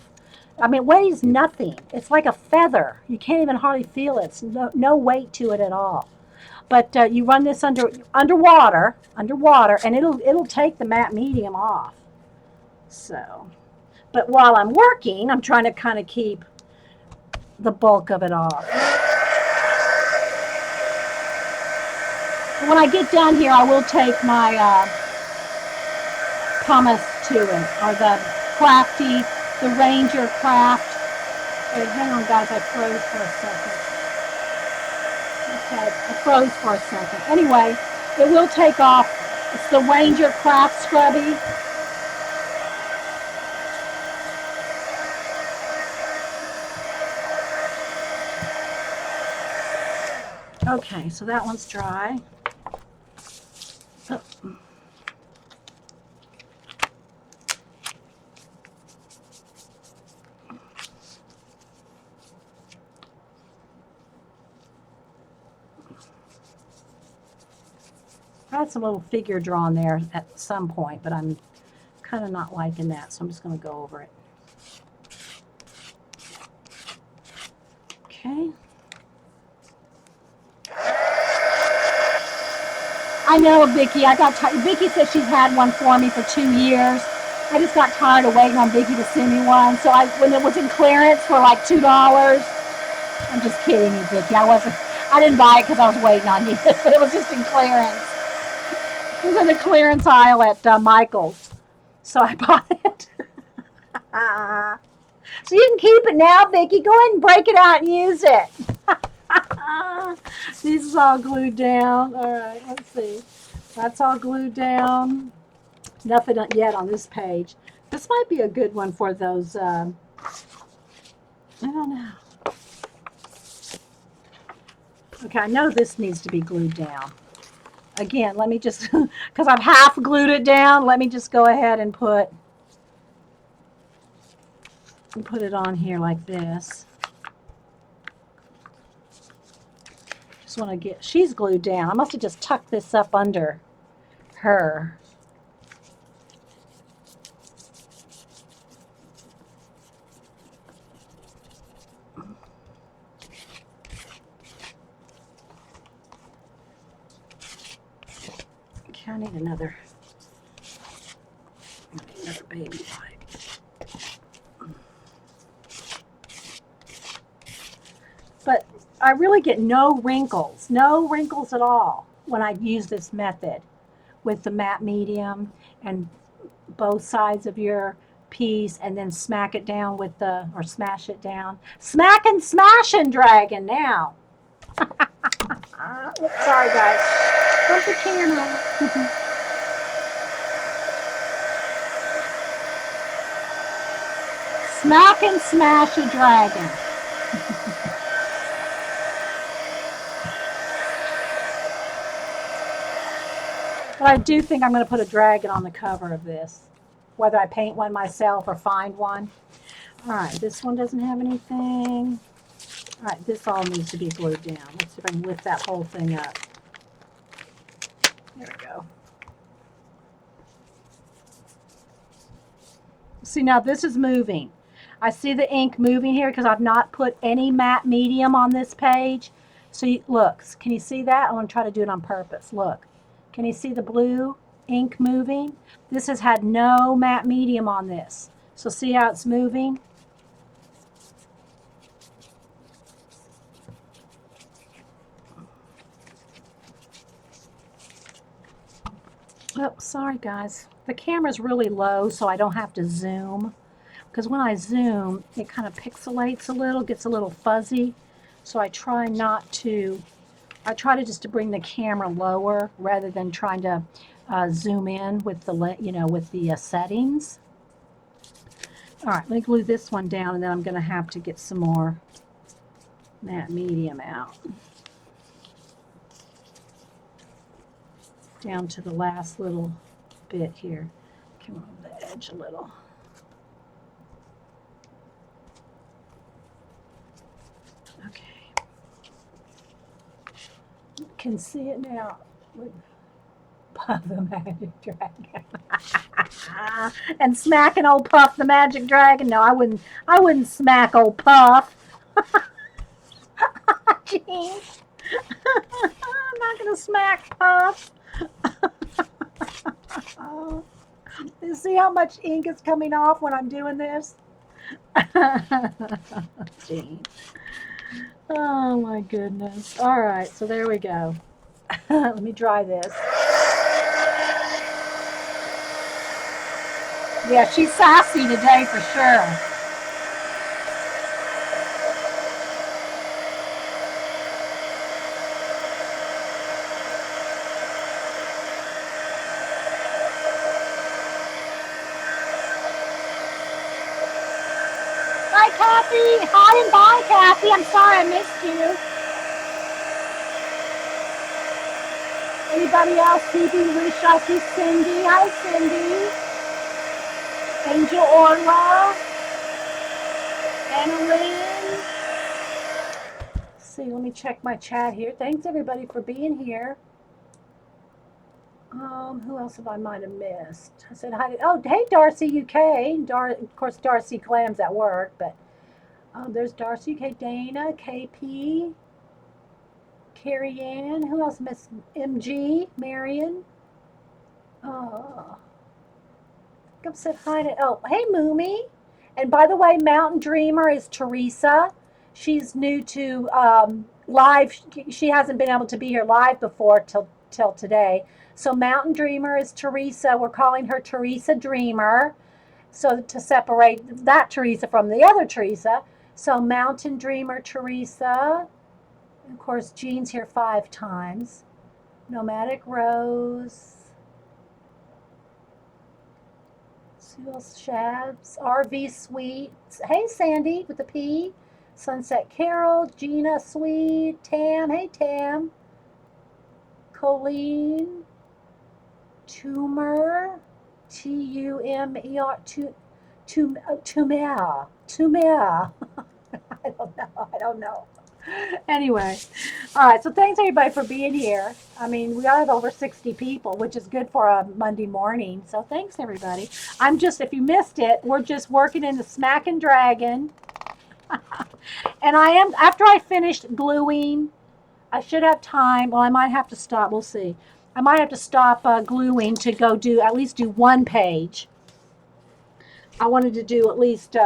I mean, it weighs nothing. It's like a feather. You can't even hardly feel it. It's no weight to it at all. But you run this underwater, and it'll take the matte medium off. So, but while I'm working, I'm trying to kind of keep the bulk of it off. When I get done here, I will take my pumice to it, or the Ranger Craft. Wait, hang on, guys, I froze for a second. Okay, I froze for a second. Anyway, it will take off. It's the Ranger Craft Scrubby. Okay, so that one's dry. Oh. I had some little figure drawn there at some point, but I'm kind of not liking that, so I'm just going to go over it. Okay. I know, Vicki. Vicki said she's had one for me for 2 years. I just got tired of waiting on Vicki to send me one. So when it was in clearance for like $2, I'm just kidding you, Vicki. I didn't buy it because I was waiting on you. It was just in clearance. It was in the clearance aisle at Michael's. So I bought it. So you can keep it now, Vicki. Go ahead and break it out and use it. This is all glued down. All right, let's see. That's all glued down. Nothing yet on this page. This might be a good one for those, I don't know. Okay, I know this needs to be glued down. Again, let me just, because I've half glued it down, let me just go ahead and put it on here like this. Just want to get, she's glued down. I must have just tucked this up under her. I need another baby wipe. But I really get no wrinkles at all when I use this method with the matte medium and both sides of your piece, and then smack it down with the, or smash it down. Smack and smashing dragon now. Sorry guys. Put the camera. Smack and smash a dragon. But I do think I'm going to put a dragon on the cover of this, whether I paint one myself or find one. All right, this one doesn't have anything. All right, this all needs to be glued down. Let's see if I can lift that whole thing up. There we go. See, now this is moving. I see the ink moving here because I've not put any matte medium on this page. So look, can you see that? I want to try to do it on purpose. Look, can you see the blue ink moving? This has had no matte medium on this. So see how it's moving? Oh, sorry guys. The camera's really low, so I don't have to zoom. Because when I zoom, it kind of pixelates a little, gets a little fuzzy. So I try just to bring the camera lower rather than trying to zoom in with the, with the settings. All right, let me glue this one down, and then I'm going to have to get some more matte medium out. Down to the last little bit here. Come on the edge a little. Okay. You can see it now. Puff the Magic Dragon. And smacking old Puff the Magic Dragon. No, I wouldn't smack old Puff. Jeez. I'm not gonna smack Puff. You see how much ink is coming off when I'm doing this? Oh my goodness. All right, so there we go. Let me dry this. Yeah, she's sassy today for sure. Kathy. Hi and bye, Kathy. I'm sorry I missed you. Anybody else? Phoebe, Risha, Cindy. Hi, Cindy. Angel Orla. Anna Lynn. Let's see, let me check my chat here. Thanks, everybody, for being here. Who else have I might have missed? I said hi to, oh, hey, Darcy, UK. Of course, Darcy Clam's at work, but there's Darcy, UK, Dana, KP, Carrie Ann. Who else missed? MG, Marion. I've said hi to, oh, hey, Moomy. And by the way, Mountain Dreamer is Teresa. She's new to live. She hasn't been able to be here live before till today. So Mountain Dreamer is Teresa. We're calling her Teresa Dreamer. So to separate that Teresa from the other Teresa. So Mountain Dreamer Teresa. Of course, Jean's here 5 times. Nomadic Rose. Who else? Shabs. RV Sweets. Hey, Sandy with the P. Sunset Carol. Gina Sweet. Tam. Hey, Tam. Colleen. Tumor. Tumer. Tumea. I don't know. Anyway, all right, so thanks everybody for being here. I mean, we have over 60 people, which is good for a Monday morning. So thanks everybody. If you missed it, we're just working in the Smack and Dragon. And after I finished gluing, I should have time. Well, I might have to stop. We'll see. I might have to stop gluing to go do at least do one page. I wanted to do at least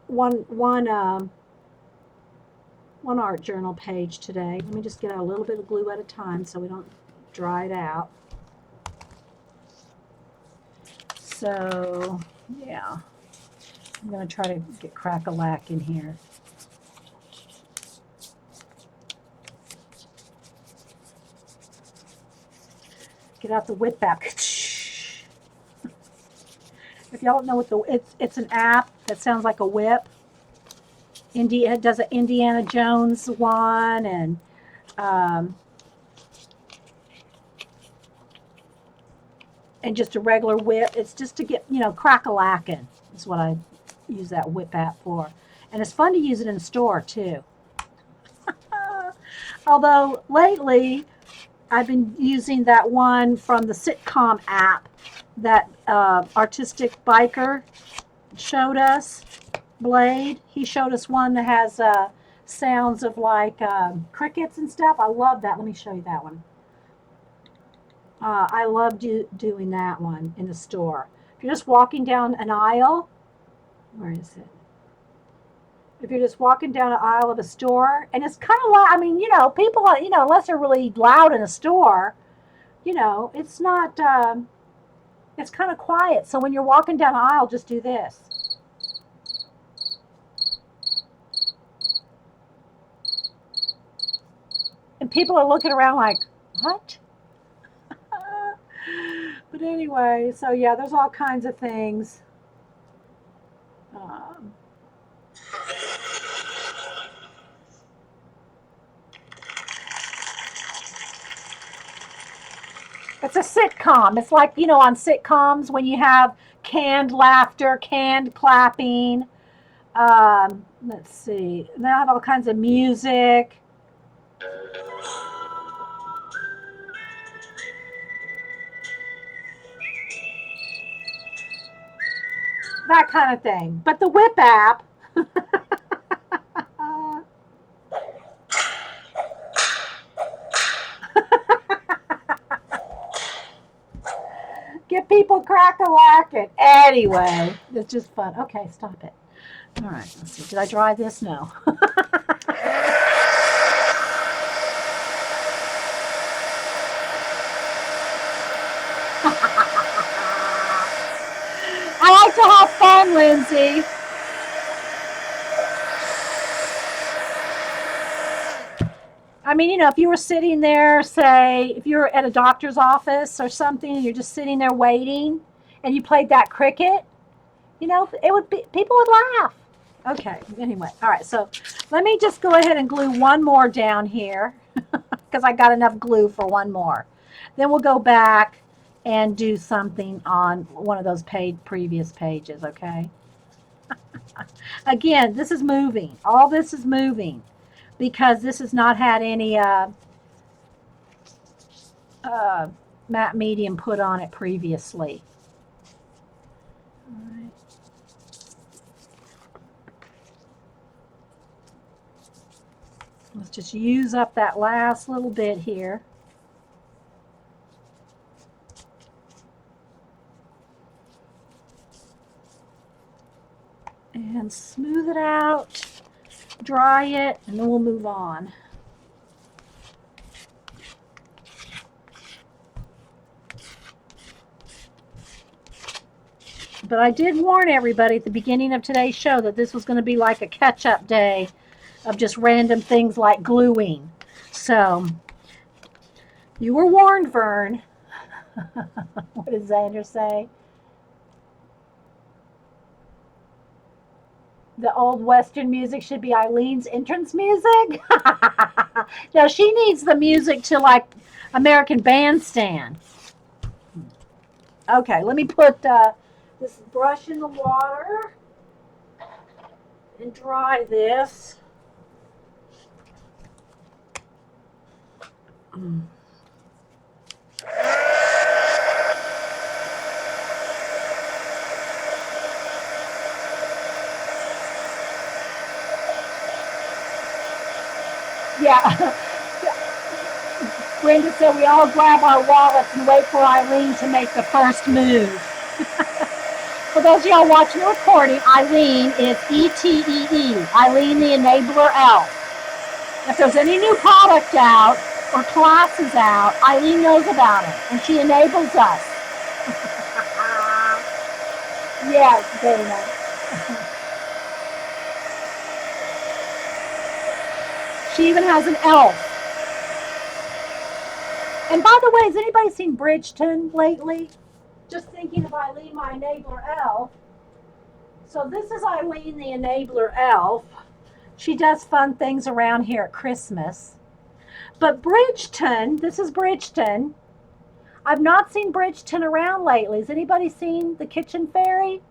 one art journal page today. Let me just get a little bit of glue at a time so we don't dry it out. So yeah, I'm going to try to get crack-a-lack in here. Get out the whip app. If y'all don't know what it's an app that sounds like a whip. It does an Indiana Jones one and just a regular whip. It's just to get, crack-a-lacking is what I use that whip app for. And it's fun to use it in the store too. Although lately I've been using that one from the sitcom app that Artistic Biker showed us, Blade. He showed us one that has sounds of like crickets and stuff. I love that. Let me show you that one. I love doing that one in the store. If you're just walking down an aisle, where is it? If you're just walking down an aisle of a store, and it's kind of like, I mean, people, unless they're really loud in a store, it's not, it's kind of quiet. So when you're walking down an aisle, just do this. And people are looking around like, what? But anyway, so yeah, there's all kinds of things. It's a sitcom. It's like, on sitcoms when you have canned laughter, canned clapping. Let's see. They have all kinds of music. That kind of thing. But the whip app. Get people crack-a-lacking. Anyway, it's just fun. Okay, stop it. All right, let's see. Did I dry this? No. I like to have fun, Lindsay. I mean, if you were sitting there, say, if you were at a doctor's office or something, and you're just sitting there waiting, and you played that cricket, it would be, people would laugh. Okay, anyway, all right, so let me just go ahead and glue one more down here because I got enough glue for one more. Then we'll go back and do something on one of those previous pages, okay? Again, this is moving. All this is moving because this has not had any matte medium put on it previously. All right. Let's just use up that last little bit here. And smooth it out, dry it, and then we'll move on. But I did warn everybody at the beginning of today's show that this was going to be like a catch-up day of just random things like gluing. So, you were warned, Vern. What did Xander say? The old Western music should be Eileen's entrance music? No, she needs the music to like American Bandstand. Okay, let me put this brush in the water and dry this. Yeah. Brenda said we all grab our wallets and wait for Eileen to make the first move. For those of y'all watching the recording, Eileen is ETEE, Eileen the Enabler Elf. If there's any new product out or classes out, Eileen knows about it, and she enables us. Yes, Dana. She even has an elf. And by the way, has anybody seen Bridgeton lately? Just thinking of Eileen, my enabler elf. So this is Eileen, the enabler elf. She does fun things around here at Christmas. But Bridgeton, this is Bridgeton. I've not seen Bridgeton around lately. Has anybody seen the kitchen fairy?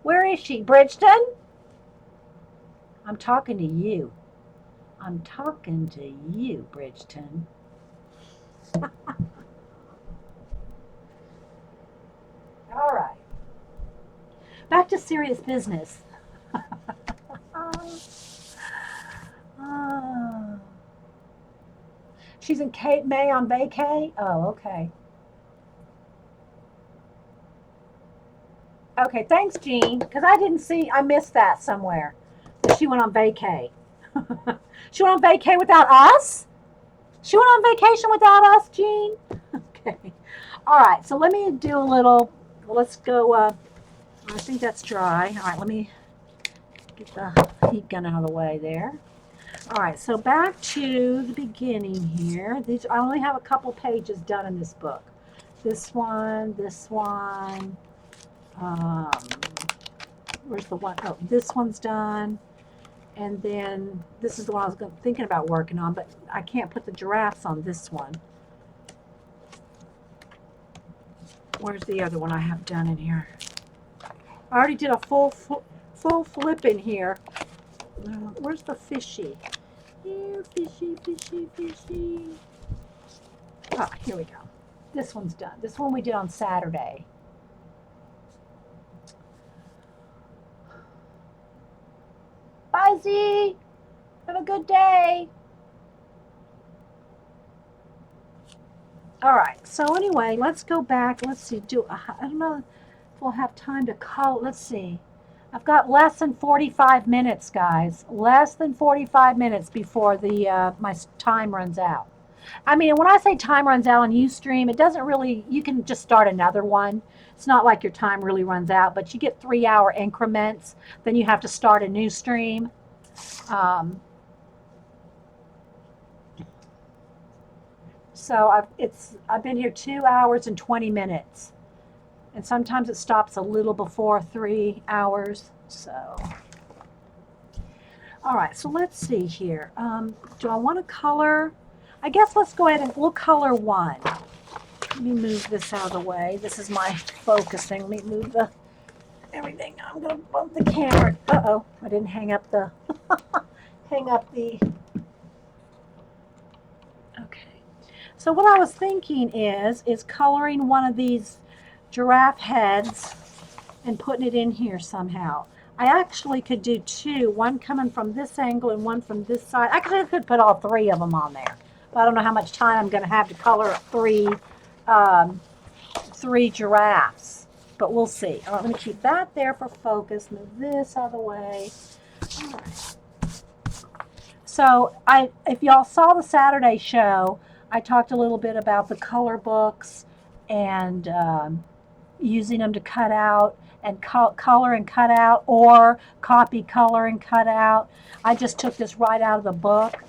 Where is she? Bridgeton? I'm talking to you. I'm talking to you, Bridgeton. All right. Back to serious business. She's in Cape May on vacay? Oh, okay. Okay, thanks, Jean, because I missed that somewhere. That she went on vacay. She went on vacay without us? She went on vacation without us, Jean? Okay. All right, so let me do a little, let's go, I think that's dry. All right, let me get the heat gun out of the way there. All right, so back to the beginning here. I only have a couple pages done in this book. This one, where's the one? Oh, this one's done. And then this is the one I was thinking about working on, but I can't put the giraffes on this one. Where's the other one I have done in here? I already did a full flip in here. Where's the fishy? Here, fishy, fishy, fishy. Ah, here we go. This one's done. This one we did on Saturday. Bye, Z. Have a good day. All right. So anyway, let's go back. Let's see. I don't know if we'll have time to call. Let's see. I've got less than 45 minutes, guys. Less than 45 minutes before my time runs out. I mean, when I say time runs out on Ustream, it doesn't really, you can just start another one. It's not like your time really runs out, but you get 3-hour increments. Then you have to start a new stream. So I've been here 2 hours and 20 minutes. And sometimes it stops a little before 3 hours. So, all right, so let's see here. Do I want to color? I guess let's go ahead and we'll color one. Let me move this out of the way. This is my focusing. Let me move everything. I'm going to bump the camera. Uh-oh, I didn't hang up the, okay. So what I was thinking is coloring one of these giraffe heads and putting it in here somehow. I actually could do two, one coming from this angle and one from this side. Actually, I could put all three of them on there. But I don't know how much time I'm going to have to color three giraffes. But we'll see. All right, let me keep that there for focus. Move this out of the way. All right. So if y'all saw the Saturday show, I talked a little bit about the color books and using them to cut out and color and cut out, or copy, color, and cut out. I just took this right out of the book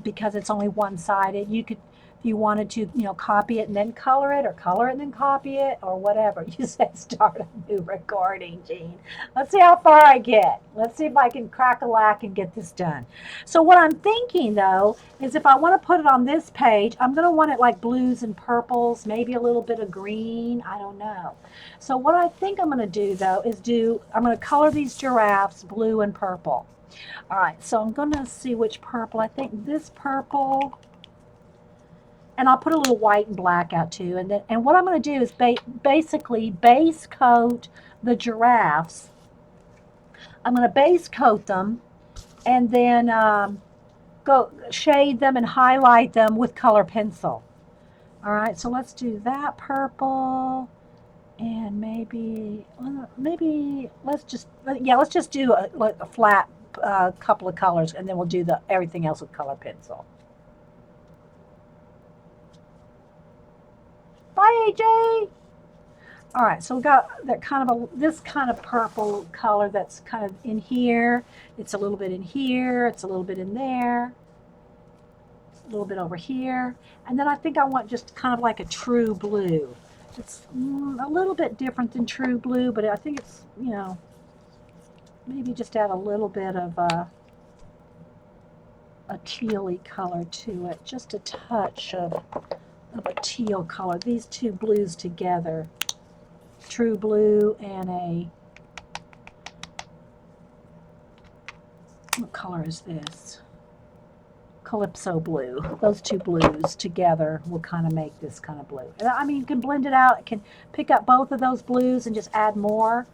because it's only one-sided. You could, if you wanted to, copy it and then color it, or color it and then copy it, or whatever. You said start a new recording, Jean. Let's see how far I get. Let's see if I can crack a lack and get this done. So what I'm thinking, though, is if I want to put it on this page, I'm going to want it like blues and purples, maybe a little bit of green. I don't know. So what I think I'm going to do, though, is I'm going to color these giraffes blue and purple. All right, so I'm going to see which purple. I think this purple, and I'll put a little white and black out too. And what I'm going to do is basically base coat the giraffes. I'm going to base coat them, and then go shade them and highlight them with color pencil. All right, so let's do that purple, and maybe let's just do a flat couple of colors, and then we'll do everything else with color pencil. Bye, AJ. All right, so we got that kind of this kind of purple color that's kind of in here. It's a little bit in here. It's a little bit in there. It's a little bit over here. And then I think I want just kind of like a true blue. It's a little bit different than true blue, but I think it's, maybe just add a little bit of a tealy color to it. Just a touch of a teal color. These two blues together. True blue and what color is this? Calypso blue. Those two blues together will kind of make this kind of blue. And I mean, you can blend it out. I can pick up both of those blues and just add more.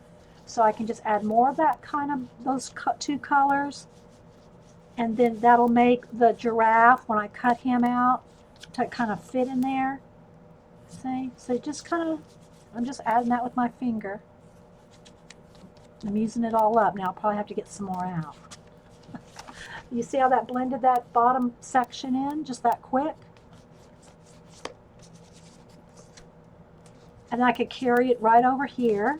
So I can just add more of that kind of, those two colors. And then that'll make the giraffe, when I cut him out, to kind of fit in there. See? So just kind of, I'm just adding that with my finger. I'm using it all up. Now I'll probably have to get some more out. You see how that blended that bottom section in just that quick? And I could carry it right over here.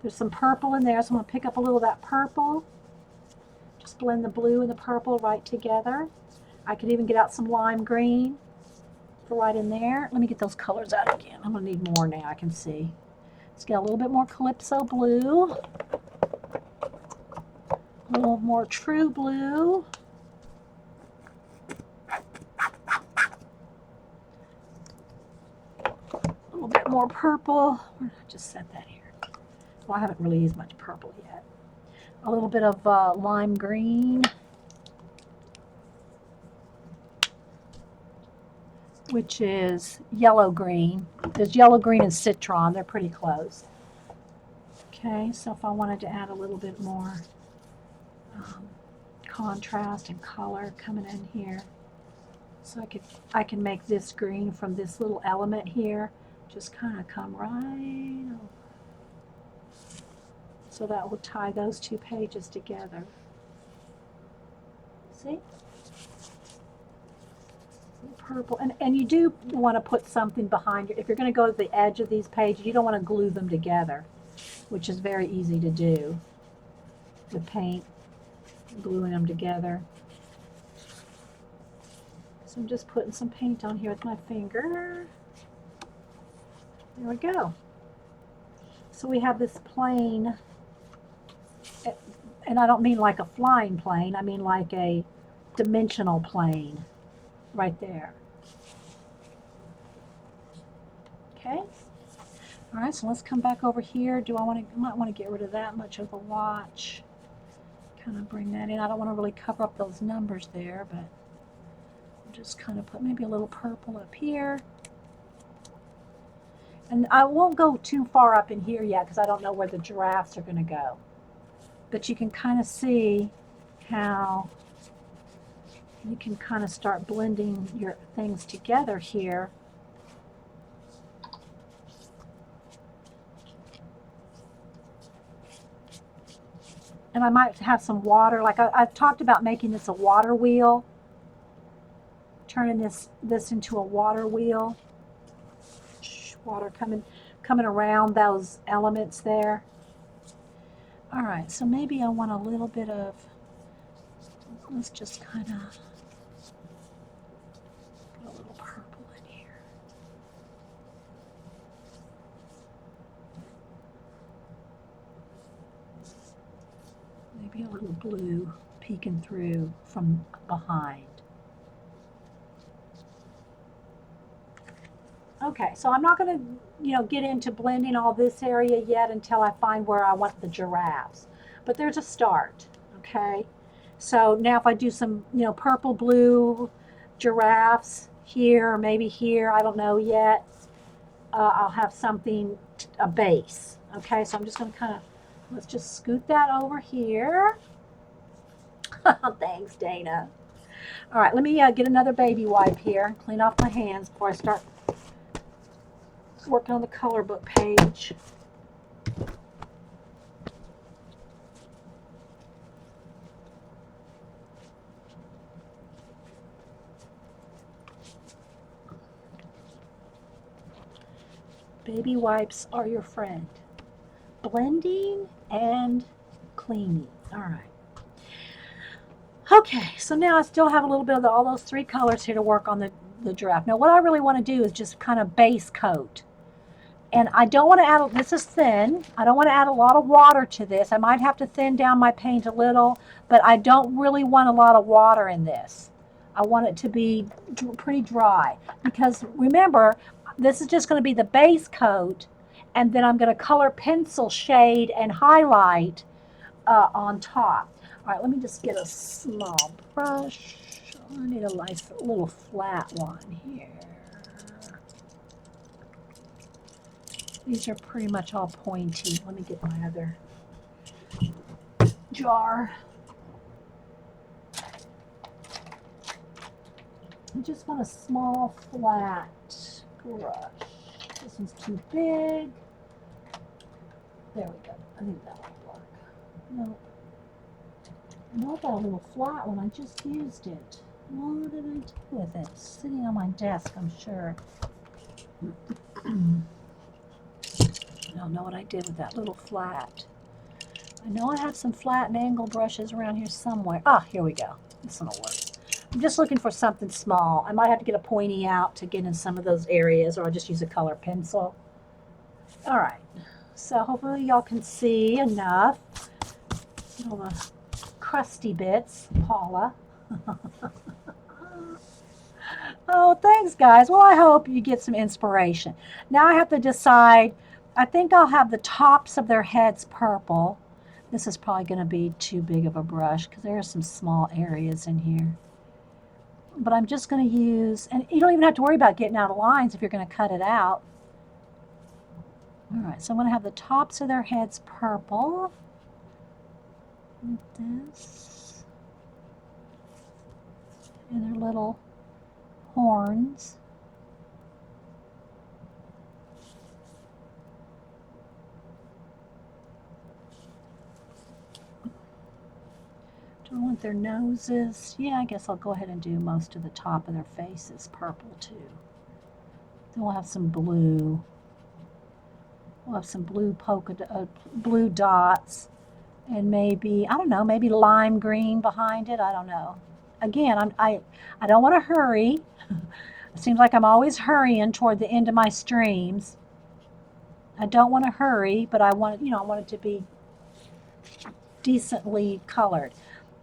There's some purple in there, so I'm going to pick up a little of that purple. Just blend the blue and the purple right together. I could even get out some lime green. Right in there. Let me get those colors out again. I'm going to need more now, I can see. Let's get a little bit more Calypso blue. A little more True blue. A little bit more purple. Where did I just set that here? Well, I haven't really used much purple yet. A little bit of lime green. Which is yellow green. There's yellow green and citron. They're pretty close. Okay, so if I wanted to add a little bit more contrast and color coming in here, so I can make this green from this little element here just kind of come right over. So that will tie those two pages together. See? Purple, and you do want to put something behind it. If you're going to go to the edge of these pages, you don't want to glue them together, which is very easy to do with paint, gluing them together. So I'm just putting some paint on here with my finger. There we go. So we have this plane, and I don't mean like a flying plane, I mean like a dimensional plane right there. Okay. All right, so let's come back over here. I might want to get rid of that much of the watch. Kind of bring that in. I don't want to really cover up those numbers there, but I'll just kind of put maybe a little purple up here. And I won't go too far up in here yet because I don't know where the giraffes are going to go. But you can kind of see how you can kind of start blending your things together here. And I might have some water, like I've talked about making this a water wheel, turning this into a water wheel. Water coming around those elements there. All right, so maybe I want a little bit of, let's just kind of put a little purple in here. Maybe a little blue peeking through from behind. Okay, so I'm not going to, get into blending all this area yet until I find where I want the giraffes. But there's a start, okay? So now if I do some, purple, blue giraffes here, or maybe here, I don't know yet, I'll have something, a base. Okay, so I'm just going to let's just scoot that over here. Thanks, Dana. All right, let me get another baby wipe here. Clean off my hands before I start working on the color book page. Baby wipes are your friend. Blending and cleaning. All right. Okay, so now I still have a little bit of all those three colors here to work on the draft. Now what I really want to do is just kind of base coat. And I don't want to add, this is thin, I don't want to add a lot of water to this. I might have to thin down my paint a little, but I don't really want a lot of water in this. I want it to be pretty dry. Because remember, this is just going to be the base coat, and then I'm going to color pencil shade and highlight on top. All right, let me just get a small brush. I need a nice little flat one here. These are pretty much all pointy. Let me get my other jar. I just want a small flat brush. This one's too big. There we go. I think that will work. No. I know I got a little flat one. I just used it. What did I do with it? It's sitting on my desk, I'm sure. I don't know what I did with that little flat. I know I have some flat and angle brushes around here somewhere. Ah, here we go. This one will work. I'm just looking for something small. I might have to get a pointy out to get in some of those areas, or I'll just use a color pencil. All right. So hopefully y'all can see enough. All the crusty bits, Paula. Oh, thanks, guys. Well, I hope you get some inspiration. Now I have to decide. I think I'll have the tops of their heads purple. This is probably going to be too big of a brush because there are some small areas in here. But I'm just going to use, and you don't even have to worry about getting out of lines if you're going to cut it out. All right, so I'm going to have the tops of their heads purple. Like this. And their little horns. Do I want their noses? Yeah, I guess I'll go ahead and do most of the top of their faces purple too. Then we'll have some blue. We'll have some blue blue dots, and maybe, I don't know, maybe lime green behind it. I don't know. Again, I don't want to hurry. It seems like I'm always hurrying toward the end of my streams. I don't want to hurry, but I want, I want it to be decently colored.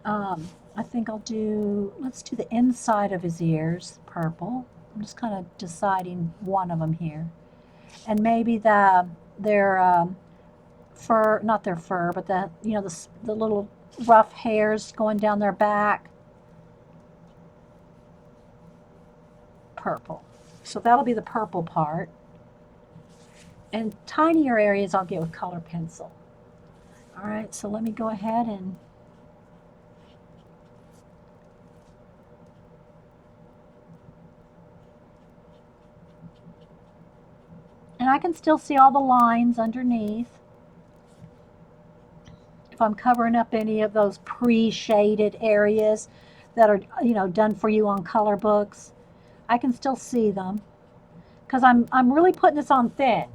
I think I'll do, let's do the inside of his ears purple. I'm just kind of deciding one of them here. And maybe their fur, not their fur, but the little rough hairs going down their back. Purple. So that'll be the purple part. And tinier areas I'll get with color pencil. All right, so let me go ahead and I can still see all the lines underneath. If I'm covering up any of those pre-shaded areas that are, done for you on color books, I can still see them because I'm really putting this on thin.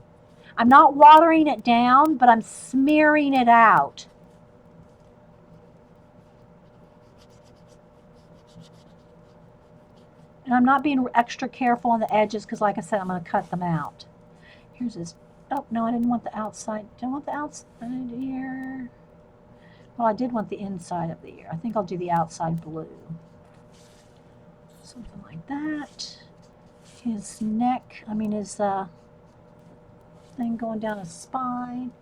I'm not watering it down, but I'm smearing it out. And I'm not being extra careful on the edges because, like I said, I'm going to cut them out. Here's this. Oh, no, I didn't want the outside. Did I want the outside ear? Well, I did want the inside of the ear. I think I'll do the outside blue. Something like that. His neck, his thing going down his spine.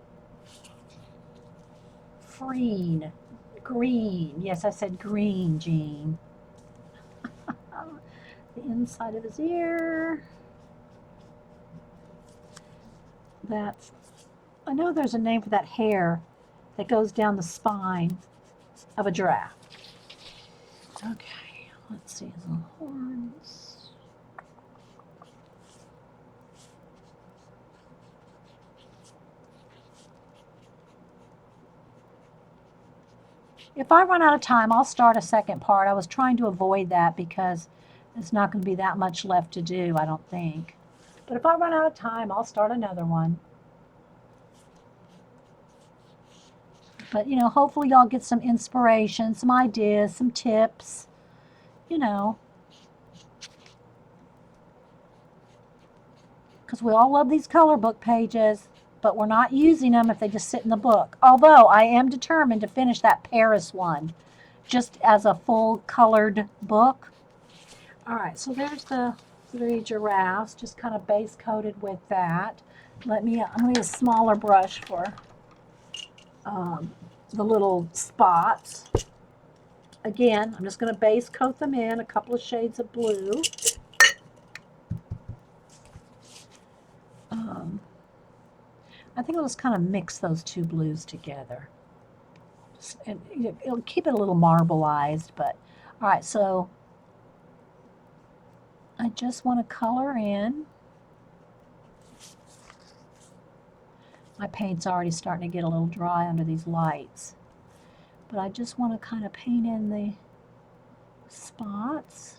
Green. Yes, I said green, Jean. The inside of his ear. I know there's a name for that hair that goes down the spine of a giraffe. Okay, let's see the horns. If I run out of time, I'll start a second part. I was trying to avoid that because it's not going to be that much left to do, I don't think. But if I run out of time, I'll start another one. But, you know, hopefully y'all get some inspiration, some ideas, some tips, you know. Because we all love these color book pages, but we're not using them if they just sit in the book. Although I am determined to finish that Paris one just as a full colored book. All right, so there's the 3 giraffes, just kind of base coated with that. I'm going to use a smaller brush for the little spots. Again, I'm just going to base coat them in a couple of shades of blue. I think I'll just kind of mix those 2 blues together. And it'll keep it a little marbleized, but all right, so I just want to color in. My paint's already starting to get a little dry under these lights, but I just want to kind of paint in the spots.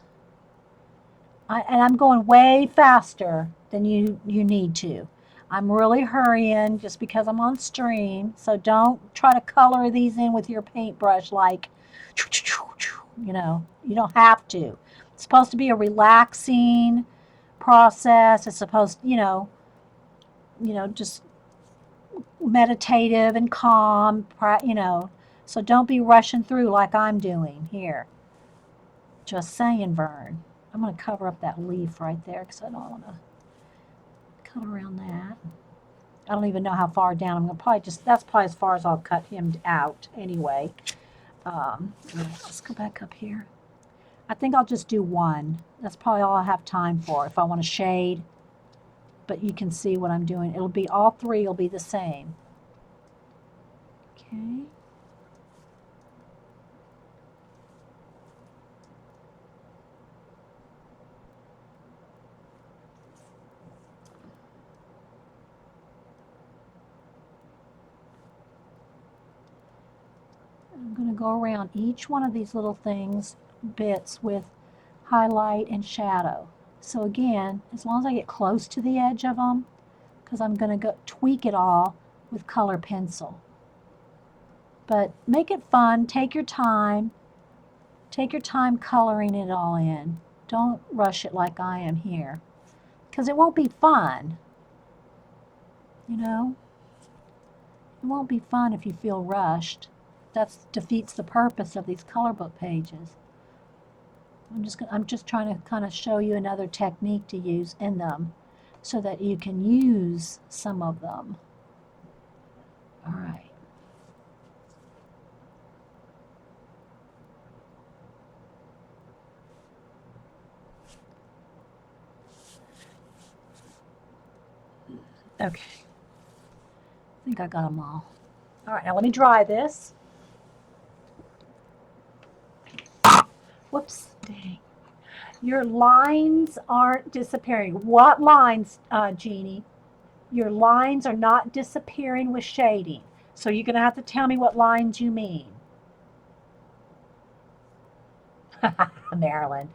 And I'm going way faster than you need to. I'm really hurrying just because I'm on stream, so don't try to color these in with your paintbrush like, you know, you don't have to. It's supposed to be a relaxing process. It's supposed, you know, just meditative and calm, you know, so don't be rushing through like I'm doing here. Just saying, Vern. I'm going to cover up that leaf right there because I don't want to cut around that. I don't even know how far down. I'm going to probably that's probably as far as I'll cut him out anyway. Let's go back up here. I think I'll just do one. That's probably all I have time for if I want to shade. But you can see what I'm doing. It'll be all 3 will be the same. Okay. I'm going to go around each one of these little bits with highlight and shadow. So again, as long as I get close to the edge of them, because I'm going to go tweak it all with color pencil. But make it fun. Take your time. Take your time coloring it all in. Don't rush it like I am here, because it won't be fun. You know? It won't be fun if you feel rushed. That defeats the purpose of these color book pages. I'm just trying to kind of show you another technique to use in them so that you can use some of them. All right. Okay. I think I got them all. All right, now let me dry this. Whoops, dang. Your lines aren't disappearing. What lines, Jeannie? Your lines are not disappearing with shading. So you're going to have to tell me what lines you mean. Marilyn.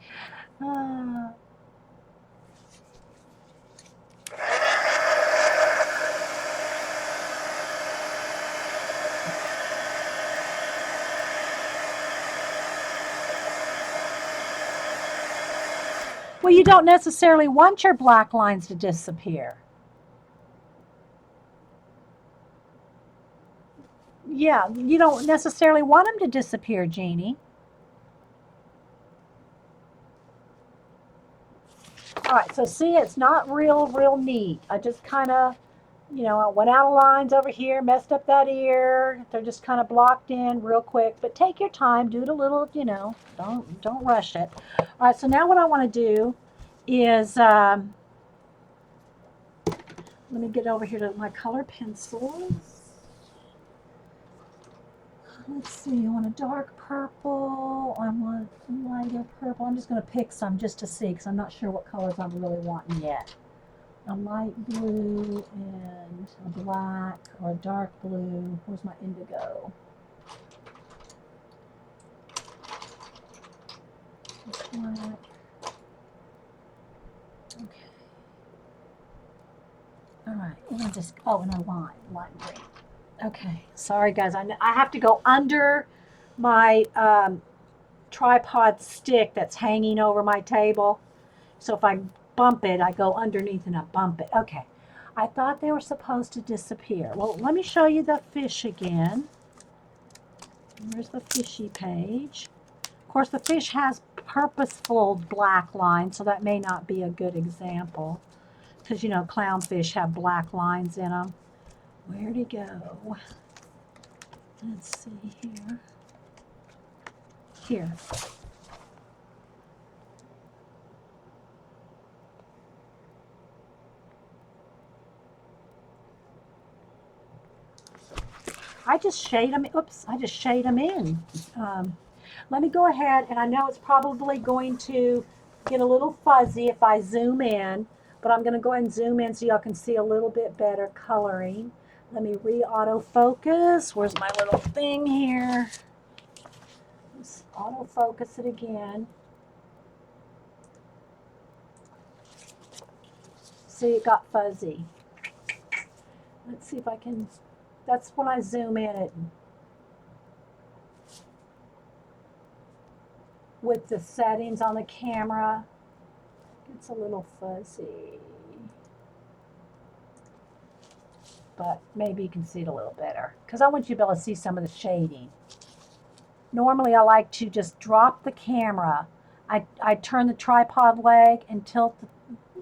Well, you don't necessarily want your black lines to disappear. Yeah, you don't necessarily want them to disappear, Jeannie. All right, so see, it's not real neat. I just kind of, I went out of lines over here, messed up that ear. They're just kind of blocked in real quick. But take your time, do it a little, don't rush it. All right, so now what I want to do is, let me get over here to my color pencils. Let's see, you want a dark purple. purple. I want lighter purple. I'm just going to pick some just to see because I'm not sure what colors I'm really wanting yet. A light blue and a black or a dark blue. Where's my indigo? Black. Okay. All right. And I just, oh, and a lime green. Okay. Sorry, guys. I have to go under my tripod stick that's hanging over my table. So if I bump it, I go underneath and I bump it. Okay. I thought they were supposed to disappear. Well, let me show you the fish again. Here's the fishy page. Of course, the fish has purposeful black lines, so that may not be a good example. Because, you know, clownfish have black lines in them. Where'd he go? Let's see here. Here. I just shade them. Oops, I just shade them in. Let me go ahead, and I know it's probably going to get a little fuzzy if I zoom in, but I'm going to go ahead and zoom in so y'all can see a little bit better coloring. Let me re-autofocus. Where's my little thing here? Let's autofocus it again. See, it got fuzzy. Let's see if I can, that's when I zoom in it. With the settings on the camera, it's a little fuzzy. But maybe you can see it a little better because I want you to be able to see some of the shading. Normally I like to just drop the camera. I turn the tripod leg and tilt,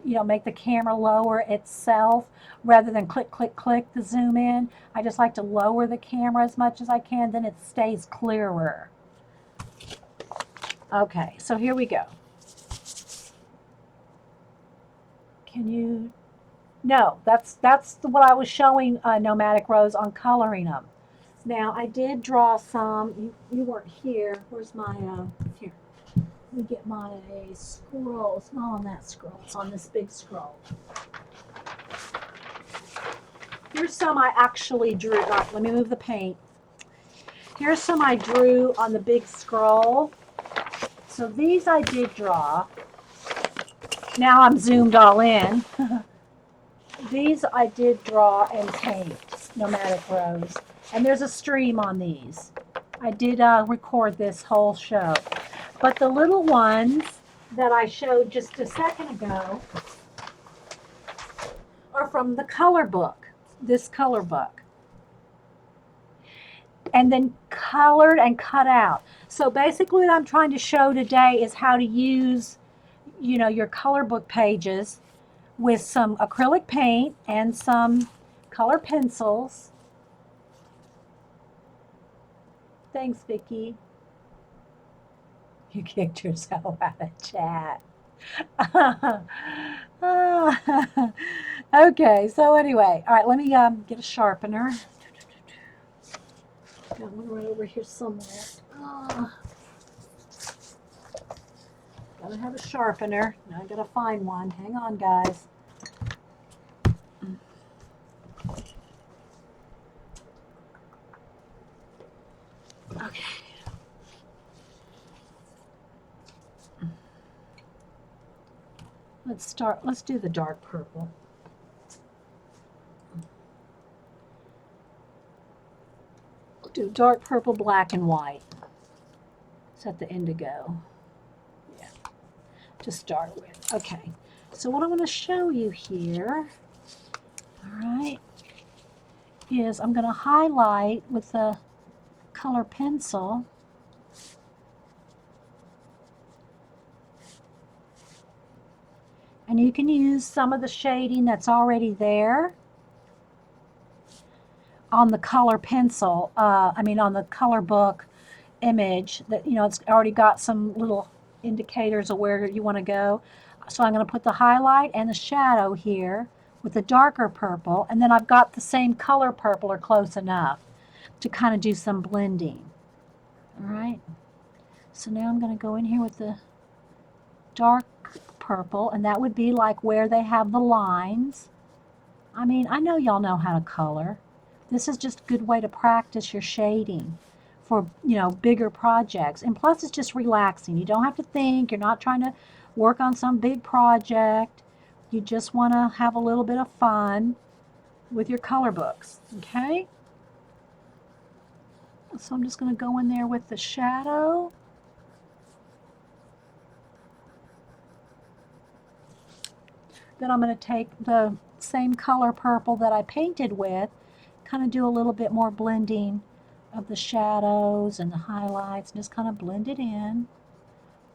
make the camera lower itself rather than click, click, click to zoom in. I just like to lower the camera as much as I can, then it stays clearer. Okay, so here we go. Can you? No, that's what I was showing Nomadic Rose on coloring them. Now I did draw some. You weren't here. Where's my here? Let me get my scroll. It's not on that scroll. It's on this big scroll. Here's some I actually drew. Right, let me move the paint. Here's some I drew on the big scroll. So these I did draw. Now I'm zoomed all in. These I did draw and paint, Nomadic Rose. And there's a stream on these. I did record this whole show. But the little ones that I showed just a second ago are from the color book, this color book. And then colored and cut out. So basically what I'm trying to show today is how to use, your color book pages with some acrylic paint and some color pencils. Thanks, Vicki. You kicked yourself out of chat. Okay, so anyway, all right, let me get a sharpener. Got one right over here somewhere. Gotta have a sharpener. Now I gotta find one. Hang on, guys. Okay. Let's do the dark purple. We'll do dark purple, black, and white. Set the indigo. Yeah, to start with. Okay, so what I'm going to show you here, all right, is I'm going to highlight with the color pencil. And you can use some of the shading that's already there on the color pencil, on the color book image that, it's already got some little indicators of where you want to go. So I'm going to put the highlight and the shadow here with the darker purple, and then I've got the same color purple or close enough to kind of do some blending. All right. So now I'm going to go in here with the dark purple, and that would be like where they have the lines. I mean, I know y'all know how to color. This is just a good way to practice your shading for, bigger projects. And plus, it's just relaxing. You don't have to think. You're not trying to work on some big project. You just want to have a little bit of fun with your color books, okay? So I'm just going to go in there with the shadow. Then I'm going to take the same color purple that I painted with, kind of do a little bit more blending of the shadows and the highlights, and just kind of blend it in.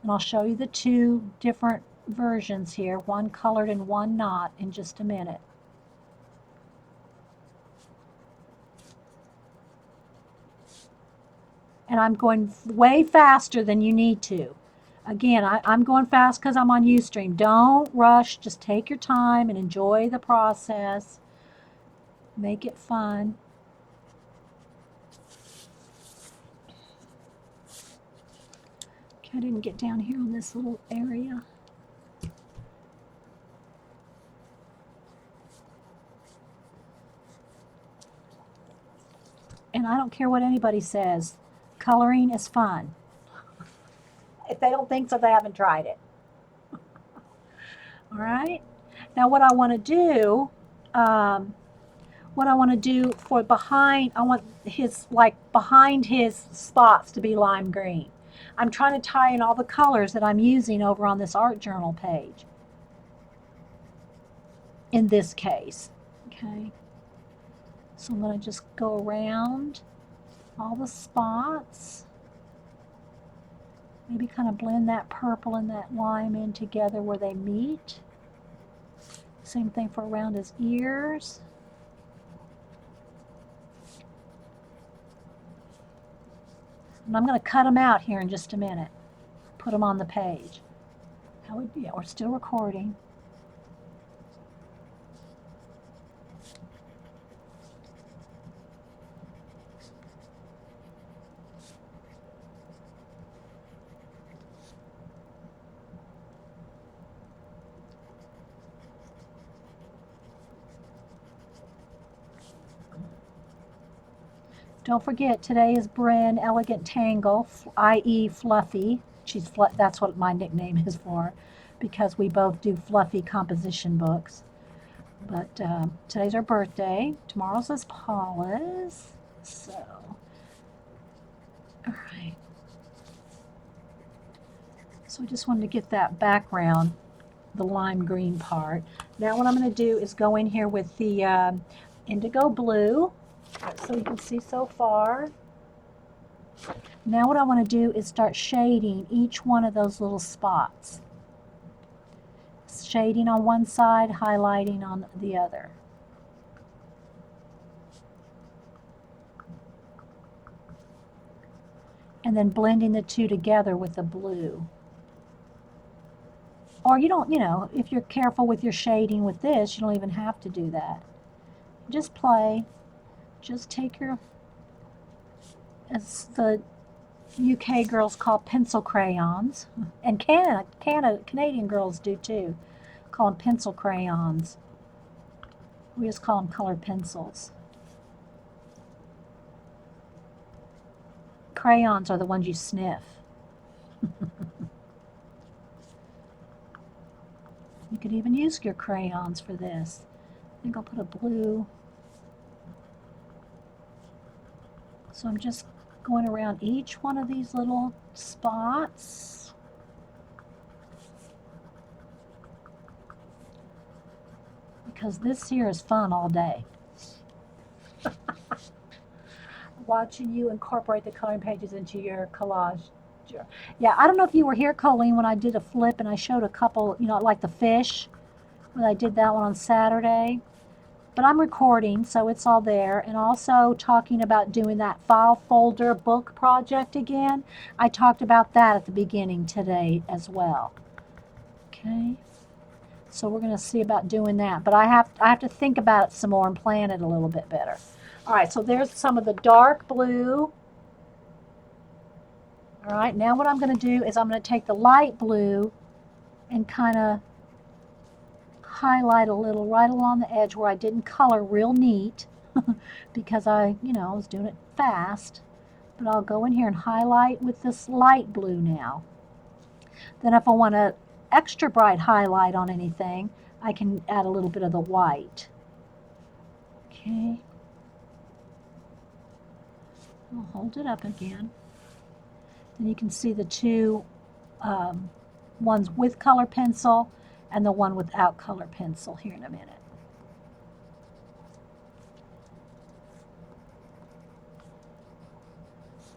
And I'll show you the two different versions here, one colored and one not, in just a minute. And I'm going way faster than you need to. Again, I'm going fast because I'm on Ustream. Don't rush. Just take your time and enjoy the process. Make it fun. Okay, I didn't get down here on this little area. And I don't care what anybody says. Coloring is fun. If they don't think so, they haven't tried it. All right. Now what I want to do, for behind, I want his, like behind his spots to be lime green. I'm trying to tie in all the colors that I'm using over on this art journal page. In this case, okay. So I'm going to just go around all the spots. Maybe kind of blend that purple and that lime in together where they meet. Same thing for around his ears. And I'm going to cut them out here in just a minute. Put them on the page. Yeah, we're still recording. Don't forget, today is Bryn Elegant Tangle, i.e. Fluffy. That's what my nickname is for, because we both do fluffy composition books. But today's our birthday. Tomorrow's is Paula's. So, all right. So I just wanted to get that background, the lime green part. Now what I'm going to do is go in here with the indigo blue. So you can see so far. Now what I want to do is start shading each one of those little spots. Shading on one side, highlighting on the other. And then blending the two together with the blue. Or you don't, if you're careful with your shading with this, you don't even have to do that. Just play. Just take your, as the UK girls call pencil crayons, and Canadian girls do too, call them pencil crayons. We just call them colored pencils. Crayons are the ones you sniff. You could even use your crayons for this. I think I'll put a blue. So I'm just going around each one of these little spots. Because this here is fun all day. Watching you incorporate the coloring pages into your collage. Yeah, I don't know if you were here, Colleen, when I did a flip and I showed a couple, like the fish, when I did that one on Saturday. But I'm recording, so it's all there. And also talking about doing that file folder book project again. I talked about that at the beginning today as well. Okay. So we're going to see about doing that. But I have to think about it some more and plan it a little bit better. All right, so there's some of the dark blue. All right, now what I'm going to do is I'm going to take the light blue and kind of highlight a little right along the edge where I didn't color real neat because I was doing it fast. But I'll go in here and highlight with this light blue now. Then if I want an extra bright highlight on anything, I can add a little bit of the white. Okay. I'll hold it up again. And you can see the two ones with color pencil and the one without color pencil here in a minute.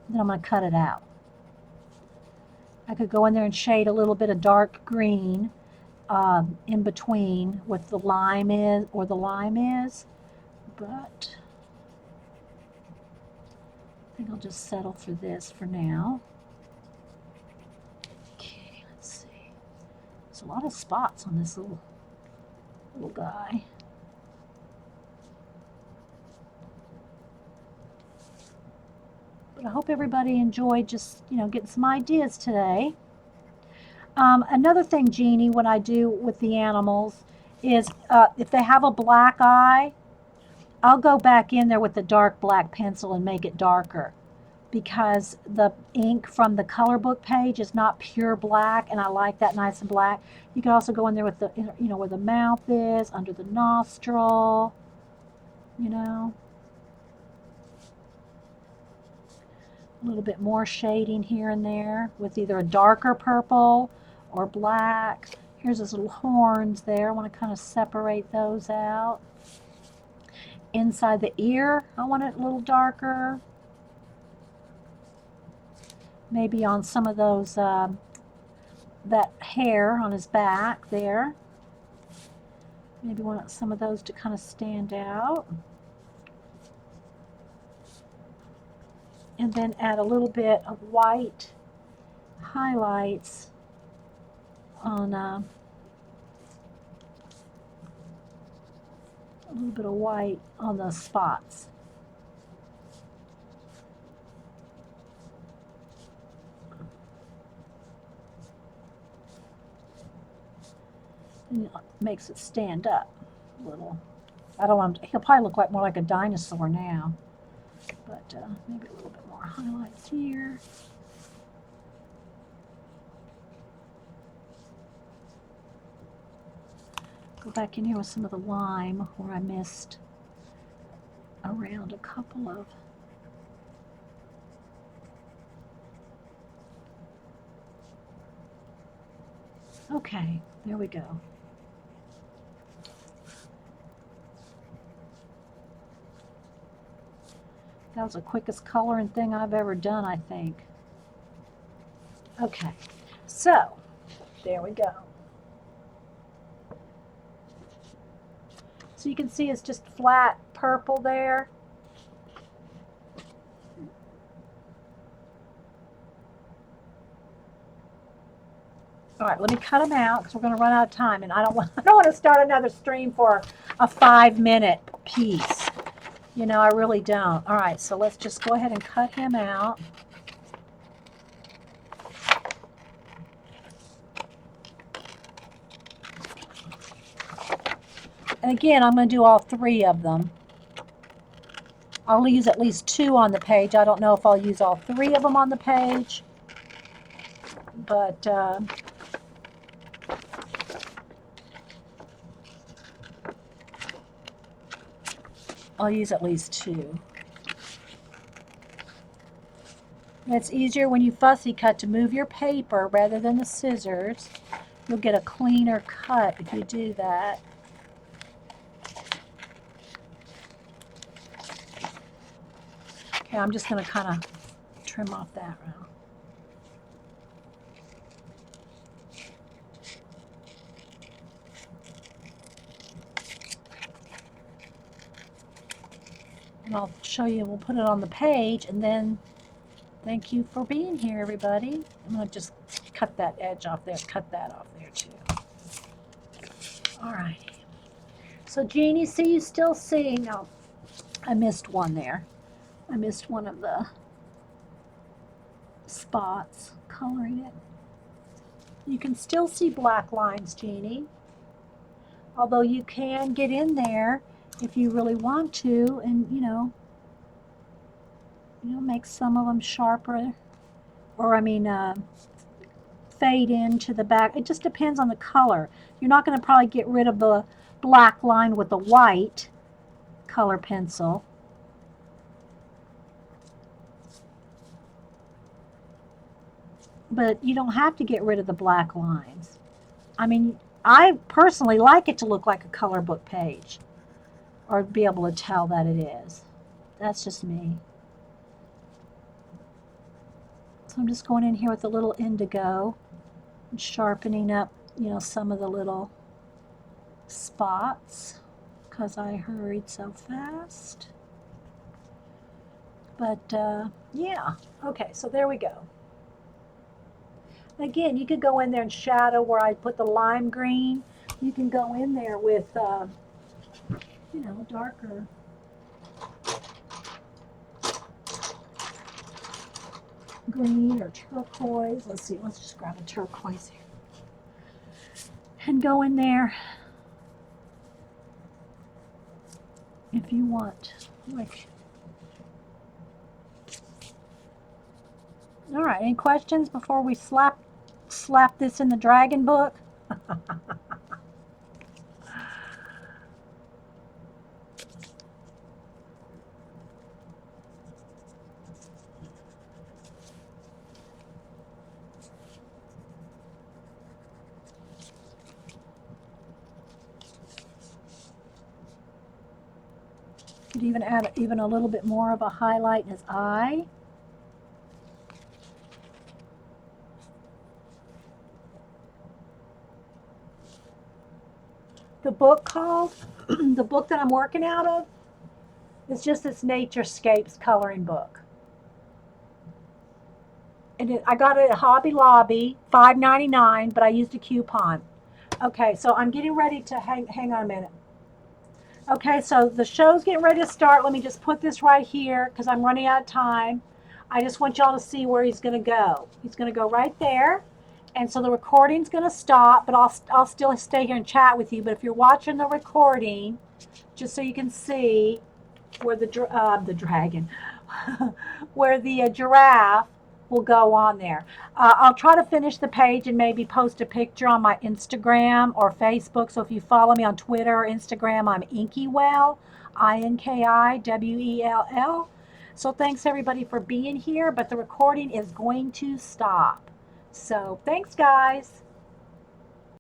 Then I'm going to cut it out. I could go in there and shade a little bit of dark green in between what the lime is, but I think I'll just settle for this for now. Okay, let's see. There's a lot of spots on this little guy. But I hope everybody enjoyed just, getting some ideas today. Another thing, Jeannie, what I do with the animals is if they have a black eye, I'll go back in there with the dark black pencil and make it darker because the ink from the color book page is not pure black, and I like that nice and black. You can also go in there with the, where the mouth is, under the nostril, a little bit more shading here and there with either a darker purple or black. Here's his little horns there. I want to kind of separate those out. Inside the ear, I want it a little darker. Maybe on some of those, that hair on his back there. Maybe want some of those to kind of stand out. And then add a little bit of white highlights on a little bit of white on the spots. And it makes it stand up a little. I don't want him to, he'll probably look more like a dinosaur now. But maybe a little bit more highlights here. Go back in here with some of the lime where I missed around a couple of okay, there we go. That was the quickest coloring thing I've ever done, I think. Okay, so there we go. So you can see it's just flat purple there. All right, let me cut them out because we're going to run out of time, and I don't want to start another stream for a 5-minute piece. I really don't. All right, so let's just go ahead and cut him out. And again, I'm going to do all 3 of them. I'll use at least 2 on the page. I don't know if I'll use all 3 of them on the page, but I'll use at least 2. It's easier when you fussy cut to move your paper rather than the scissors. You'll get a cleaner cut if you do that. Okay, I'm just going to kind of trim off that round. And I'll show you, we'll put it on the page, and then thank you for being here, everybody. I'm going to just cut that edge off there, cut that off there too. All right. So Jeannie, see, you still see, no, I missed one there. I missed one of the spots, coloring it. You can still see black lines, Jeannie. Although you can get in there if you really want to, and make some of them sharper, or fade into the back. It just depends on the color. You're not going to probably get rid of the black line with the white color pencil. But you don't have to get rid of the black lines. I mean, I personally like it to look like a color book page, or be able to tell that it is. That's just me. So I'm just going in here with a little indigo and sharpening up, some of the little spots because I hurried so fast. But yeah, okay, so there we go. Again, you could go in there and shadow where I put the lime green. You can go in there with, darker. Green or turquoise. Let's see, let's just grab a turquoise here. And go in there if you want. Like, all right, any questions before we slap this in the dragon book? Could even add even a little bit more of a highlight in his eye. The book the book that I'm working out of is just this Naturescapes coloring book. And I got it at Hobby Lobby, $5.99, but I used a coupon. Okay, so I'm getting ready to hang on a minute. Okay, so the show's getting ready to start. Let me just put this right here because I'm running out of time. I just want y'all to see where he's going to go. He's going to go right there. And so the recording's going to stop, but I'll still stay here and chat with you. But if you're watching the recording, just so you can see where the dragon, where the giraffe will go on there. I'll try to finish the page and maybe post a picture on my Instagram or Facebook. So if you follow me on Twitter or Instagram, I'm Inkiwell, INKIWELL. So thanks everybody for being here, but the recording is going to stop. So thanks guys.